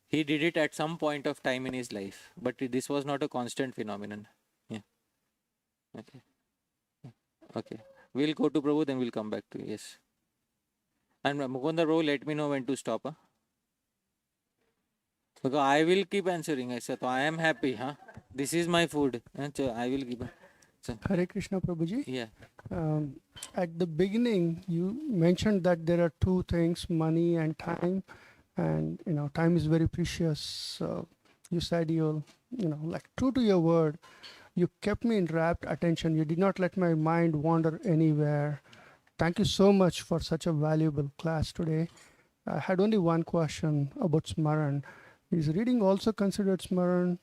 he did it at some point of time in his life, but this was not a constant phenomenon. Yeah. Okay. We'll go to Prabhu, then we'll come back to you. Yes. And Mukunda Prabhu, let me know when to stop. Because I will keep answering. I said, I am happy. This is my food. So I will keep. Hare Krishna Prabhuji. Yeah. At the beginning, you mentioned that there are two things, money and time. And, time is very precious. You said you'll, like true to your word, you kept me in rapt attention. You did not let my mind wander anywhere. Thank you so much for such a valuable class today. I had only one question about Smaran. Is reading also considered Smaran?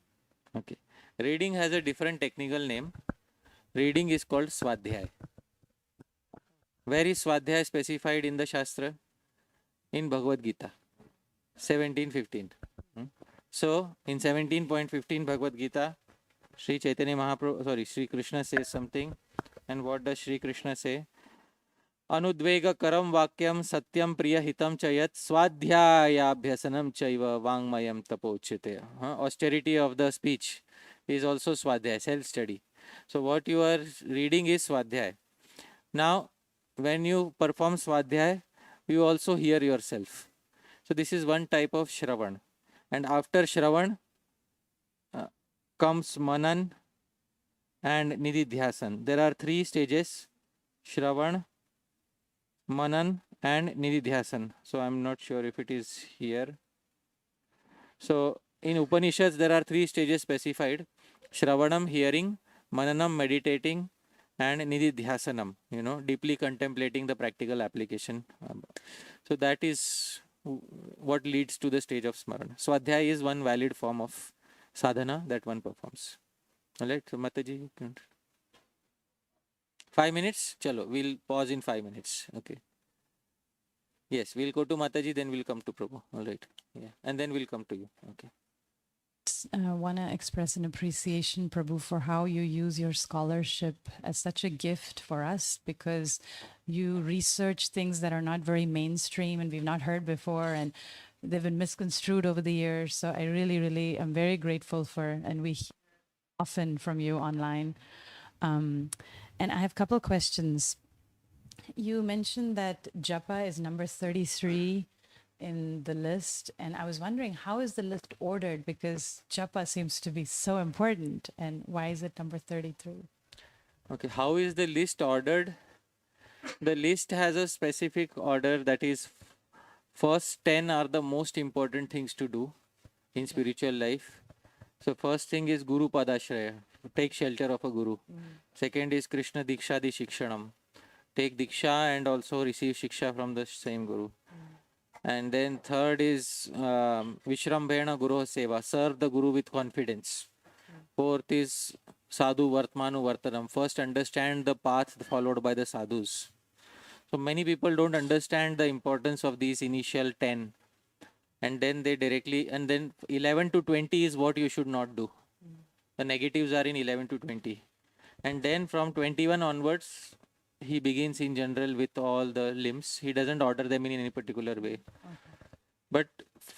Okay. Reading has a different technical name. Reading is called Swadhyay. Where is Swadhyay specified in the Shastra? In Bhagavad Gita. 17:15. So, in 17.15 Bhagavad Gita, Sri Krishna says something. And what does Sri Krishna say? Anudvega karam vakyam satyam priya hitam chayat swadhyayabhyasanam chaiva vangmayam tapochite. Austerity of the speech is also swadhyay, self-study. So what you are reading is swadhyay. Now, when you perform swadhyay, you also hear yourself. So this is one type of Shravan. And after Shravan comes Manan and Nididhyasan. There are 3 stages: Shravan, Manan and Nididhyasan. So I'm not sure if it is here. So in Upanishads, there are 3 stages specified: Shravanam, hearing; Mananam, meditating; and Nididhyasanam, deeply contemplating the practical application. So that is what leads to the stage of Smarana. Swadhyaya is one valid form of sadhana that one performs. Alright, so Mataji, 5 minutes? Chalo, we'll pause in 5 minutes. Okay. Yes, we'll go to Mataji, then we'll come to Prabhu. Alright. Yeah. And then we'll come to you. Okay. I want to express an appreciation, Prabhu, for how you use your scholarship as such a gift for us, because you research things that are not very mainstream and we've not heard before, and they've been misconstrued over the years. So I really, really am very grateful for, and we hear often from you online. And I have a couple of questions. You mentioned that Japa is number 33 in the list, and I was wondering, how is the list ordered, because Japa seems to be so important, and why is it number 33? Okay, how is the list ordered? The list has a specific order, that is, first 10 are the most important things to do in spiritual life. So first thing is Guru Padashraya, take shelter of a Guru. Second is Krishna Diksha Di Shikshanam, take Diksha and also receive Shiksha from the same Guru. And then third is Vishrambhena Guru Seva, serve the Guru with confidence. Fourth is Sadhu Vartmanu Vartanam, first understand the path followed by the sadhus. So many people don't understand the importance of these initial 10. And then they directly, and then 11 to 20 is what you should not do. The negatives are in 11 to 20. And then from 21 onwards, he begins in general with all the limbs. He doesn't order them in any particular way. But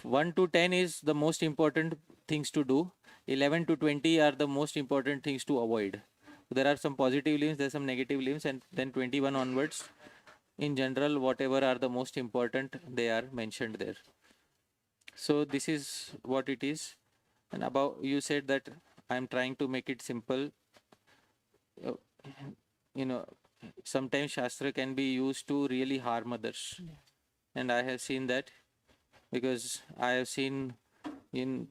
1 to 10 is the most important things to do. 11 to 20 are the most important things to avoid. There are some positive limbs, there are some negative limbs, and then 21 onwards, in general, whatever are the most important, they are mentioned there. So this is what it is. And about, you said that I'm trying to make it simple. Sometimes Shastra can be used to really harm others. And I have seen that, because I have seen in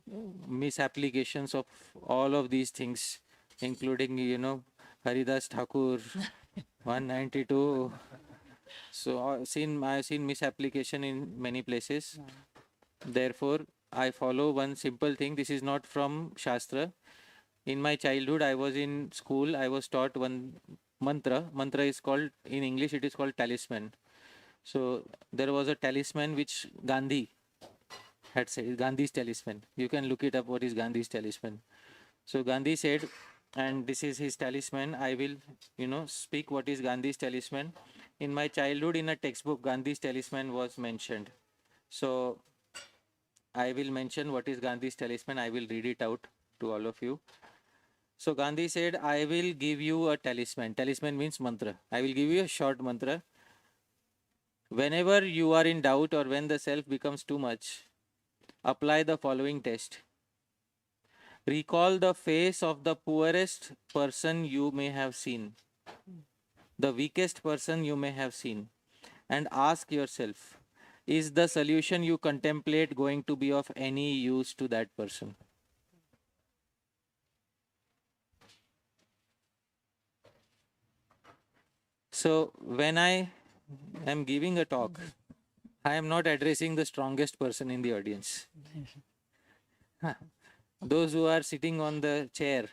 misapplications of all of these things, including, Haridas Thakur, 192. So I have seen misapplication in many places. Therefore, I follow one simple thing. This is not from Shastra. In my childhood, I was in school. I was taught one mantra. Mantra is called, in English, it is called talisman. So there was a talisman which Gandhi had said, Gandhi's talisman. You can look it up, what is Gandhi's talisman. So Gandhi said, and this is his talisman, I will, speak what is Gandhi's talisman. In my childhood, in a textbook, Gandhi's talisman was mentioned. So I will mention what is Gandhi's talisman. I will read it out to all of you. So Gandhi said, I will give you a talisman. Talisman means mantra. I will give you a short mantra. Whenever you are in doubt or when the self becomes too much, apply the following test. Recall the face of the poorest person you may have seen, the weakest person you may have seen, and ask yourself, is the solution you contemplate going to be of any use to that person? So when I am giving a talk, I am not addressing the strongest person in the audience. Those who are sitting on the chair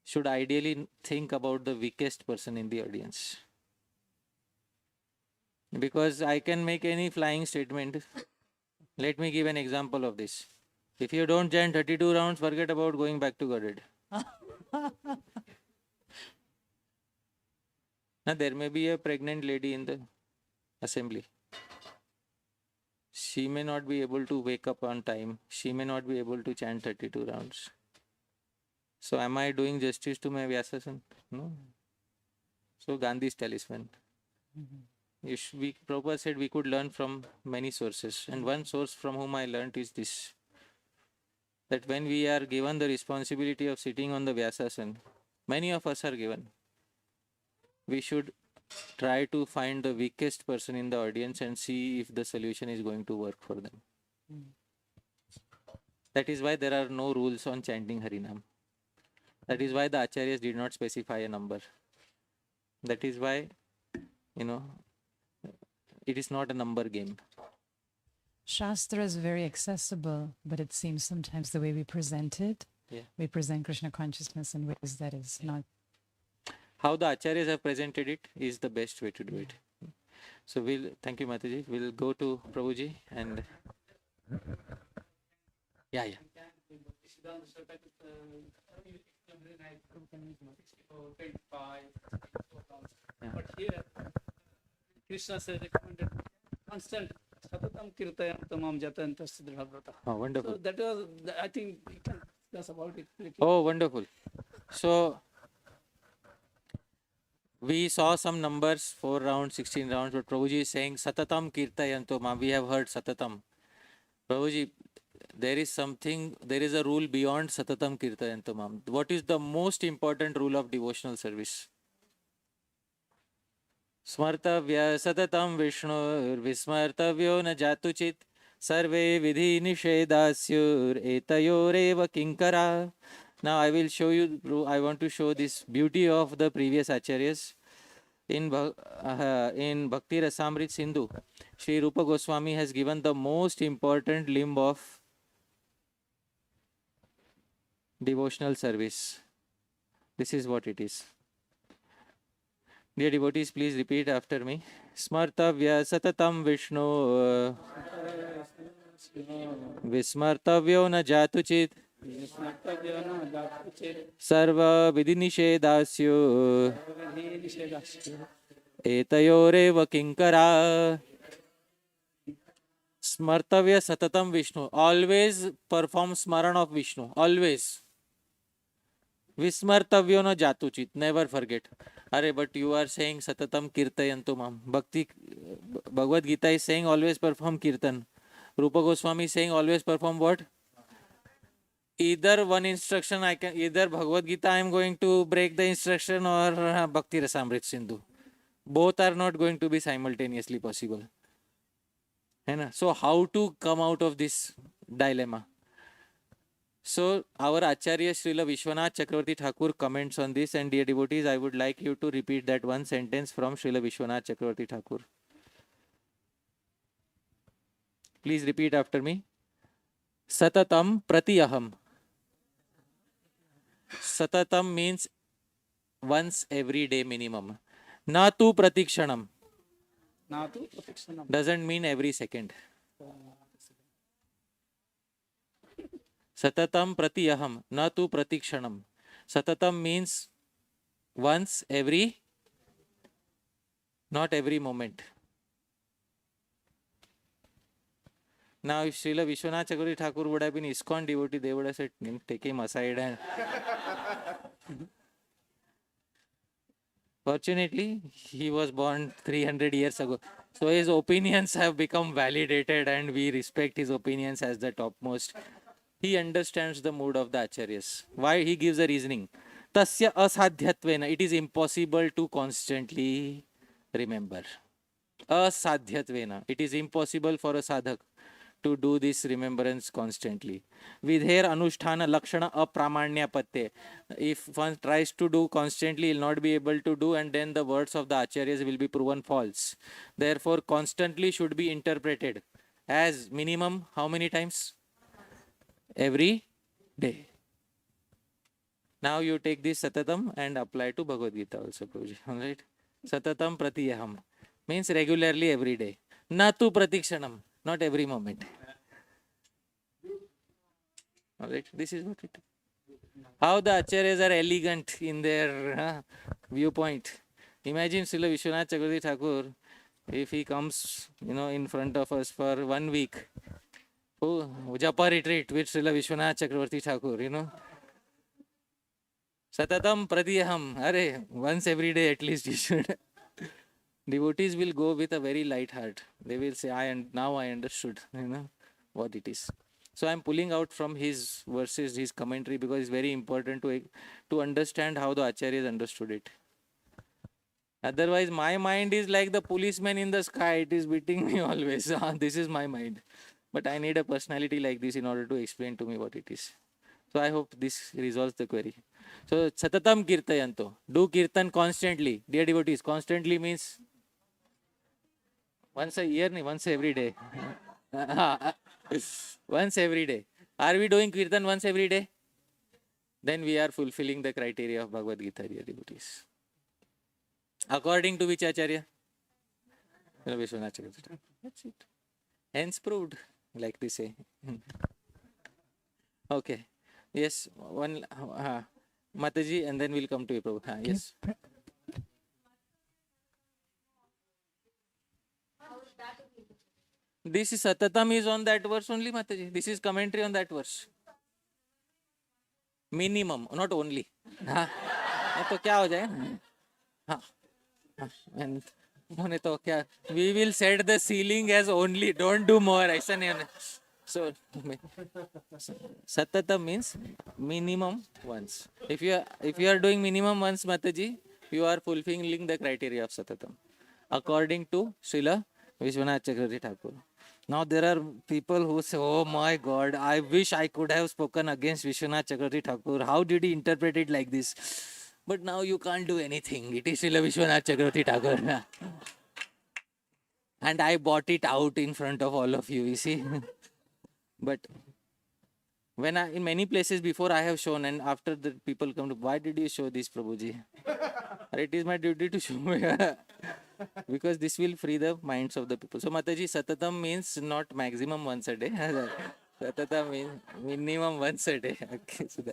should ideally think about the weakest person in the audience. Because I can make any flying statement. Let me give an example of this. If you don't chant 32 rounds, forget about going back to Godhead. Now, there may be a pregnant lady in the assembly. She may not be able to wake up on time. She may not be able to chant 32 rounds. So am I doing justice to my Vyasasan? No. So Gandhi's talisman. Prabhupada said we could learn from many sources. And one source from whom I learnt is this. That when we are given the responsibility of sitting on the Vyasasan, many of us are given. We should try to find the weakest person in the audience and see if the solution is going to work for them. That is why there are no rules on chanting Harinam. That is why the Acharyas did not specify a number. That is why, it is not a number game. Shastra is very accessible, but it seems sometimes the way we present it, we present Krishna consciousness in ways that is not. How the Acharyas have presented it is the best way to do it. So thank you Mataji, we'll go to Prabhuji and But here, Krishna says recommended constant Satatam Kirtayantamam Jatanta Siddharvrata. Oh, wonderful. So that was, I think we can discuss about it. Oh, wonderful. So we saw some numbers, 4 rounds, 16 rounds, but Prabhuji is saying Satatam Kirtayantamam. We have heard Satatam. Prabhuji, there is a rule beyond Satatam Kirtayantamam. What is the most important rule of devotional service? स्मर्तव्य सततं विष्णुर्विस्मर्तव्यो न जातुचित् सर्वे विधि निषेधास्युर एतयोरेव किंकरा. Now I will show you, I want to show this beauty of the previous acharyas. In Bhakti Rasamrit Sindhu, Sri Rupa Goswami has given the most important limb of devotional service. This is what it is. Dear devotees, please repeat after me. Smartavya satatam Vishnu Vismartavyo na jatuchit Sarva vidinishedasyu Etayoreva kinkara. Smartavya satatam Vishnu. Always perform smaran of Vishnu. Always. Vismartavyo na jatuchit. Never forget. Are, but you are saying satatam kirtayantu mam. Bhakti, Bhagavad Gita is saying always perform kirtan. Rupa Goswami is saying always perform what? Either one instruction I can, either Bhagavad Gita I am going to break the instruction or Bhakti Rasamrit Sindhu. Both are not going to be simultaneously possible. So how to come out of this dilemma? So our Acharya Srila Vishwanath Chakravarti Thakur comments on this, and dear devotees, I would like you to repeat that one sentence from Srila Vishwanath Chakravarti Thakur. Please repeat after me. Satatam pratiyaham. Satatam means once every day minimum. Natu pratikshanam. Doesn't mean every second. Satatam pratiyaham, natu pratikshanam. Satatam means once every, not every moment. Now, if Srila Vishwanath Chakravarti Thakur would have been ISKCON devotee, they would have said, take him aside. And fortunately, he was born 300 years ago. So his opinions have become validated and we respect his opinions as the topmost. He understands the mood of the acharyas. Why? He gives a reasoning. Tasya asadhyatvena. It is impossible to constantly remember. Asadhyatvena. It is impossible for a sadhak to do this remembrance constantly. Vidher anusthana lakshana apramanyapatye. If one tries to do constantly, he will not be able to do, and then the words of the acharyas will be proven false. Therefore, constantly should be interpreted as minimum how many times? Every day. Now you take this satatam and apply to Bhagavad Gita also, Prabhuji. Alright? Satatam pratiyaham means regularly every day. Natu pratikshanam, not every moment. Alright, this is what it is. How the acharyas are elegant in their viewpoint. Imagine Srila Vishwanath Chakravarti Thakur, if he comes, in front of us for 1 week. Oh, Japa retreat with Srila Vishwanath Chakravarti Thakur, Satatam pradiyaham. Are, once every day at least you should. Devotees will go with a very light heart. They will say, now I understood, what it is. So I am pulling out from his verses, his commentary, because it's very important to understand how the acharyas understood it. Otherwise, my mind is like the policeman in the sky. It is beating me always. This is my mind. But I need a personality like this in order to explain to me what it is. So I hope this resolves the query. So, satatam kirtayanto. Do kirtan constantly. Dear devotees, constantly means once a year, once every day. Once every day. Are we doing kirtan once every day? Then we are fulfilling the criteria of Bhagavad Gita, dear devotees. According to which acharya? That's it. Hence proved, like they say. Okay. Yes, one Mataji, and then we'll come to you, Prabhu. Yes. This is Satatam is on that verse only, Mataji. This is commentary on that verse. Minimum, not only. तो क्या हो जाएगा? And we will set the ceiling as only. Don't do more. ऐसा नहीं होना. So, Satata means minimum once. If you are doing minimum once, Mataji, you are fulfilling the criteria of Satatam. according to Srila Vishwanath Chakravarti Thakur. Now there are people who say, oh my God, I wish I could have spoken against Vishwanath Chakravarti Thakur. How did he interpret it like this? But now you can't do anything. It is Srila Vishwanath Chakravarti Thakur. And I bought it out in front of all of you see. But when in many places before I have shown, and after the people come to, why did you show this, Prabhuji? It is my duty to show because this will free the minds of the people. So Mataji, Satatam means not maximum once a day. Satatam means minimum once a day. Okay, so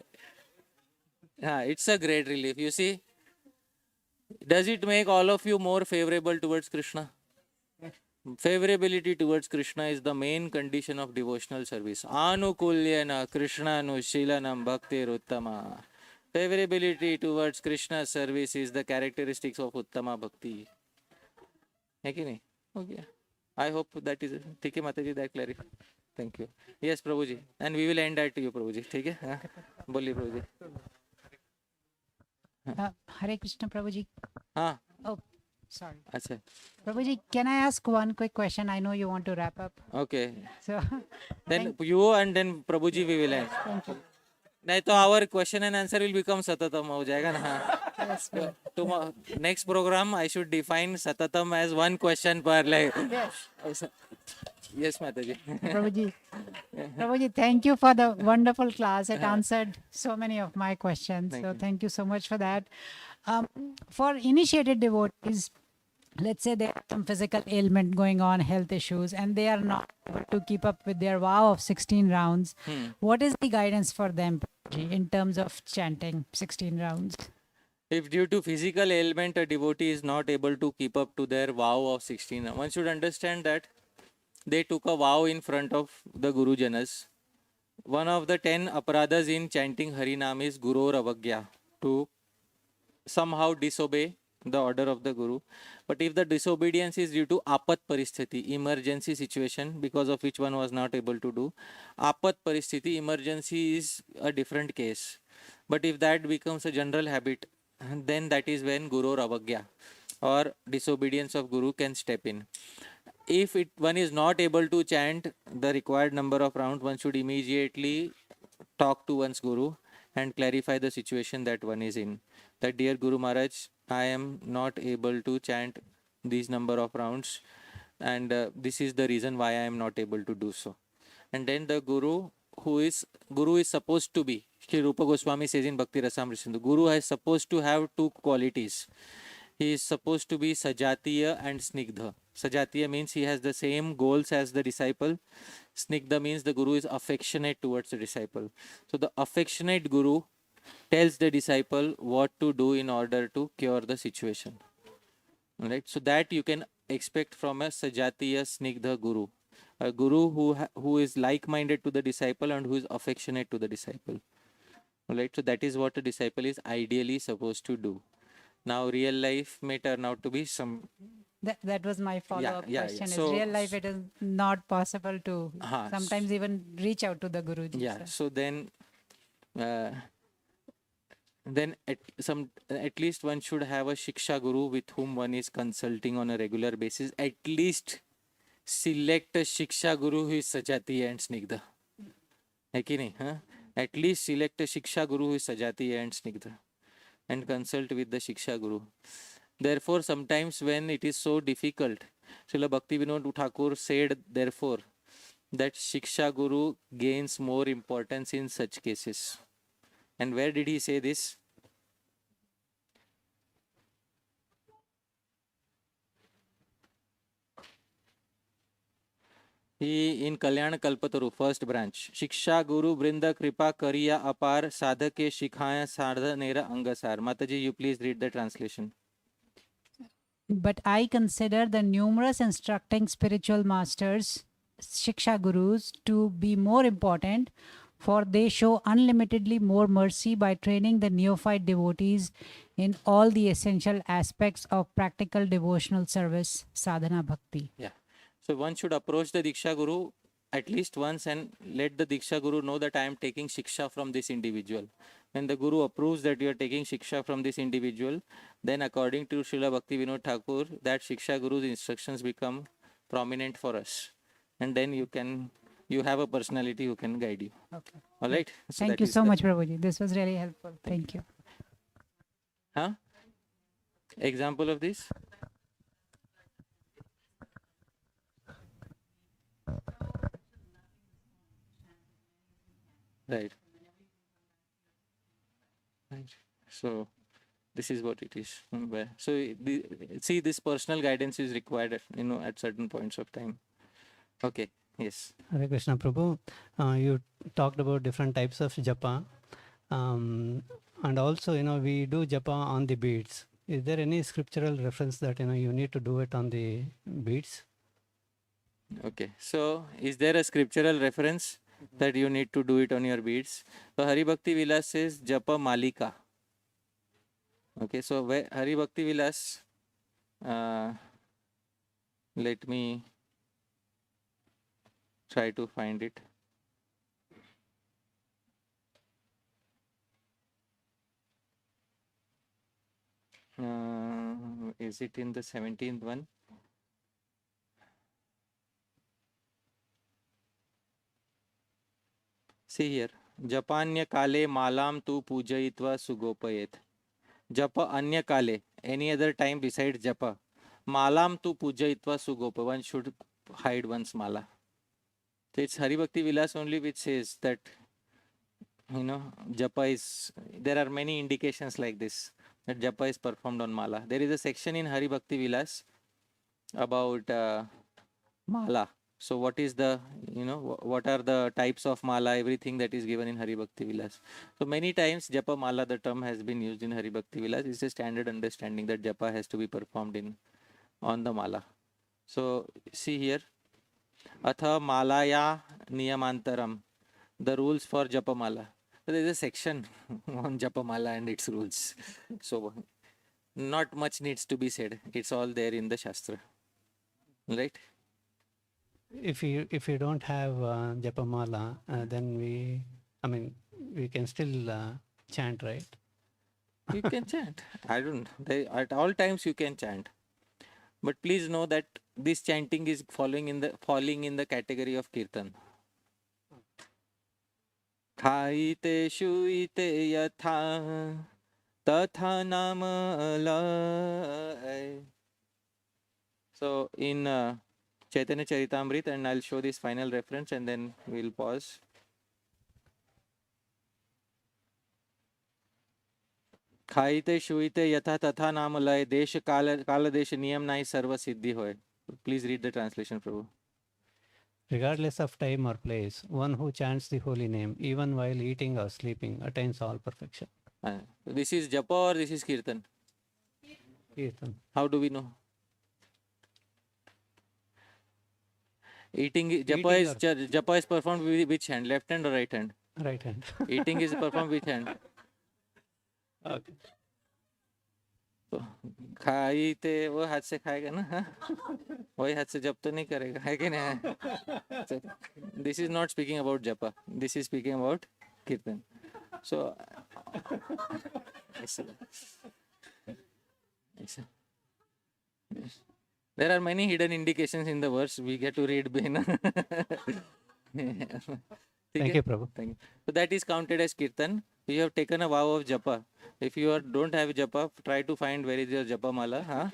it's a great relief. You see, does it make all of you more favorable towards Krishna? Favorability towards Krishna is the main condition of devotional service. Anukulyana Krishna Nushilanam Bhakti Uttama. Favorability towards Krishna's service is the characteristics of Uttama Bhakti. Okay. I hope that is it. Okay, Mataji, that clarifies. Thank you. Yes, Prabhuji. And we will end that to you, Prabhuji. Okay? Boli, Prabhuji. Hare Krishna, Prabhuji. Oh, sorry. Achha. Prabhuji, can I ask one quick question? I know you want to wrap up. Okay. So then you and then Prabhuji we will end. Thank you. नहीं तो our question and answer will become satatam हो जाएगा ना. Yes, Tomorrow, next program I should define satatam as one question per like. Yes. Yes, Mataji. Prabhuji, thank you for the wonderful class. It answered so many of my questions. Thank you so much for that. For initiated devotees, let's say they have some physical ailment going on, health issues, and they are not able to keep up with their vow of 16 rounds. What is the guidance for them in terms of chanting 16 rounds? If due to physical ailment a devotee is not able to keep up to their vow of 16, one should understand that they took a vow in front of the Guru Janas. One of the 10 aparadhas in chanting Harinam is Guru Avagya, to somehow disobey the order of the Guru. But if the disobedience is due to apat paristhiti, emergency situation, because of which one was not able to do, apat paristhiti, emergency is a different case. But if that becomes a general habit, then that is when Guru Avagya or disobedience of Guru can step in. If one is not able to chant the required number of rounds, one should immediately talk to one's Guru and clarify the situation that one is in. That, dear Guru Maharaj, I am not able to chant these number of rounds, and this is the reason why I am not able to do so. And then the Guru is supposed to be, Sri Rupa Goswami says in Bhakti Rasamrita Sindhu, Guru is supposed to have two qualities. He is supposed to be Sajatiya and Snigdha. Sajatiya means he has the same goals as the disciple. Snigdha means the Guru is affectionate towards the disciple. So the affectionate Guru tells the disciple what to do in order to cure the situation. Right? So that you can expect from a Sajatiya Snigdha Guru. A Guru who is like-minded to the disciple and who is affectionate to the disciple. Right? So that is what a disciple is ideally supposed to do. Now real life may turn out to be some... That was my follow-up question. So, in real life, it is not possible to sometimes even reach out to the Guruji. Yeah, so then at least one should have a Shiksha Guru with whom one is consulting on a regular basis. At least select a Shiksha Guru who is Sajatiya and Snigdha. Hai ki nahi, huh? At least select a Shiksha Guru who is Sajatiya and Snigdha, and consult with the Shiksha Guru. Therefore, sometimes when it is so difficult, Srila Bhakti Vinod Thakur said, therefore, that Shiksha Guru gains more importance in such cases. And where did he say this? He in Kalyana Kalpataru, first branch. Shiksha Guru Brinda Kripa Kariya Apar Sadhake Shikhaya Sadha Nera Angasar. Mataji, you please read the translation. But I consider the numerous instructing spiritual masters, Shiksha Gurus, to be more important, for they show unlimitedly more mercy by training the neophyte devotees in all the essential aspects of practical devotional service, sadhana bhakti. Yeah. So one should approach the Diksha Guru at least once and let the Diksha Guru know that I am taking Shiksha from this individual. When the Guru approves that you are taking Shiksha from this individual, then according to Srila Bhakti Vinod Thakur, that Shiksha Guru's instructions become prominent for us. And then you have a personality who can guide you. Okay. All right? So Thank you so much, Prabhuji. This was really helpful. Thank you. Huh? Example of this? Right. Right. So this is what it is. So see, this personal guidance is required, at certain points of time. Okay. Yes. Hare Krishna Prabhu. You talked about different types of japa, and also we do japa on the beads. Is there any scriptural reference that you need to do it on the beads? Okay. So is there a scriptural reference that you need to do it on your beads? So Hari Bhakti Vilas says Japa Malika. Okay, so where Hari Bhakti Vilas, let me try to find it. Is it in the 17th one? See here. Japanya kale malam tu pujayitva sugopayet. Japa anya kale, any other time besides japa. Malam tu pujayitva sugopa. One should hide one's mala. So it's Hari Bhakti Vilas only which says that, japa is, there are many indications like this, that japa is performed on mala. There is a section in Hari Bhakti Vilas about mala. So what is the, what are the types of mala, everything that is given in Hari Bhakti Vilas. So many times japa mala, the term has been used in Hari Bhakti Vilas. It's a standard understanding that japa has to be performed on the mala. So see here, Atha malaya niyamantaram, the rules for japa mala. So there is a section on japa mala and its rules. So not much needs to be said. It's all there in the Shastra. Right? If you don't have japa mala, then we can still chant, right? You can chant. At all times you can chant. But please know that this chanting is falling in the category of kirtan. Khaite shuite yatha tatha namalai. So in Chaitanya Charitamrita, and I'll show this final reference and then we'll pause. खाइते शुइते यथा तथा नाम लय देश काल देश नियम नाहि सर्व सिद्धि होय. Please read the translation, Prabhu. Regardless of time or place, one who chants the holy name, even while eating or sleeping, attains all perfection. This is Japa or this is Kirtan? Kirtan. How do we know? Japa is performed with which hand? Left hand or right hand? Right hand. Eating is performed with hand. Okay. तो खाइते वो हाथ से खाएगा ना, वही हाथ से जप तो नहीं करेगा, है कि नहीं? This is not speaking about japa. This is speaking about kirtan. So there are many hidden indications in the verse. We get to read. Thank you, Prabhu. Thank you. So that is counted as kirtan. You have taken a vow of japa. If you don't have japa, try to find where is your japa mala. Huh?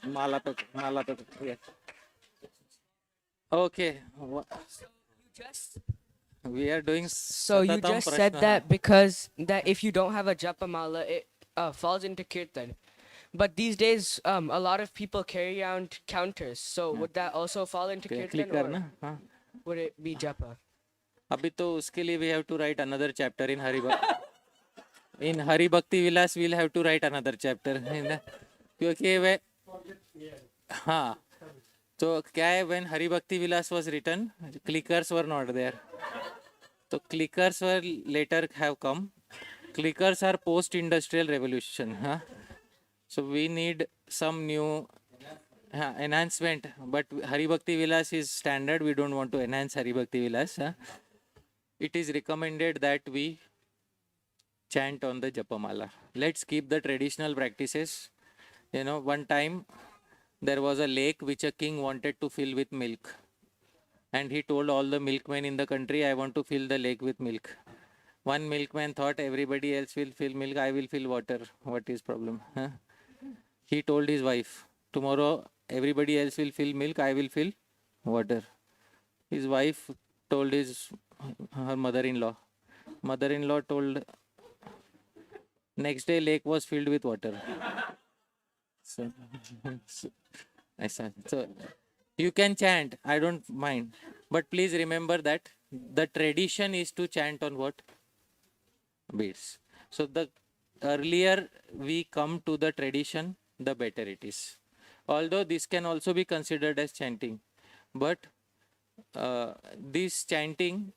Mala. Yes. Okay. We are doing. So you just said that because that if you don't have a japa mala, it falls into kirtan. But these days, a lot of people carry around counters. So would that also fall into kirtan, or would it be japa? अभी तो उसके लिए we have to write another chapter in Hari Bhakti. In Hari Bhakti Vilas we'll have to write another chapter. क्योंकि वे हाँ तो क्या है, when Hari Bhakti Vilas was written, clickers were not there. So clickers were later have come. Clickers are post-industrial revolution. So we need some new enhancement, but Hari Bhakti Vilas is standard. We don't want to enhance Hari Bhakti Vilas. It is recommended that we chant on the Japamala. Let's keep the traditional practices. One time there was a lake which a king wanted to fill with milk. And he told all the milkmen in the country, I want to fill the lake with milk. One milkman thought everybody else will fill milk, I will fill water. What is problem? He told his wife, tomorrow everybody else will fill milk, I will fill water. His wife told her mother-in-law. Mother-in-law told, next day lake was filled with water. So you can chant, I don't mind. But please remember that the tradition is to chant on what? Beads. So the earlier we come to the tradition, the better it is. Although this can also be considered as chanting. But this chanting,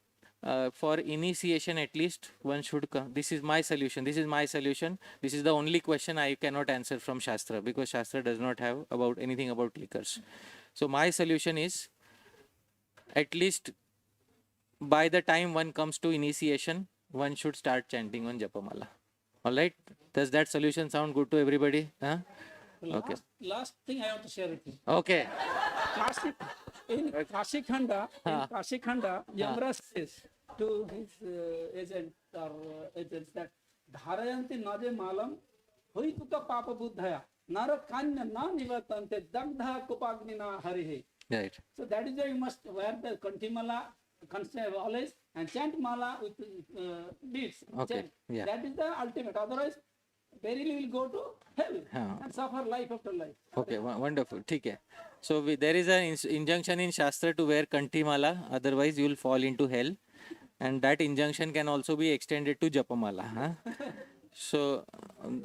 for initiation at least, one should come. This is my solution. This is my solution. This is the only question I cannot answer from Shastra, because Shastra does not have anything about liquors. So my solution is, at least by the time one comes to initiation, one should start chanting on Japamala. Alright? Does that solution sound good to everybody? Huh? Okay. Last thing I want to share with you. Okay. In Kashikhanda, Yamraj says to his agent or agents that Dharayanti Naje Malam Hoituka Papa Buddhaya Narakanya Na Nivatante Dagdha Kupagnina Harihe. Right. So that is why you must wear the Kantimala always and chant mala with beads. Okay. Chant. Yeah. That is the ultimate. Otherwise, verily will go to hell and suffer life after life. Okay, wonderful. Okay. So there is an injunction in Shastra to wear Kantimala, otherwise you will fall into hell. And that injunction can also be extended to Japamala. Huh? So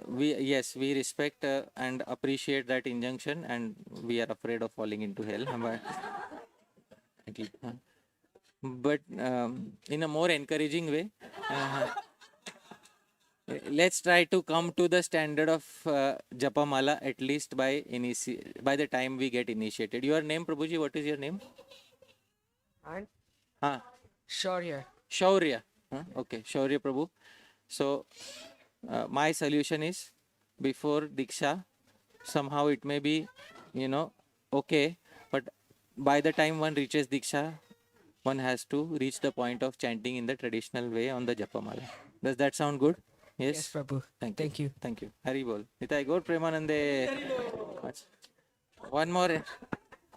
we respect and appreciate that injunction, and we are afraid of falling into hell. But in a more encouraging way, let's try to come to the standard of Japamala at least by the time we get initiated. Your name, Prabhuji, what is your name? Shaurya. Shaurya. Okay, Shaurya Prabhu. So my solution is, before Diksha, somehow it may be, okay, but by the time one reaches Diksha, one has to reach the point of chanting in the traditional way on the Japamala. Does that sound good? Yes, Prabhu. Thank you. Thank you. Hari bol. Nitai Gaur Premanande. One more.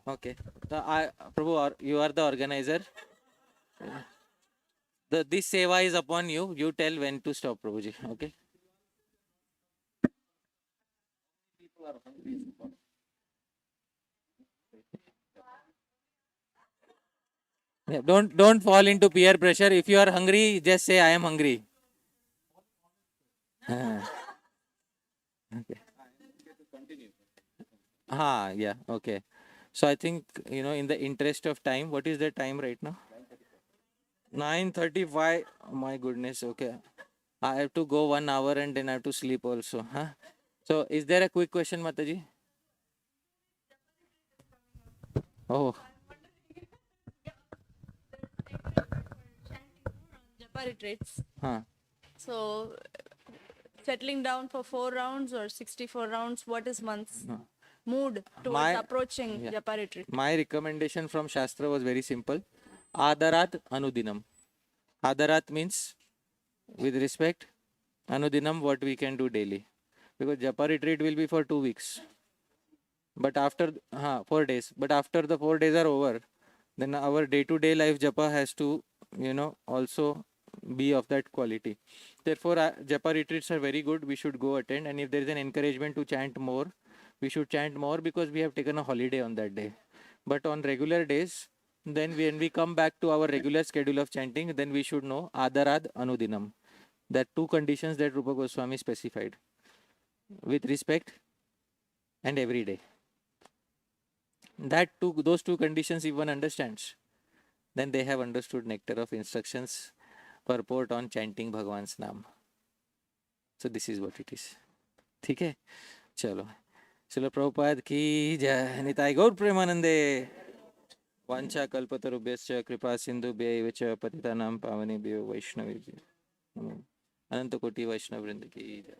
Okay. Prabhu, you are the organizer. This seva is upon you. You tell when to stop, Prabhuji. Okay. Yeah, don't fall into peer pressure. If you are hungry, just say I am hungry. Okay. Yeah. Okay. So I think, in the interest of time, what is the time right now? 9:35. Oh my goodness. Okay. I have to go 1 hour and then I have to sleep also. Huh? So is there a quick question, Mataji? Oh. Japa retreats. Huh. So, settling down for 4 rounds or 64 rounds, what is one's mood towards approaching Japa retreat? My recommendation from Shastra was very simple. Adarat Anudinam. Adarat means with respect, Anudinam what we can do daily. Because Japa retreat will be for 2 weeks. But after 4 days. But after the 4 days are over, then our day-to-day life Japa has to, also be of that quality. Therefore, Japa retreats are very good. We should go attend. And if there is an encouragement to chant more, we should chant more, because we have taken a holiday on that day. But on regular days, then when we come back to our regular schedule of chanting, then we should know Adarad Anudinam. That 2 conditions that Rupa Goswami specified. With respect and every day. Those 2 conditions, if one understands, then they have understood nectar of instructions, purport on chanting Bhagwan's Naam. So this is what it is. Okay? Chalo. Srila Prabhupada ki jai. Nitai Gaur Premanande. Vancha kalpatarubhyascha kripa sindhu bhya patitanam pavanebhyo vaishnavebhyo. Ananta Koti Vaishnava Vrinda ki jai.